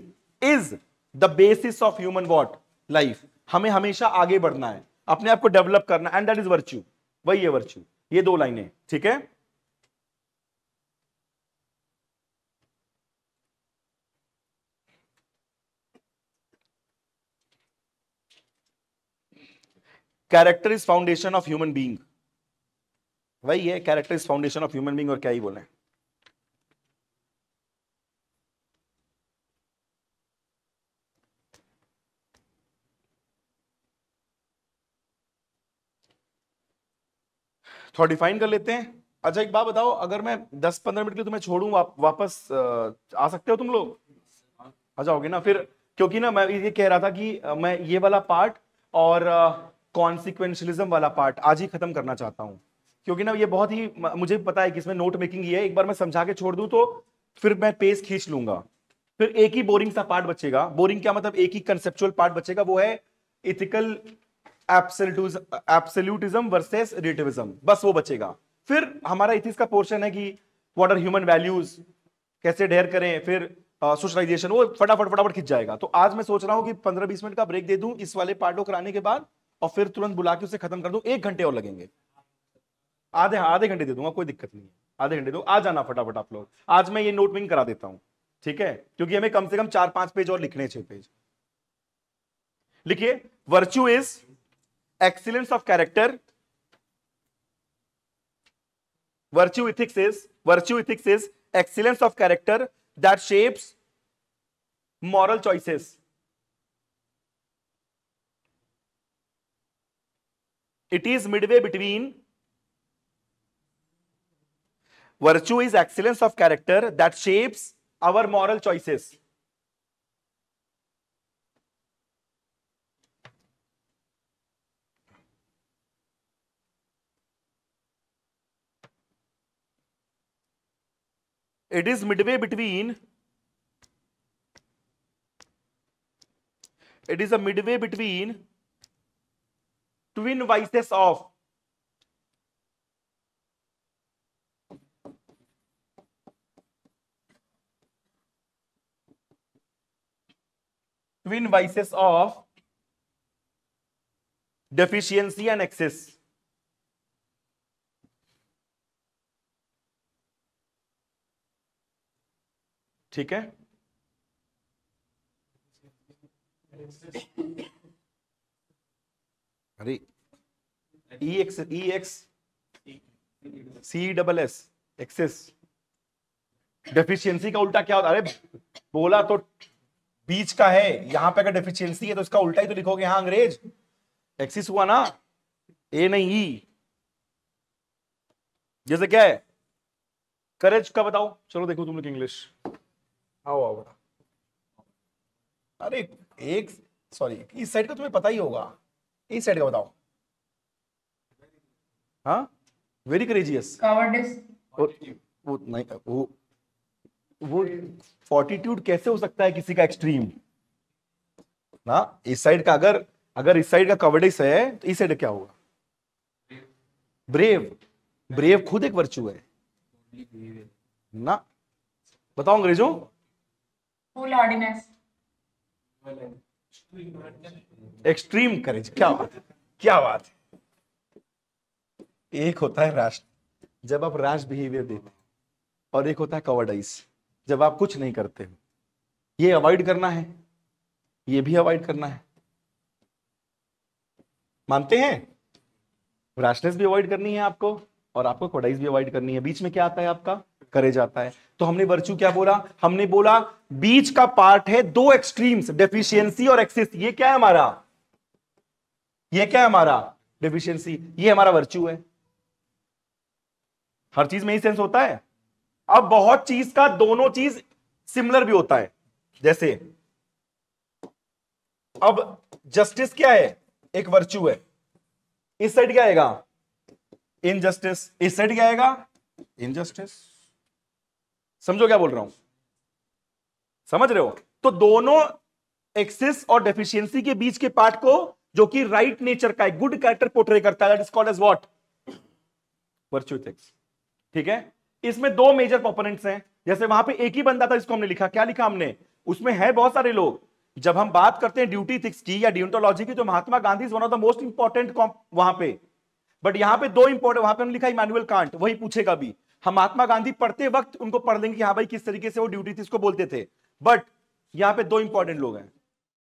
is the basis of human what life. हमें हमेशा आगे बढ़ना है, अपने आप को डेवलप करना, एंड दैट इज वर्च्यू. वही है वर्च्यू. ये दो लाइनें, ठीक है. Character is foundation of human being. वही है, character is foundation of human being, और क्या ही बोले. थोड़ा डिफाइन कर लेते हैं. अच्छा एक बात बताओ, अगर मैं 10-15 मिनट के लिए तुम्हें छोड़ूं, वापस आ सकते हो तुम लोग? आ जाओगे ना फिर, क्योंकि ना मैं ये कह रहा था कि मैं ये वाला पार्ट और कॉन्सिक्वेंशलिज्म वाला पार्ट आज ही खत्म करना चाहता हूं, क्योंकि ना ये बहुत ही, मुझे पता है कि इसमें नोट मेकिंग ही है. एक बार मैं समझा के छोड़ दूं तो फिर मैं पेज खींच लूंगा, फिर एक ही बोरिंग सा पार्ट बचेगा. बोरिंग क्या मतलब, एक ही कंसेप्चुअल पार्ट बचेगा, वो है इथिकल एब्सोल्यूटिज्म वर्सेस रिलेटिविज्म. बस वो बचेगा. फिर हमारा इथिक्स का पोर्शन है कि व्हाट आर ह्यूमन वैल्यूज, कैसे डेयर करें, फिर सोशलाइजेशन, वो फटाफट खिंच जाएगा. तो आज मैं सोच रहा हूं कि 15-20 मिनट का ब्रेक दे दूं इस वाले पार्ट को कराने के बाद, और फिर तुरंत बुला के उसे खत्म कर दूं. 1 घंटे और लगेंगे, आधे घंटे दे दूंगा, कोई दिक्कत नहीं है. आधे घंटे दो, आ जाना फटाफट आप लोग. आज मैं ये नोट विंग करा देता हूं, ठीक है, क्योंकि हमें कम से कम 4-5 पेज और लिखने, 6 पेज. लिखिए, virtue is excellence of character. Virtue ethics is excellence of character that shapes moral choices. It is midway between. Virtue is excellence of character that shapes our moral choices. It is midway between. It is a midway between twin vices of. Twin vices of deficiency and excess. ठीक है, अरे EX CESS access. Deficiency का उल्टा क्या होता है? अरे बोला तो बीच का है, यहां पे अगर डेफिशिएंसी है तो इसका उल्टा ही तो लिखोगे. यहां अंग्रेज एक्सिस हुआ ना, ए नहीं ई. जैसे क्या है करेज का बताओ, चलो देखो तुम लोग इंग्लिश, आओ आओ बेटा। अरे एक सॉरी इस साइड का तुम्हें पता ही होगा, इस साइड का बताओ। हाँ वेरी करेजियस, Cowardice. वो नहीं वो फॉर्टिट्यूड कैसे हो सकता है किसी का एक्सट्रीम ना। इस साइड का अगर इस साइड का कवर्डिस है तो इस साइड क्या होगा? ब्रेव। ब्रेव खुद एक वर्चू है ना। बताओ अंग्रेजों। Foolhardiness. एक्सट्रीम करेज, क्या बात है, क्या बात है। एक होता है रैश, जब आप रैश बिहेवियर देते, और एक होता है कवर्डाइज, जब आप कुछ नहीं करते हो। ये अवॉइड करना है, ये भी अवॉइड करना है, मानते हैं? रैशनेस भी अवॉइड करनी है आपको, और आपको कवर्डाइज भी अवॉइड करनी है। बीच में क्या आता है आपका? करेज आता है। तो हमने वर्च्यू क्या बोला? हमने बोला बीच का पार्ट है दो एक्सट्रीम्स, डेफिशिएंसी और एक्सेस। ये क्या है हमारा? ये क्या है हमारा? डेफिशिएंसी। ये हमारा वर्च्यू है। हर चीज में ही सेंस होता है। अब बहुत चीज का दोनों चीज सिमिलर भी होता है। जैसे अब जस्टिस क्या है? एक वर्च्यू है। इस साइड क्या आएगा? इनजस्टिस। इस साइड क्या आएगा? इनजस्टिस। समझो क्या बोल रहा हूं? समझ रहे हो? तो दोनों एक्सेस और डेफिशिएंसी के बीच के पार्ट को, जो कि राइट नेचर का है, गुड कैरेक्टर पोर्ट्रे करता है, that is called as what? Virtue ethics. ठीक है। इसमें दो मेजर कंपोनेंट्स हैं। जैसे वहां पे एक ही बंदा था जिसको हमने लिखा, क्या लिखा हमने? उसमें है बहुत सारे लोग। जब हम बात करते हैं ड्यूटी एथिक्स की या डियोंटोलॉजी की, तो Mahatma Gandhi is one of the most important वहां पे। बट यहां पे दो इंपॉर्टेंट, वहां पे हमने लिखा इमैनुअल कांट, वही पूछेगा भी। हम महात्मा गांधी पढ़ते वक्त उनको पढ़ लेंगे कि हाँ भाई किस तरीके से वो ड्यूटी एथिक्स को बोलते थे। बट यहां पे दो इंपॉर्टेंट लोग हैं।